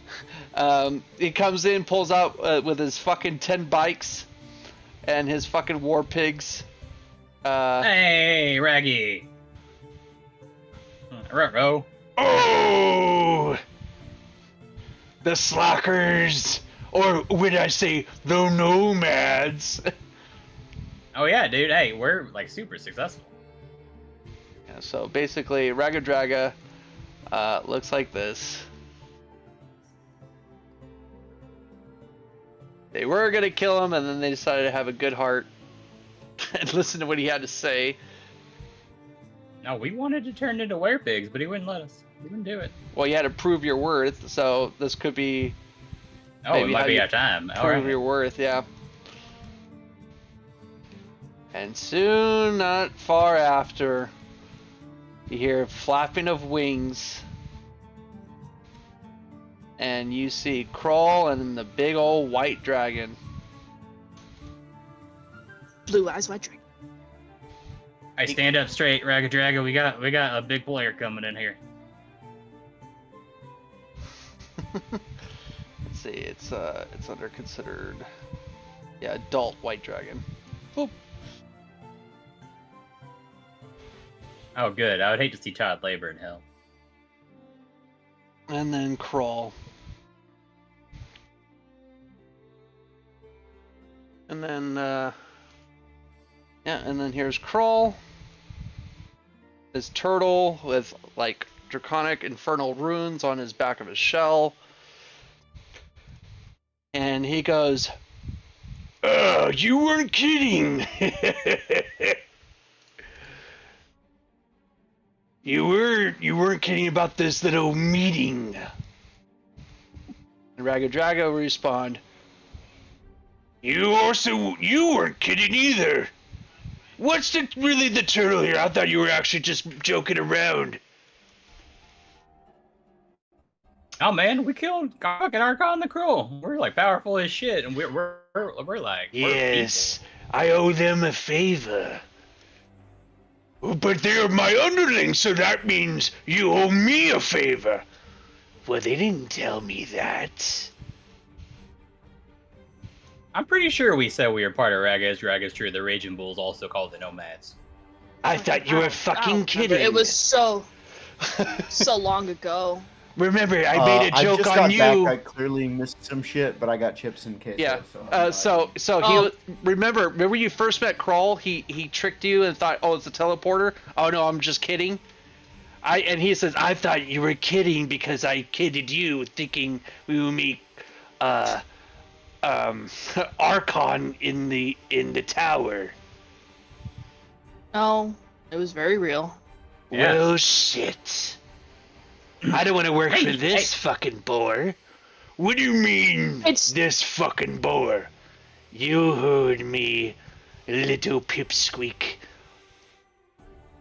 S1: know.
S4: He comes in, pulls out with his fucking 10 bikes and his fucking war pigs.
S1: Hey, Raggy. Ruh-roh.
S6: Oh! The slackers! Or would I say, the nomads?
S1: Oh yeah, dude. Hey, we're like super successful.
S4: Yeah, so basically, Ragadraga looks like this. They were gonna kill him, and then they decided to have a good heart and listen to what he had to say.
S1: No, we wanted to turn into werepigs, but he wouldn't let us. He wouldn't do it.
S4: Well, you had to prove your worth, so this could be
S1: Oh,
S4: Maybe
S1: it
S4: how
S1: might be
S4: you
S1: our time. All
S4: prove
S1: right.
S4: your worth, yeah. And soon, not far after, you hear flapping of wings. And you see Crawl and the big old white dragon.
S2: Blue eyes, white dragon.
S1: I stand up straight, Ragadraga. We got a big player coming in here.
S4: Let's see, it's under considered, yeah, adult white dragon. Boop.
S1: Oh, good. I would hate to see child labor in hell.
S4: And then Crawl. And then, yeah, and then here's Crawl. His turtle with, like, draconic infernal runes on his back of his shell. And he goes,
S6: Oh, you weren't kidding. You weren't kidding about this little meeting.
S4: and Ragadraga will respond,
S6: You weren't kidding either. What's really the turtle here? I thought you were actually just joking around.
S1: Oh man, we killed fucking Archon the Cruel. We're like powerful as shit, and we're like
S6: Yes, I owe them a favor. But they're my underlings, so that means you owe me a favor. Well, they didn't tell me that.
S1: I'm pretty sure we said we were part of Ragas True. The Raging Bulls, also called the Nomads.
S6: I thought you were fucking kidding.
S2: It was so long ago.
S6: Remember, I made a joke
S3: I just
S6: on
S3: got
S6: you.
S3: back. I clearly missed some shit, but I got chips in case.
S4: Yeah.
S3: So
S4: He remember you first met Krull? He tricked you and thought, oh, it's a teleporter. Oh no, I'm just kidding. And he says, I thought you were kidding because I kidded you, thinking we would meet Archon in the tower.
S2: No, it was very real.
S1: Yeah.
S6: Well, shit. I don't want to work for this fucking bore. What do you mean, this fucking bore? You heard me, little pipsqueak.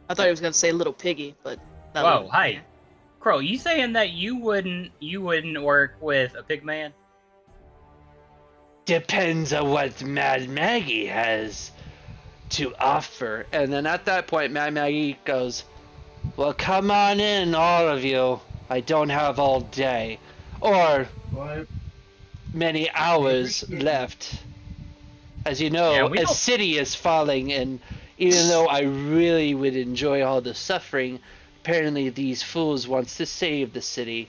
S2: I thought he was gonna say little piggy, but that
S1: Whoa,
S2: would-
S1: hi, Crow. You saying that you wouldn't work with a pig man?
S6: Depends on what Mad Maggie has to offer.
S4: And then at that point, Mad Maggie goes, well, come on in, all of you. I don't have all day. Or many hours left. As you know,
S1: Yeah, we
S4: a
S1: don't-
S4: city is falling, and even though I really would enjoy all the suffering, apparently these fools wants to save the city.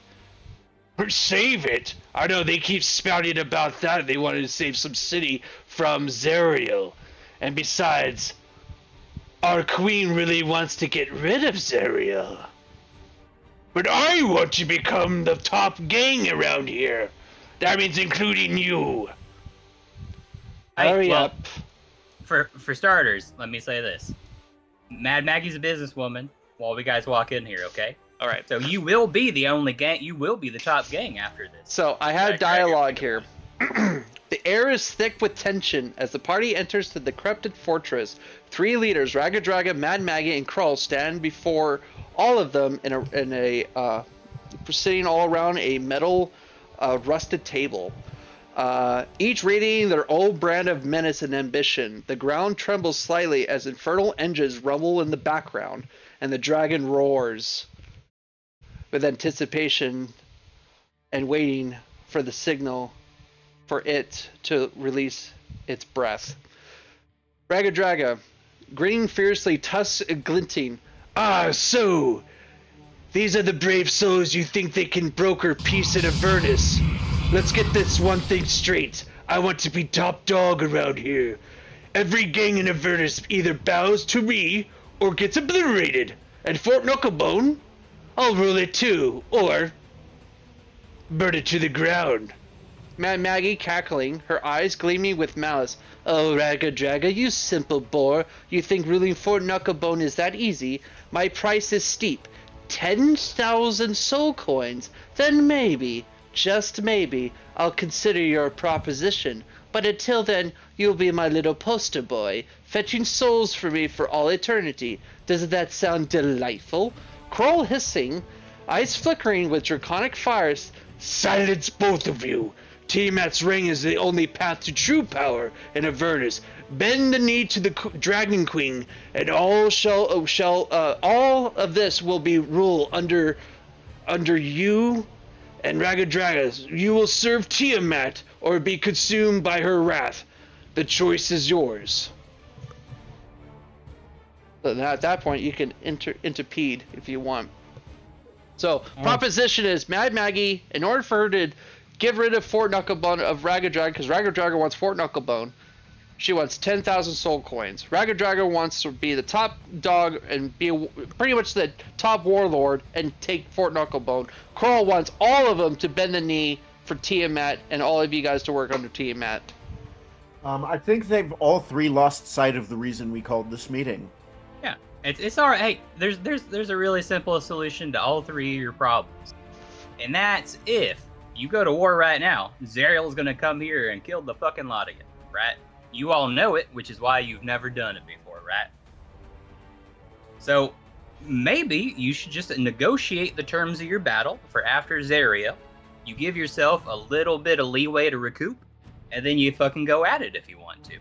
S6: Save it? I know they keep spouting about that. They wanted to save some city from Zariel. And besides, our queen really wants to get rid of Zariel. But I want to become the top gang around here. That means including you.
S4: Hurry
S1: well,
S4: up.
S1: For starters, let me say this: Mad Maggie's a businesswoman. While we guys walk in here, okay?
S4: All right.
S1: So you will be the only gang. You will be the top gang after this.
S4: So I have dialogue here. The air is thick with tension as the party enters the decrepit fortress. 3 leaders, Raga Draga, Mad Maggie, and Krull, stand before all of them sitting all around a metal rusted table. Each radiating their old brand of menace and ambition. The ground trembles slightly as infernal engines rumble in the background, and the dragon roars with anticipation and waiting for the signal for it to release its breath. Raga Draga, grinning fiercely, tusks glinting.
S6: Ah, so these are the brave souls you think they can broker peace in Avernus. Let's get this one thing straight. I want to be top dog around here. Every gang in Avernus either bows to me or gets obliterated. And Fort Knucklebone, I'll rule it too, or burn it to the ground.
S4: Mad Maggie cackling, her eyes gleaming with malice. Oh, Raga Draga, you simple boar. You think ruling Fort Knucklebone is that easy? My price is steep. 10,000 soul coins. Then maybe, just maybe, I'll consider your proposition. But until then, you'll be my little poster boy, fetching souls for me for all eternity. Doesn't that sound delightful? Krull hissing, eyes flickering with draconic fires.
S6: Silence, both of you. Tiamat's ring is the only path to true power in Avernus. Bend the knee to the Dragon Queen, and all of this will be ruled under you and Raga Draga. You will serve Tiamat or be consumed by her wrath. The choice is yours.
S4: So now at that point, you can interpede if you want. So, proposition is Mad Maggie, in order for her to get rid of Fort Knucklebone of Raga Draga, because Raga Draga wants Fort Knucklebone, she wants 10,000 soul coins. Raga Draga wants to be the top dog and be pretty much the top warlord and take Fort Knucklebone. Krull wants all of them to bend the knee for Tiamat and all of you guys to work under Tiamat.
S3: I think they've all 3 lost sight of the reason we called this meeting.
S1: Yeah, it's all right. Hey, there's a really simple solution to all 3 of your problems, and that's if you go to war right now, Zariel's gonna come here and kill the fucking lot of you, right? You all know it, which is why you've never done it before, right? So maybe you should just negotiate the terms of your battle for after Zariel, You give yourself a little bit of leeway to recoup, and then you fucking go at it if you want to.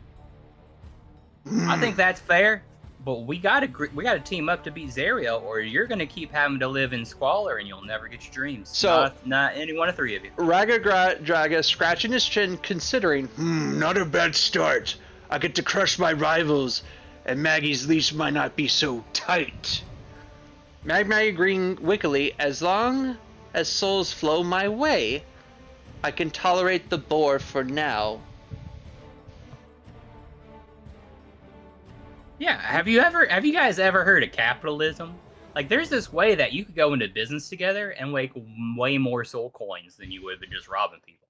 S1: I think that's fair, but we gotta team up to beat Zariel, or you're gonna keep having to live in squalor, and you'll never get your dreams.
S4: So,
S1: not any one of three of you.
S4: Draga scratching his chin, considering,
S6: Not a bad start. I get to crush my rivals, and Maggie's leash might not be so tight.
S4: Magma agreeing wickedly, as long as souls flow my way, I can tolerate the boar for now.
S1: Yeah, have you guys ever heard of capitalism? Like, there's this way that you could go into business together and make way more soul coins than you would have been just robbing people.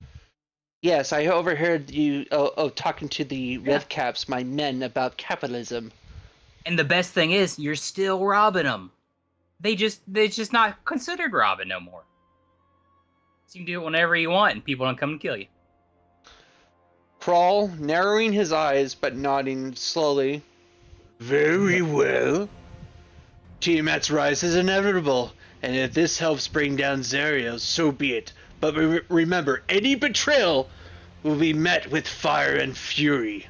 S4: Yes, I overheard you talking to the Red Caps, my men, about capitalism.
S1: And the best thing is, you're still robbing them. They're just not considered robbing no more. So you can do it whenever you want, and people don't come and kill you.
S4: Crawl, narrowing his eyes but nodding slowly.
S6: Very well. Tiamat's rise is inevitable, and if this helps bring down Zariel, so be it. But remember, any betrayal will be met with fire and fury.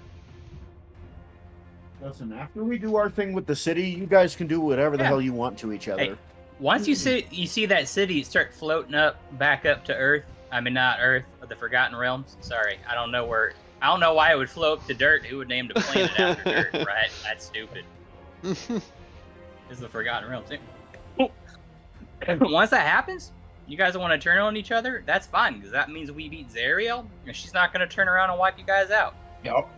S3: Listen, after we do our thing with the city, you guys can do whatever the hell you want to each other.
S1: Hey, once you see that city start floating back up to Earth. I mean, not Earth, but the Forgotten Realms. Sorry, I don't know why it would float up to dirt. Who would name the planet after dirt, right? That's stupid. This is the Forgotten Realms. Once that happens, you guys want to turn on each other? That's fine, because that means we beat Zariel, and she's not going to turn around and wipe you guys out.
S3: Yep.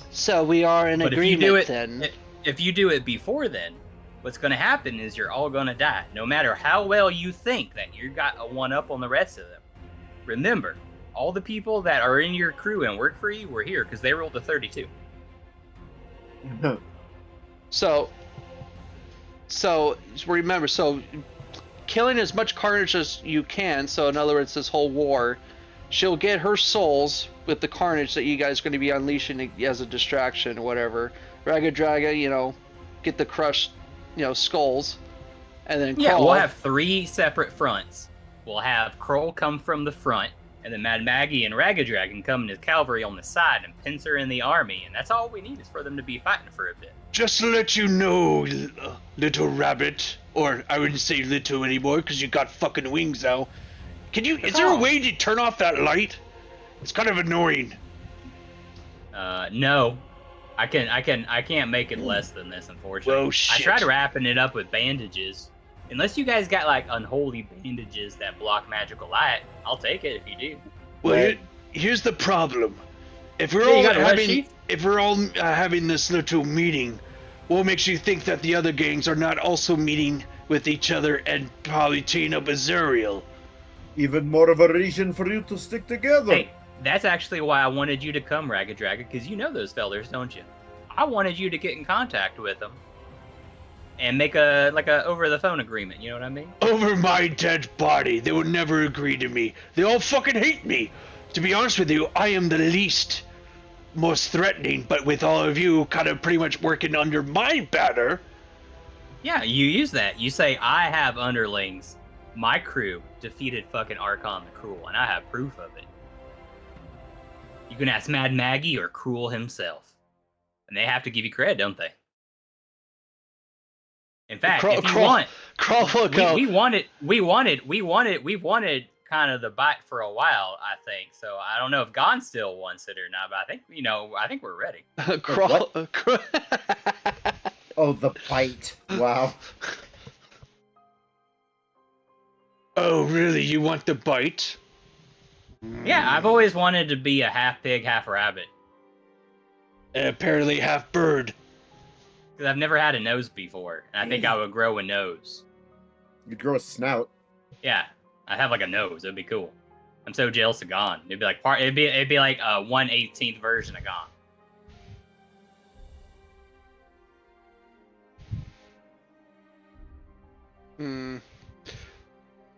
S4: So we are in agreement then.
S1: If you do it before then, what's going to happen is you're all going to die, no matter how well you think that you got a one-up on the rest of them. Remember, all the people that are in your crew and work for you were here because they rolled a 32.
S4: So remember, killing as much carnage as you can, so in other words, this whole war, she'll get her souls with the carnage that you guys are going to be unleashing as a distraction or whatever. Raga Draga, get the crushed, skulls, and then
S1: yeah,
S4: Kroll.
S1: We'll have 3 separate fronts. We'll have Kroll come from the front, and then Mad Maggie and Raga Dragon come as cavalry on the side and pincer in the army, and that's all we need is for them to be fighting for a bit.
S6: Just to let you know, little rabbit, or I wouldn't say little anymore because you got fucking wings now. Is there a way to turn off that light? It's kind of annoying.
S1: No. I can't make it less than this, unfortunately.
S6: Well, shit.
S1: I tried wrapping it up with bandages. Unless you guys got like unholy bandages that block magical light, I'll take it if you do.
S6: Well, here's the problem. If we're all having this little meeting, what makes you think that the other gangs are not also meeting with each other and probably teaming up with Zariel?
S3: Even more of a reason for you to stick together.
S1: Hey, that's actually why I wanted you to come, Raga Draga, because you know those fellers, don't you? I wanted you to get in contact with them and make a over-the-phone agreement, you know what I mean?
S6: Over my dead body. They would never agree to me. They all fucking hate me. To be honest with you, I am the most threatening, but with all of you kind of pretty much working under my banner.
S1: Yeah, you use that. You say, I have underlings. My crew defeated fucking Archon the Cruel, and I have proof of it. You can ask Mad Maggie or Cruel himself. And they have to give you credit, don't they? In fact, if you want, we wanted kind of the bite for a while, I think. So I don't know if Gon still wants it or not, but I think we're ready.
S3: Oh, the bite! Wow.
S6: Oh, really? You want the bite?
S1: Yeah, I've always wanted to be a half pig, half rabbit.
S6: And apparently half bird.
S1: Because I've never had a nose before, and I think I would grow a nose.
S3: You'd grow a snout.
S1: Yeah, I'd have like a nose. It'd be cool. I'm so jealous of Gon. It'd be like it'd be like a 1/18th version of Gon.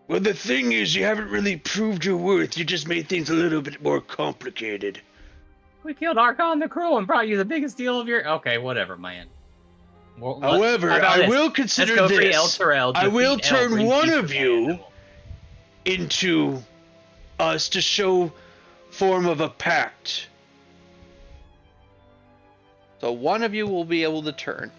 S6: Well, the thing is, you haven't really proved your worth. You just made things a little bit more complicated.
S1: We killed Archon the Cruel and brought you the biggest deal of your... Okay, whatever, man.
S6: However, I will consider this. I will turn one of you into us to show form of a pact.
S4: So one of you will be able to turn.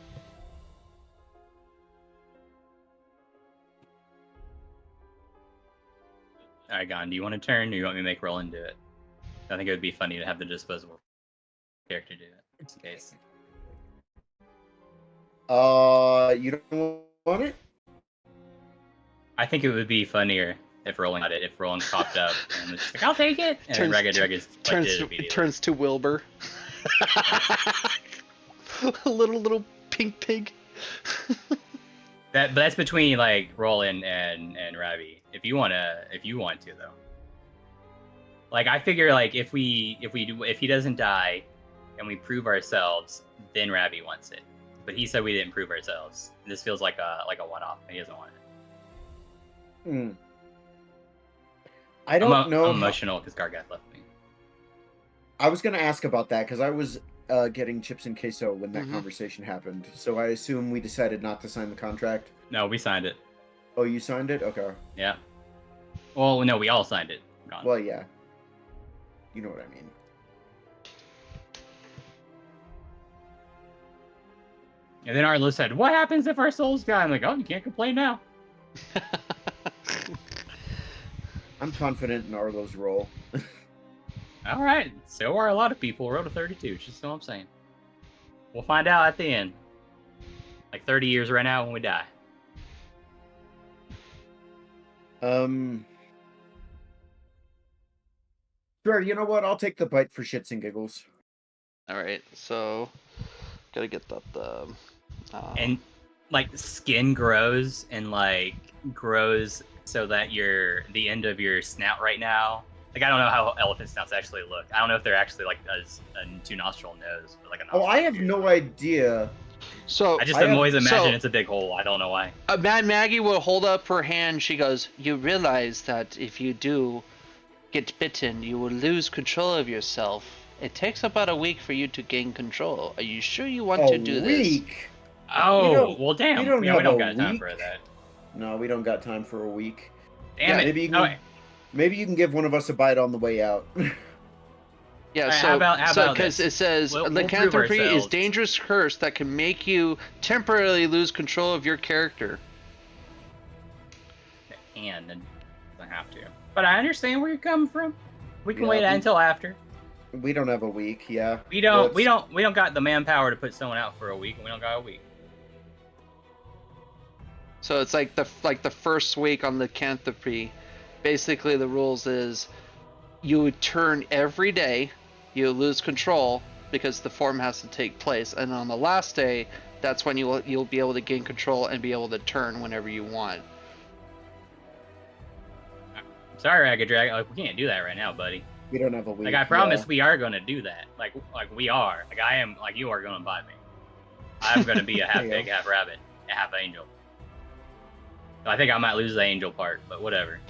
S1: Alright, Gon, do you want to turn, or do you want me to make Roland do it? I think it would be funny to have the disposable character do it, just in case.
S3: You don't want it?
S1: I think it would be funnier if Roland got it, if Roland popped up and was just like, I'll take it! And then Ragged Dragons did it immediately.
S4: Turns to Wilbur. A little pink pig.
S1: But that's between like Roland and Ravi. If you want to though. Like I figure like if he doesn't die and we prove ourselves, then Ravi wants it. But he said we didn't prove ourselves. This feels like a one-off. He doesn't want it.
S3: I don't know.
S1: I'm emotional because Gargath left me.
S3: I was gonna ask about that because I was getting chips and queso when that conversation happened. So I assume we decided not to sign the contract.
S1: No, we signed it.
S3: Oh, you signed it? Okay.
S1: Yeah. Well, no, we all signed it. Gone.
S3: Well, yeah. You know what I mean.
S1: And then Arlo said, "What happens if our souls die?" I'm like, "Oh, you can't complain now."
S3: I'm confident in Arlo's role.
S1: All right, so are a lot of people. Roll to 32. Just know what I'm saying. We'll find out at the end. Like 30 years right now when we die.
S3: Sure, you know what? I'll take the bite for shits and giggles.
S4: Alright, so gotta get that
S1: And like skin grows and like grows so that the end of your snout right now. Like I don't know how elephant snouts actually look. I don't know if they're actually like a 2-nostril nose, but like a nostril.
S3: Oh, I have no idea.
S4: So
S1: I just always imagine it's a big hole. I don't know why.
S4: Mad Maggie will hold up her hand. She goes, "You realize that if you do get bitten, you will lose control of yourself. It takes about a week for you to gain control. Are you sure you want to do
S3: A
S4: this?"
S3: week?
S1: Oh, well, damn.
S3: we don't
S1: We
S3: have
S1: don't
S3: a
S1: got time
S3: week.
S1: for that.
S3: No, we don't got time for a week.
S1: Damn it.
S3: Maybe you can give one of us a bite on the way out.
S4: Yeah,
S1: Alright,
S4: so
S1: how about
S4: because
S1: this?
S4: it says
S1: We'll prove
S4: lycanthropy is
S1: ourselves.
S4: dangerous curse that can make you temporarily lose control of your character.
S1: And doesn't have to. But I understand where you're coming from. We can
S3: Yeah,
S1: wait until after.
S3: We don't have a week, yeah.
S1: We don't got the manpower to put someone out for a week, and we don't got a week.
S4: So it's like the first week on lycanthropy. Basically, the rules is you turn every day, you lose control because the form has to take place, and on the last day, that's when you'll be able to gain control and be able to turn whenever you want.
S1: Sorry, Ragged Dragon. Like, we can't do that right now, buddy.
S3: We don't have a week.
S1: Like, I promise we are gonna do that. Like we are. Like, I am. Like, you are gonna buy me. I'm gonna be a half pig, half rabbit, a half angel. So I think I might lose the angel part, but whatever.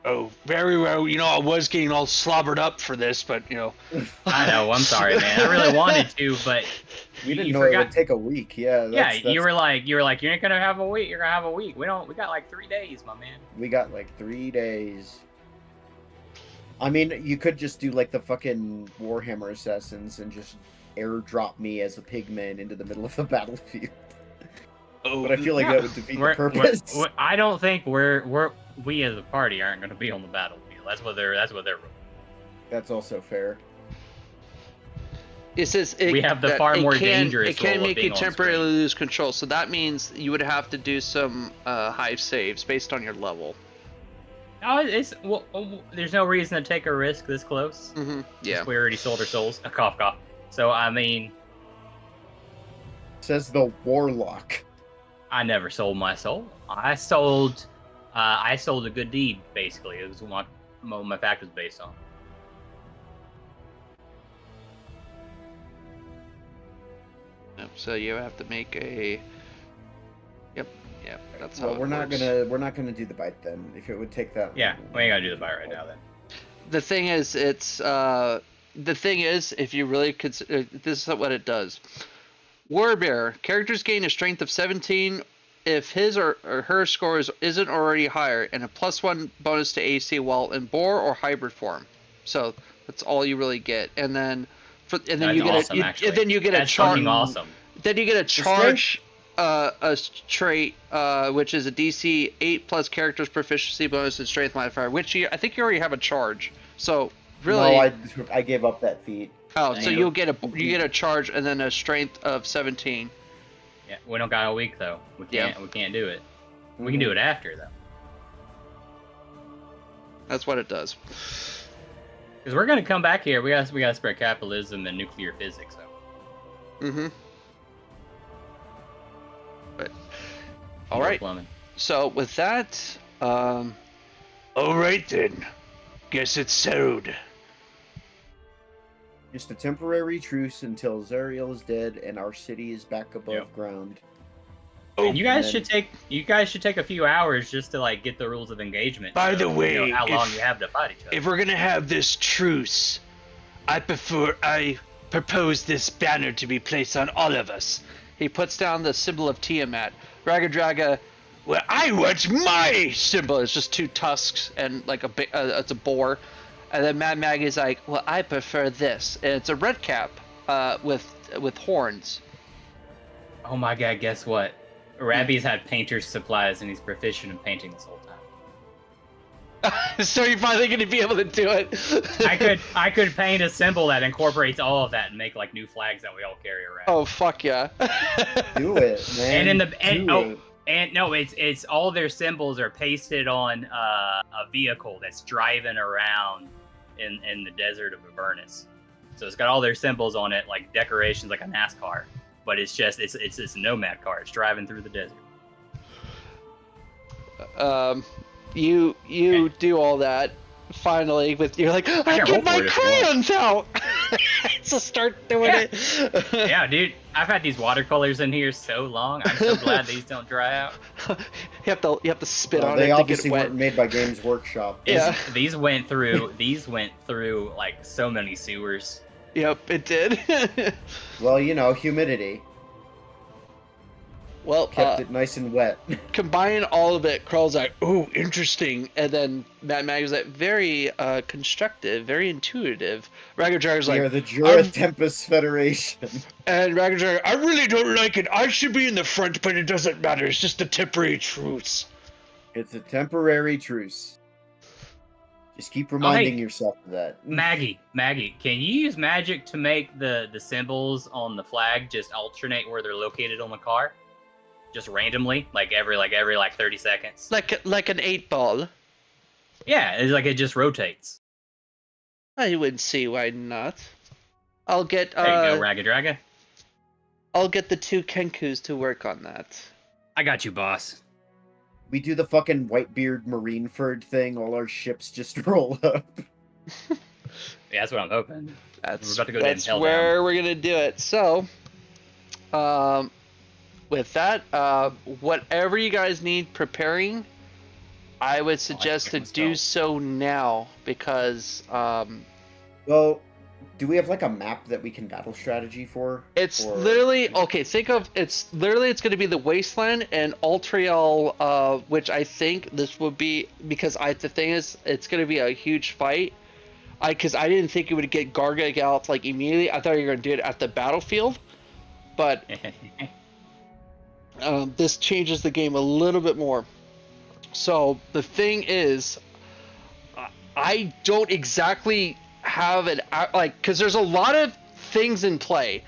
S6: Oh, very well. You know, I was getting all slobbered up for this, but you know.
S1: I know. I'm sorry, man. I really wanted to, but
S3: We didn't
S1: you
S3: know
S1: forgot.
S3: it would take a week. Yeah.
S1: You were like, you're not gonna have a week. You're gonna have a week. We got like 3 days, my man.
S3: We got like 3 days. I mean, you could just do like the fucking Warhammer Assassins and just airdrop me as a pigman into the middle of the battlefield.
S6: Oh,
S3: But I feel like that would defeat the
S1: We're-
S3: purpose.
S1: I don't think we as a party aren't gonna be on the battlefield. That's what they're.
S3: That's also fair.
S4: It says
S1: We have the far more dangerous
S4: It can
S1: role of
S4: make
S1: being
S4: you
S1: on
S4: temporarily
S1: screen.
S4: lose control, so that means you would have to do some hive saves based on your level.
S1: No, there's no reason to take a risk this close.
S4: Yeah.
S1: We already sold our souls. Cough, cough. So I mean,
S3: Says the Warlock.
S1: I never sold my soul. I sold a good deed. Basically, it was what my fact was based on.
S4: Yep, so you have to make a. Yep. That's how
S3: Well,
S4: it
S3: we're not
S4: works.
S3: gonna do the bite then. If it would take that.
S1: Yeah,
S3: long.
S1: we ain't gotta do the buy right now then.
S4: The thing is, if you really consider, this is what it does. Warbearer characters gain a strength of 17 if his or her score isn't already higher, and a +1 bonus to AC while in boar or hybrid form. So that's all you really get, and then you get
S1: awesome,
S4: and then you get
S1: That's
S4: a charge.
S1: fucking awesome.
S4: Then you get a charge, a trait, which is a DC 8+ character's proficiency bonus and strength modifier, which I think you already have a charge. So really,
S3: No, I gave up that feat.
S4: oh, so you get a charge and then a strength of 17.
S1: Yeah, we don't got a week though. We can't do it. We can do it after though.
S4: That's what it does.
S1: Because we're gonna come back here. We gotta spread capitalism and nuclear physics. So.
S4: Mm-hmm. But all right. So with that,
S6: all right then. Guess it's settled.
S3: Just a temporary truce until Zariel is dead and our city is back above ground.
S1: And you guys should take a few hours just to like get the rules of engagement.
S6: By the way,
S1: you know how long you have to fight each other.
S6: If we're gonna have this truce, I propose this banner to be placed on all of us.
S4: he puts down the symbol of Tiamat. Ragadraga,
S6: Well, I want my
S4: symbol is just 2 tusks and like it's a boar. And then Mad Maggie's like, well, I prefer this. And it's a red cap with horns.
S1: Oh my god, guess what? Rabbi's had painter's supplies and he's proficient in painting this whole time.
S4: So you're finally going to be able to do it.
S1: I could paint a symbol that incorporates all of that and make like new flags that we all carry around.
S4: Oh fuck yeah.
S3: Do it, man.
S1: It's all their symbols are pasted on a vehicle that's driving around in the desert of Avernus. So it's got all their symbols on it, like decorations, like a NASCAR. But it's just it's a nomad car. It's driving through the desert.
S4: You do all that finally you're like, I get my crayons out. So start doing it.
S1: Yeah, dude, I've had these watercolors in here so long. I'm so glad these don't dry out.
S4: You have to spit on
S3: they
S4: it to get
S3: obviously
S4: wet.
S3: weren't made by Games Workshop.
S4: Yeah.
S1: These went through like so many sewers.
S4: Yep, it did.
S3: Well, you know, humidity
S4: Well,
S3: kept it nice and wet.
S4: combine all of it, Crawl's like, ooh, interesting. And then Mad Mag is like, very constructive, very intuitive. Ragadraga's
S3: We
S4: like,
S3: are the Jura Tempest Federation.
S4: and Ragadraga,
S6: I really don't like it. I should be in the front, but it doesn't matter. It's just a temporary truce.
S3: It's a temporary truce. Just keep reminding yourself of that.
S1: Maggie, can you use magic to make the symbols on the flag just alternate where they're located on the car? Just randomly, like every 30 seconds.
S4: like an 8-ball.
S1: Yeah, it's like it just rotates.
S4: I would see why not. I'll get
S1: There you go, Ragadraga.
S4: I'll get the 2 Kenkus to work on that.
S1: I got you, boss.
S3: We do the fucking Whitebeard Marineford thing, all our ships just roll up.
S1: Yeah, that's what I'm hoping.
S4: That's
S1: We're about to go
S4: that's
S1: down
S4: where we're gonna do it. So, with that, whatever you guys need preparing, I would suggest to do so now because
S3: Well, do we have like a map that we can battle strategy for?
S4: it's
S3: Or-
S4: literally okay. Think of it's going to be the wasteland and Altriel, which I think this would be because the thing is it's going to be a huge fight. Because I didn't think it would get Gargag out like immediately. I thought you were going to do it at the battlefield, but this changes the game a little bit more. So the thing is, I don't exactly have an because there's a lot of things in play.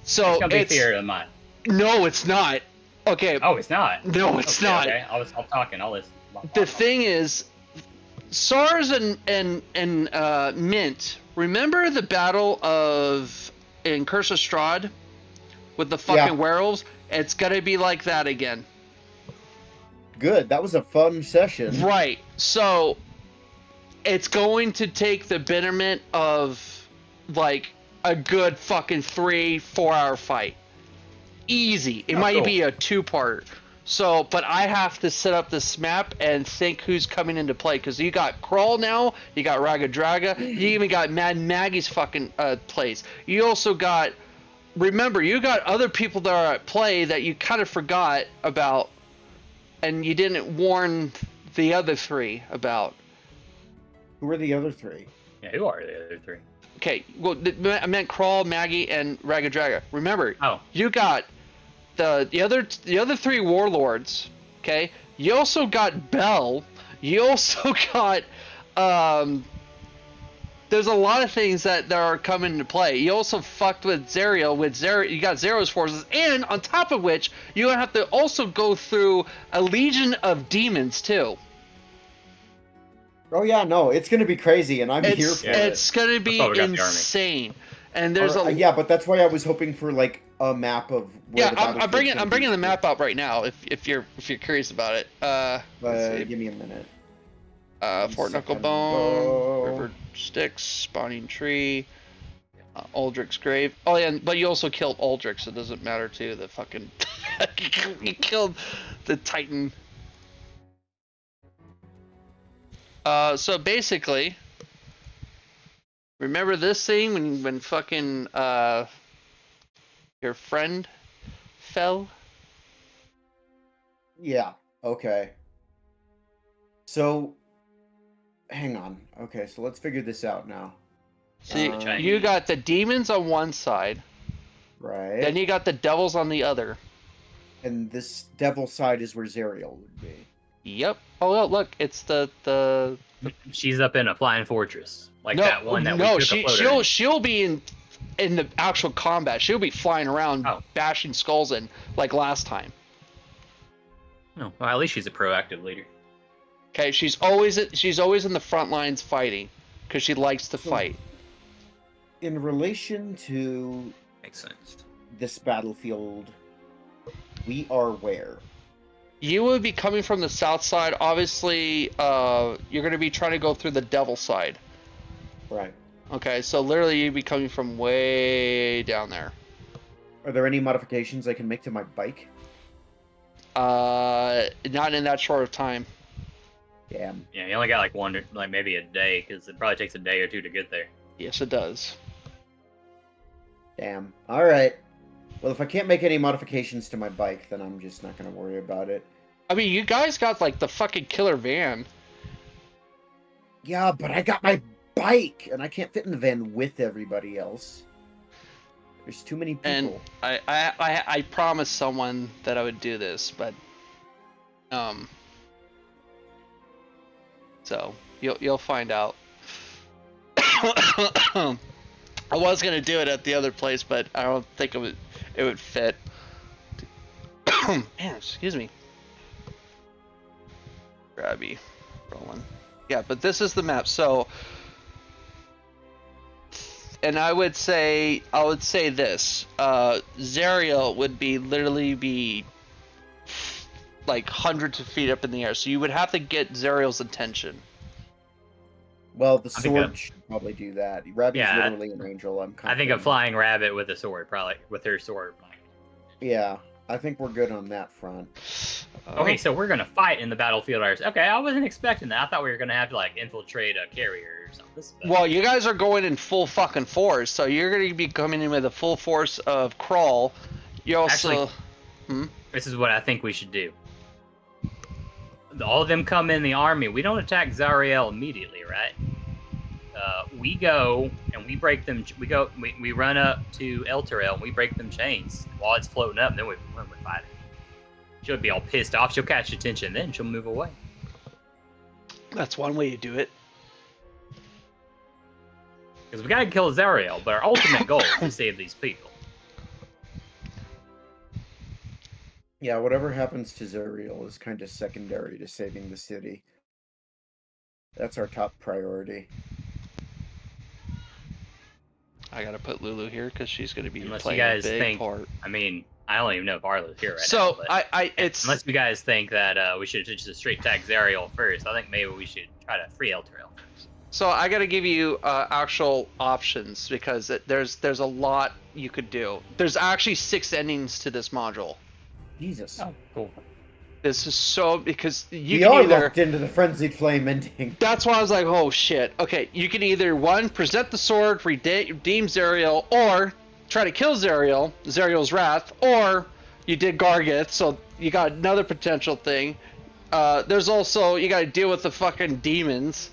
S4: So
S1: It's gonna be theory of mine.
S4: No, it's not. Okay.
S1: Oh, it's not.
S4: No, it's not.
S1: Okay, I'll talking. I'll listen.
S4: The thing is, SARS and Mint. Remember the battle in Curse of Strahd with the fucking werewolves? It's gonna be like that again.
S3: Good. That was a fun session.
S4: Right. So it's going to take the betterment of like a good fucking 3-4 hour fight. Easy. It might be a 2-part. So, but I have to set up this map and think who's coming into play because you got Crawl now, you got Ragadraga, you even got Mad Maggie's fucking place. You also got, remember, you got other people that are at play that you kind of forgot about and you didn't warn the other 3 about.
S3: Who are the other 3?
S1: Yeah, who are the other 3?
S4: Okay, well, I meant Crawl, Maggie, and Raga Draga. Remember, you got the other 3 warlords. Okay, you also got Bell. You also got there's a lot of things that are coming into play. You also fucked with Zariel. You got Zero's forces, and on top of which, you have to also go through a legion of demons too.
S3: Oh yeah, no, it's gonna be crazy, and I'm here for it.
S4: It's gonna be insane. And there's
S3: yeah, but that's why I was hoping for like a map of. Where
S4: I'm bringing the map up right now. If you're curious about it.
S3: Give me a minute.
S4: Fort Knucklebone, River Styx, Spawning Tree, Aldrich's Grave. Oh yeah, but you also killed Aldrich, so it doesn't matter too. The fucking you killed the Titan. So basically, remember this thing when fucking your friend fell?
S3: Yeah. Okay. So, hang on. Okay, so let's figure this out now.
S4: So you got the demons on one side.
S3: Right.
S4: Then you got the devils on the other.
S3: And this devil side is where Zariel would be.
S4: Yep. Oh, well, look, it's the...
S1: She's up in a flying fortress, like that one that we took a photo in.
S4: She'll be in the actual combat. She'll be flying around, bashing skulls in like last time.
S1: Oh, well, at least she's a proactive leader.
S4: Okay, she's always in the front lines fighting because she likes to fight.
S3: In relation to
S1: makes sense.
S3: This battlefield, we are where?
S4: You would be coming from the south side. Obviously, you're going to be trying to go through the devil side.
S3: Right.
S4: Okay, so literally you'd be coming from way down there.
S3: Are there any modifications I can make to my bike?
S4: Not in that short of time.
S3: Damn.
S1: Yeah, you only got like maybe a day, because it probably takes a day or two to get there.
S4: Yes, it does.
S3: Damn. All right. Well, if I can't make any modifications to my bike, then I'm just not going to worry about it.
S4: I mean, you guys got, like, the fucking killer van.
S3: Yeah, but I got my bike, and I can't fit in the van with everybody else. There's too many people.
S4: And I promised someone that I would do this, but... So, you'll find out. I was going to do it at the other place, but I don't think it would fit. Man, excuse me. Grabby. Rolling. Yeah, but this is the map. So, and I would say this. Zariel would literally be like hundreds of feet up in the air. So you would have to get Zariel's attention.
S3: Well, the sword should probably do that. Rabby's literally an angel.
S1: I think a flying rabbit with a sword, probably with her sword.
S3: Yeah, I think we're good on that front.
S1: Okay, so we're gonna fight in the battlefield. Okay, I wasn't expecting that. I thought we were gonna have to like infiltrate a carrier or something.
S4: Well, you guys are going in full fucking force, so you're gonna be coming in with a full force of crawl. You also,
S1: this is what I think we should do. All of them come in the army. We don't attack Zariel immediately, right? We go and we break them. We run up to Elturel and we break them chains while it's floating up. And then we fight it. She'll be all pissed off. She'll catch attention. Then she'll move away.
S4: That's one way to do it.
S1: Because we gotta kill Zariel, but our ultimate goal is to save these people.
S3: Yeah, whatever happens to Zariel is kind of secondary to saving the city. That's our top priority.
S4: I gotta put Lulu here because she's gonna be
S1: unless
S4: playing
S1: you guys
S4: a big
S1: think,
S4: part.
S1: I mean, I don't even know if Arlo's here right now.
S4: So
S1: it's unless you guys think that we should just straight attack Zariel first, I think maybe we should try to free Elturel.
S4: So I gotta give you actual options because there's a lot you could do. There's actually 6 endings to this module.
S3: Jesus.
S1: Oh, cool.
S4: This is so because you
S3: we
S4: can
S3: are
S4: either
S3: locked into the frenzied flame ending.
S4: That's why I was like, oh shit. Okay, you can either present the sword, redeem Zariel, or try to kill Zariel's wrath, or you did Gargith, so you got another potential thing. There's also you got to deal with the fucking demons.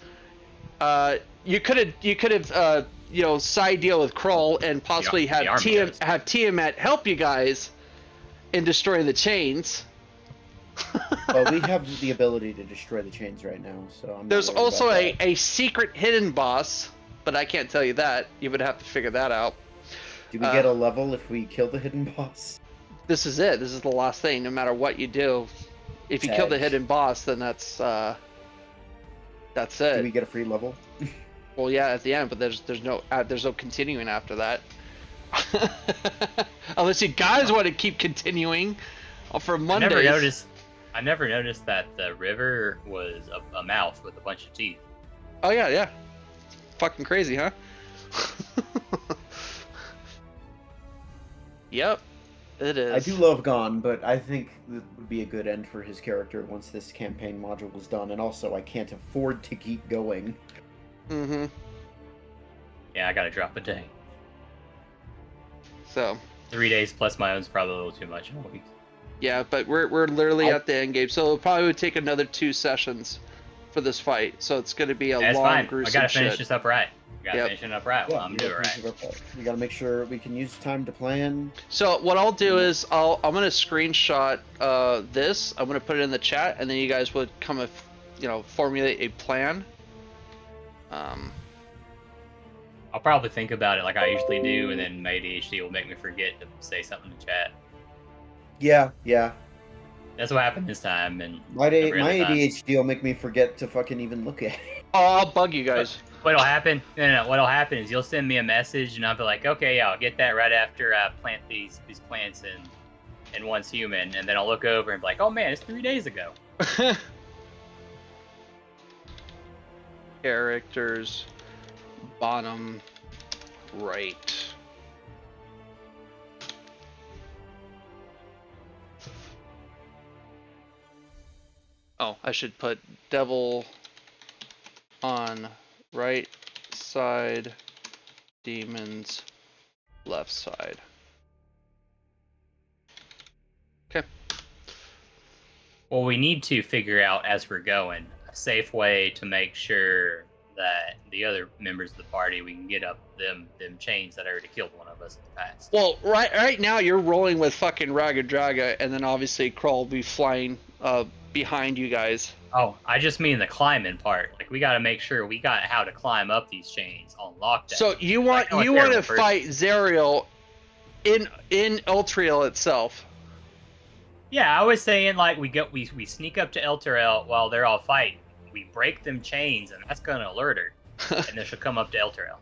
S4: You could have you know, side deal with Krull and possibly have Tiamat help you guys in destroying the chains.
S3: Well, we have the ability to destroy the chains right now, so I'm not
S4: There's
S3: worried
S4: also
S3: about that.
S4: a secret hidden boss, but I can't tell you that. You would have to figure that out.
S3: Do we get a level if we kill the hidden boss?
S4: This is it. This is the last thing. No matter what you do, if you kill the hidden boss, then that's it.
S3: Do we get a free level?
S4: Well, yeah, at the end, but there's no continuing after that. Unless you guys want to keep continuing for Mondays.
S1: I never noticed that the river was a mouth with a bunch of teeth.
S4: Oh yeah. Fucking crazy, huh? Yep, it is.
S3: I do love Gon, but I think that would be a good end for his character once this campaign module was done, and also I can't afford to keep going.
S4: Mm-hmm.
S1: Yeah, I gotta drop a day.
S4: So
S1: 3 days plus my own's probably a little too much in a week.
S4: yeah, but we're literally at the end game, so it probably would take another 2 sessions for this fight. So it's going to be a
S1: That's
S4: long,
S1: fine.
S4: gruesome
S1: I gotta finish
S4: shit.
S1: this up right. Finish it up right. Well,
S3: Yeah,
S1: I'm doing it right.
S3: We gotta make sure we can use time to plan.
S4: So what I'll do is I'm gonna screenshot this. I'm gonna put it in the chat, and then you guys would come up, you know, formulate a plan.
S1: I'll probably think about it like I usually do, and then my ADHD will make me forget to say something in chat.
S3: Yeah.
S1: That's what happened this time, and
S3: My
S1: every other time.
S3: ADHD will make me forget to fucking even look at it.
S4: Oh, I'll bug you guys.
S1: What'll happen? No. What'll happen is you'll send me a message, and I'll be like, okay, yeah, I'll get that right after I plant these plants in Once Human, and then I'll look over and be like, oh man, it's 3 days ago.
S4: Characters, bottom right. Oh, I should put devil on right side, demons left side. Okay.
S1: Well, we need to figure out as we're going a safe way to make sure that the other members of the party, we can get up them chains that already killed one of us in the past.
S4: Well, right now you're rolling with fucking Raga Draga, and then obviously Krull will be flying behind you guys.
S1: Oh, I just mean the climbing part. Like, we got to make sure we got how to climb up these chains on lockdown.
S4: So you want to fight Zariel in Ultriel itself?
S1: Yeah, I was saying like we sneak up to Elturel while they're all fighting. We break them chains, and that's gonna alert her, and then she'll come up to Elturel.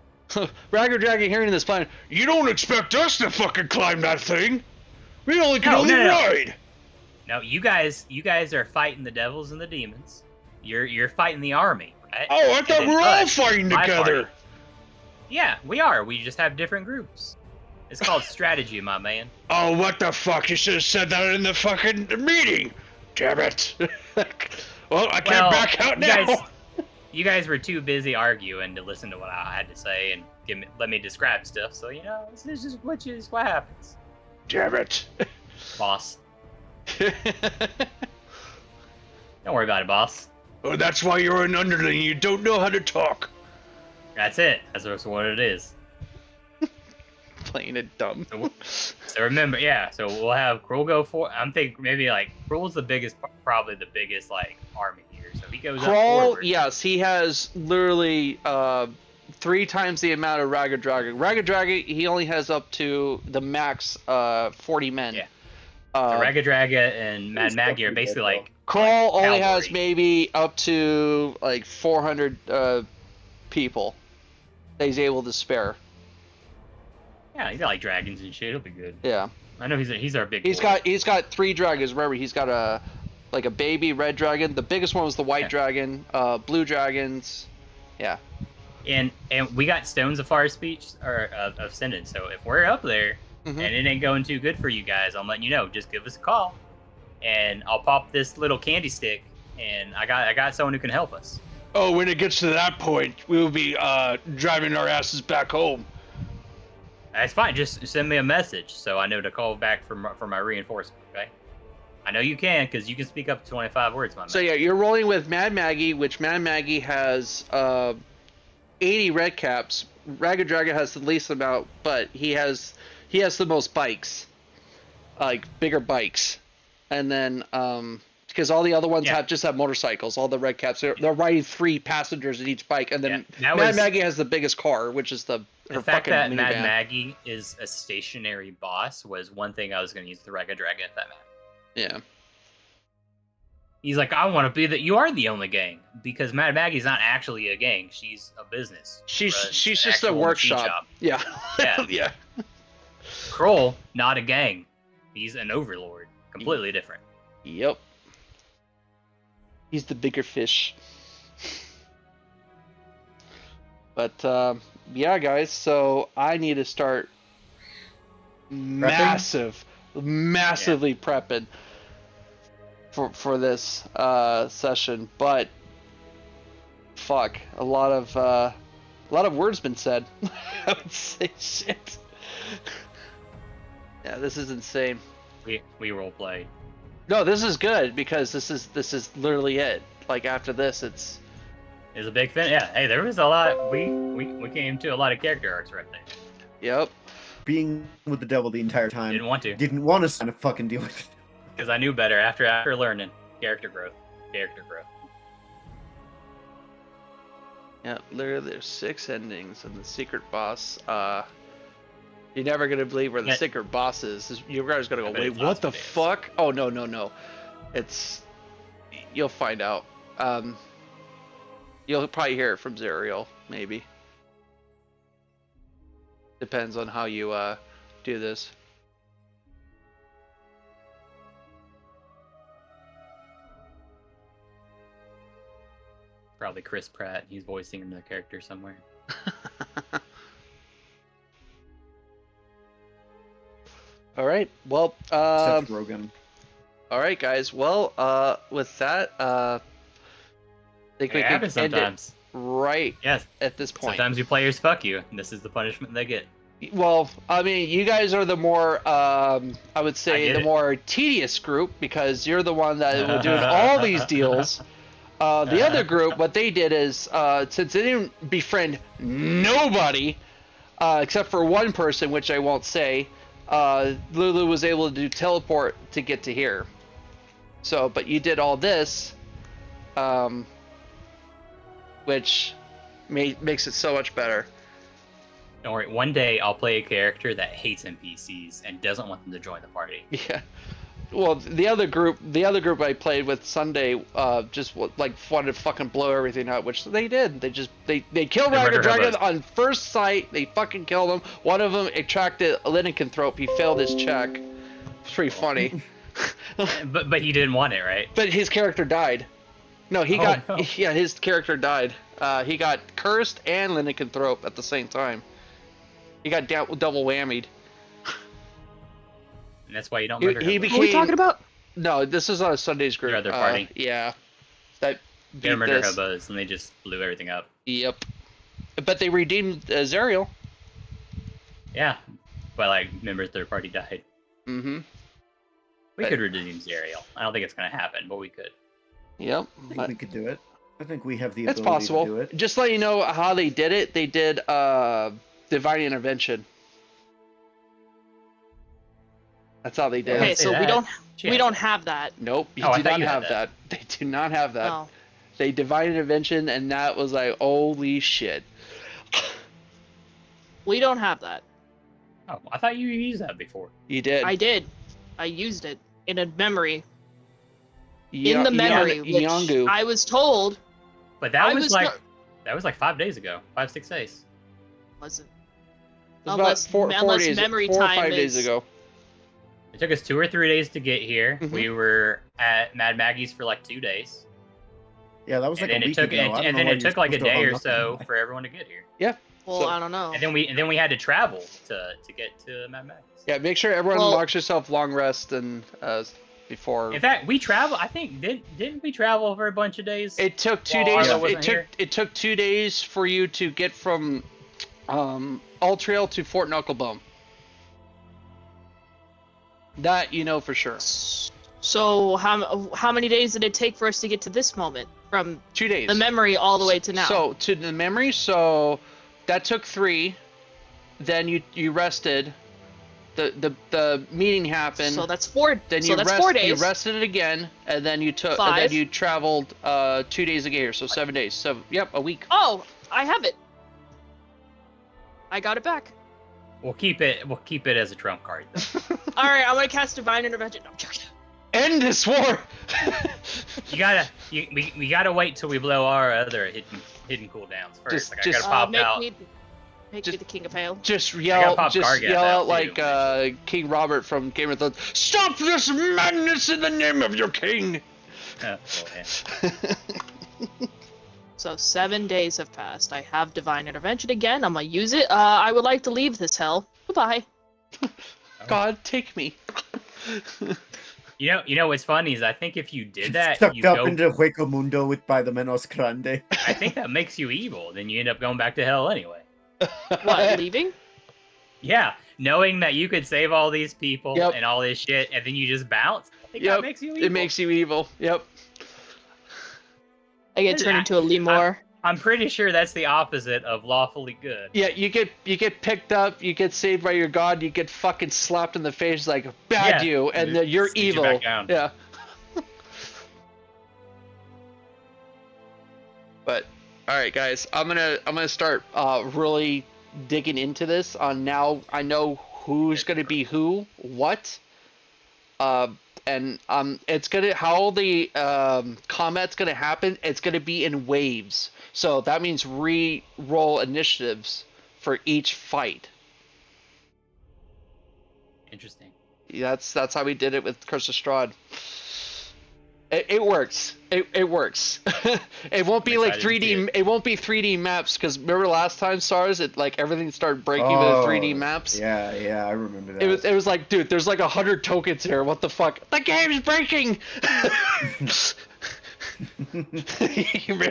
S4: Raga Draga hearing this plan, you don't expect us to fucking climb that thing. We only can ride.
S1: No, you guys are fighting the devils and the demons. You're fighting the army, right?
S6: Oh, I thought we were all fighting together.
S1: Party. Yeah, we are. We just have different groups. It's called strategy, my man.
S6: Oh, what the fuck? You should have said that in the fucking meeting. Damn it. Well, I can't back out now.
S1: You guys were too busy arguing to listen to what I had to say and let me describe stuff. So, you know, this is what happens.
S6: Damn it.
S1: Boss. Don't worry about it, boss.
S6: Oh, that's why you're an underling. You don't know how to talk.
S1: That's it. That's what it is.
S4: Playing it dumb.
S1: So remember, yeah. So we'll have Krull go for. I'm thinking maybe like Krull's the biggest, probably the biggest like army here. So he goes up forward.
S4: Yes, he has literally 3 times the amount of Raga Draga. Raga Draga, he only has up to the max 40 men.
S1: Yeah. So Raga Draga and Mad Maggie are basically like.
S4: Krull only
S1: cavalry.
S4: has maybe up to like 400 people that he's able to spare.
S1: Yeah, he's got like dragons and shit. It'll be good.
S4: Yeah.
S1: I know he's our big.
S4: He's
S1: boy.
S4: got 3 dragons. Remember, he's got a baby red dragon. The biggest one was the white dragon. Blue dragons. Yeah.
S1: And we got Stones of Fire Speech or of Ascendant. So if we're up there and it ain't going too good for you guys, I'm letting you know. Just give us a call, and I'll pop this little candy stick, and I got someone who can help us.
S6: Oh, when it gets to that point, we'll be driving our asses back home.
S1: That's fine. Just send me a message so I know to call back for my reinforcement. Okay. I know you can, because you can speak up to 25 words, my man.
S4: So yeah, you're rolling with Mad Maggie, which Mad Maggie has 80 red caps. Ragged Dragon has the least amount, but he has the most bikes, like bigger bikes, and then because all the other ones just have motorcycles. All the red caps, they're riding 3 passengers in each bike, and then Mad Maggie has the biggest car, which is her
S1: fact
S4: fucking
S1: that
S4: minivan.
S1: Mad Maggie is a stationary boss was one thing I was going to use the Ragged Dragon if that mattered.
S4: Yeah.
S1: He's like, I want to be that. You are the only gang, because Mad Maggie's not actually a gang. She's a business.
S4: She's
S1: an
S4: just a
S1: actual
S4: workshop.
S1: machine shop.
S4: Yeah.
S1: Yeah.
S4: Yeah.
S1: Kroll, not a gang. He's an overlord. Completely different.
S4: Yep. He's the bigger fish. But yeah, guys. So I need to start massively prepping for this session. But fuck, a lot of words been said. I would say shit. Yeah, this is insane.
S1: We role play.
S4: No, this is good because this is literally it. Like after this, it's
S1: a big thing. Yeah. Hey, there was a lot. We came to a lot of character arcs right there.
S4: Yep.
S3: Being with the devil the entire time.
S1: Didn't want to.
S3: Didn't want to kind of fucking deal with it.
S1: Because I knew better after learning. Character growth.
S4: Yeah, literally there's 6 endings, and the secret boss. You're never gonna believe where the secret boss is. You guys gonna go, wait, what the fuck? Oh no. You'll find out. You'll probably hear it from Zariel, maybe. Depends on how you do this.
S1: Probably Chris Pratt. He's voicing another character somewhere.
S4: All right. Well,
S3: Seth Rogen.
S4: All right, guys. Well, with that, I think we can end it right at this point.
S1: Sometimes you players fuck you, and this is the punishment they get.
S4: Well, I mean, you guys are the more, I would say, the more tedious group, because you're the one that was doing all these deals. The other group, what they did is, since they didn't befriend nobody, except for one person, which I won't say, Lulu was able to do teleport to get to here. So, but you did all this, which makes it so much better.
S1: Don't worry, one day I'll play a character that hates NPCs and doesn't want them to join the party.
S4: Yeah. Well, the other group I played with Sunday, just like wanted to fucking blow everything up, which they did. They killed Ragged Dragon on first sight. They fucking killed him. One of them attracted a lycanthrope. He failed his check. It's pretty funny.
S1: but he didn't want it, right?
S4: But his character died. No, yeah, his character died. He got cursed and lycanthrope at the same time. He got double whammied.
S1: And that's why you don't murder him.
S2: What are we talking about?
S4: No, this is on Sunday's group.
S1: Your other party.
S4: Yeah. That
S1: They're murder hobos, and they just blew everything up.
S4: Yep. But they redeemed Zariel.
S1: Yeah. But, like, members of their party died.
S4: Mm-hmm.
S1: We could redeem Zariel. I don't think it's going to happen, but we could.
S4: Yep.
S3: I think we could do it. I think we have the
S4: It's
S3: ability
S4: possible.
S3: to do it.
S4: Just let you know how they did it. They did divine intervention. That's how they did
S2: Okay,
S4: it.
S2: so we don't have that.
S4: Nope, you
S1: Oh,
S4: do not
S1: you
S4: have
S1: had
S4: that. They do not have that.
S2: No.
S4: They divine intervention, and that was like, holy shit.
S2: We don't have that.
S1: Oh, I thought you used that before.
S4: You did.
S2: I did. I used it in a memory. In the memory, which
S4: Yongu.
S2: I was told.
S1: But that was like 5 days ago. 5-6 days.
S2: Wasn't.
S4: It was about four days,
S2: memory
S4: 4 or
S2: time
S4: 5 days ago.
S1: It took us 2 or 3 days to get here.
S4: Mhm.
S1: We were at Mad Maggie's for like 2 days.
S3: Yeah, that was like
S1: And
S3: a
S1: then
S3: week
S1: it took
S3: ago.
S1: and then it took like a day or so for everyone to get here.
S4: Yeah.
S2: Well,
S4: So-
S2: I don't know.
S1: And then we had to travel to get to Mad Maggie's.
S4: Yeah, make sure everyone
S2: Well-
S4: marks yourself long rest and before.
S1: In fact, we travel. I think didn't we travel over a bunch of days?
S4: It took 2
S1: Well,
S4: days.
S1: Arlo wasn't here.
S4: It took 2 days for you to get from All Trail to Fort Knucklebone. That you know for sure.
S2: So how many days did it take for us to get to this moment from
S4: 2 days.
S2: the memory all the way to now?
S4: So to the memory, so that took 3. Then you rested. The meeting happened.
S2: So that's 4.
S4: Then
S2: so that's 4 days.
S4: You rested it again, and then you took.
S2: 5.
S4: And then you traveled 2 days ago, so 7 days. So yep, a week.
S2: Oh, I have it. I got it back.
S1: We'll keep it as a trump card.
S2: All right, I'm gonna cast Divine Intervention. No, I'm joking.
S4: End this war.
S1: We gotta wait till we blow our other hidden cooldowns first. I gotta pop out.
S2: Make me the King of Hail.
S4: Just yell out
S1: too,
S4: like King Robert from Game of Thrones. Stop this madness in the name of your king.
S1: Oh, yeah.
S2: So 7 days have passed. I have Divine Intervention again. I'm gonna use it. I would like to leave this hell. Goodbye.
S4: God, take me.
S1: You know what's funny is I think if you did that,
S3: Stuck
S1: you
S3: up
S1: go.
S3: into Hueco Mundo by the Menos Grande.
S1: I think that makes you evil. Then you end up going back to hell anyway.
S2: What, leaving?
S1: Yeah, knowing that you could save all these people
S4: Yep.
S1: and all this shit, and then you just bounce. I think
S4: Yep,
S1: that makes you evil.
S4: it makes you evil. Yep.
S2: I get turned into a lemur.
S1: I'm pretty sure that's the opposite of lawfully good.
S4: Yeah, you get picked up, you get saved by your god, you get fucking slapped in the face like bad
S1: Yeah,
S4: you, and
S1: just
S4: then you're
S1: sit you
S4: evil.
S1: back down.
S4: Yeah. But all right, guys, I'm gonna start really digging into this. On now, I know who's gonna be who, what, and it's gonna how the combat's gonna happen. It's gonna be in waves. So that means re-roll initiatives for each fight.
S1: Interesting.
S4: That's how we did it with Curse of Strahd. It works. It works. It won't be
S1: I'm
S4: like
S1: excited to see
S4: 3D. It won't be 3D maps because remember last time SARS, it like everything started breaking with 3D maps.
S3: Yeah, I remember that.
S4: It was like, dude, there's like 100 tokens here. What the fuck? The game's breaking.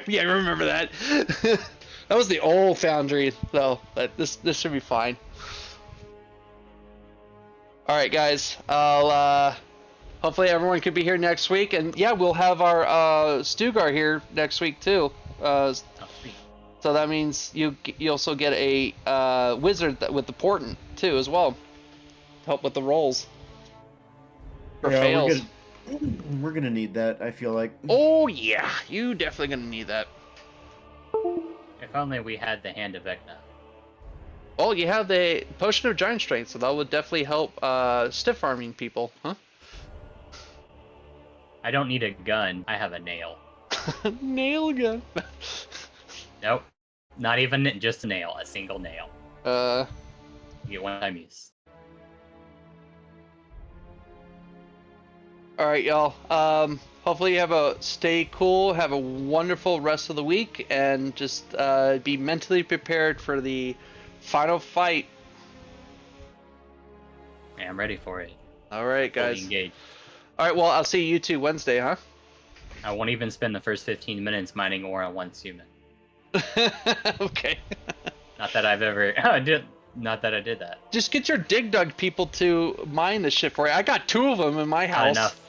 S4: Yeah, I remember that. That was the old Foundry, though. But this should be fine. All right, guys. I'll hopefully everyone can be here next week, and yeah, we'll have our Stugar here next week too. So that means you also get a wizard with the portent too as well. Help with the rolls. For fails.
S3: We're gonna need that, I feel like.
S4: Oh yeah, you definitely gonna need that.
S1: If only we had the Hand of Vecna.
S4: Oh, you have the Potion of Giant Strength, so that would definitely help stiff arming people, huh?
S1: I don't need a gun. I have a nail.
S4: Nail gun.
S1: Nope. Not even just a nail. A single nail. You get one-time use.
S4: All right, y'all. Hopefully you stay cool, have a wonderful rest of the week, and just be mentally prepared for the final fight.
S1: Yeah, I'm ready for it.
S4: All right,
S1: Fully
S4: guys.
S1: engaged.
S4: All right, well, I'll see you two Wednesday, huh?
S1: I won't even spend the first 15 minutes mining ore on one human.
S4: Okay.
S1: Not that I've ever. Not that I did that.
S4: Just get your dig dug people to mine the shit for you. I got 2 of them in my
S1: Not
S4: house.
S1: enough.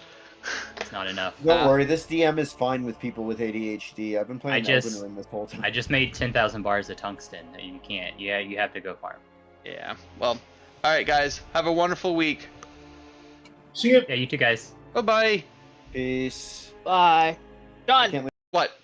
S1: It's not enough.
S3: Don't worry, this DM is fine with people with ADHD. I've been playing
S1: I just-
S3: Elden Ring this whole time.
S1: I just made 10,000 bars of tungsten. You can't. Yeah, you have to go farm.
S4: Yeah. Well, all right, guys. Have a wonderful week.
S5: See ya.
S1: Yeah, you two guys.
S4: Bye-bye.
S3: Peace.
S2: Bye. Done.
S3: Can't
S4: What?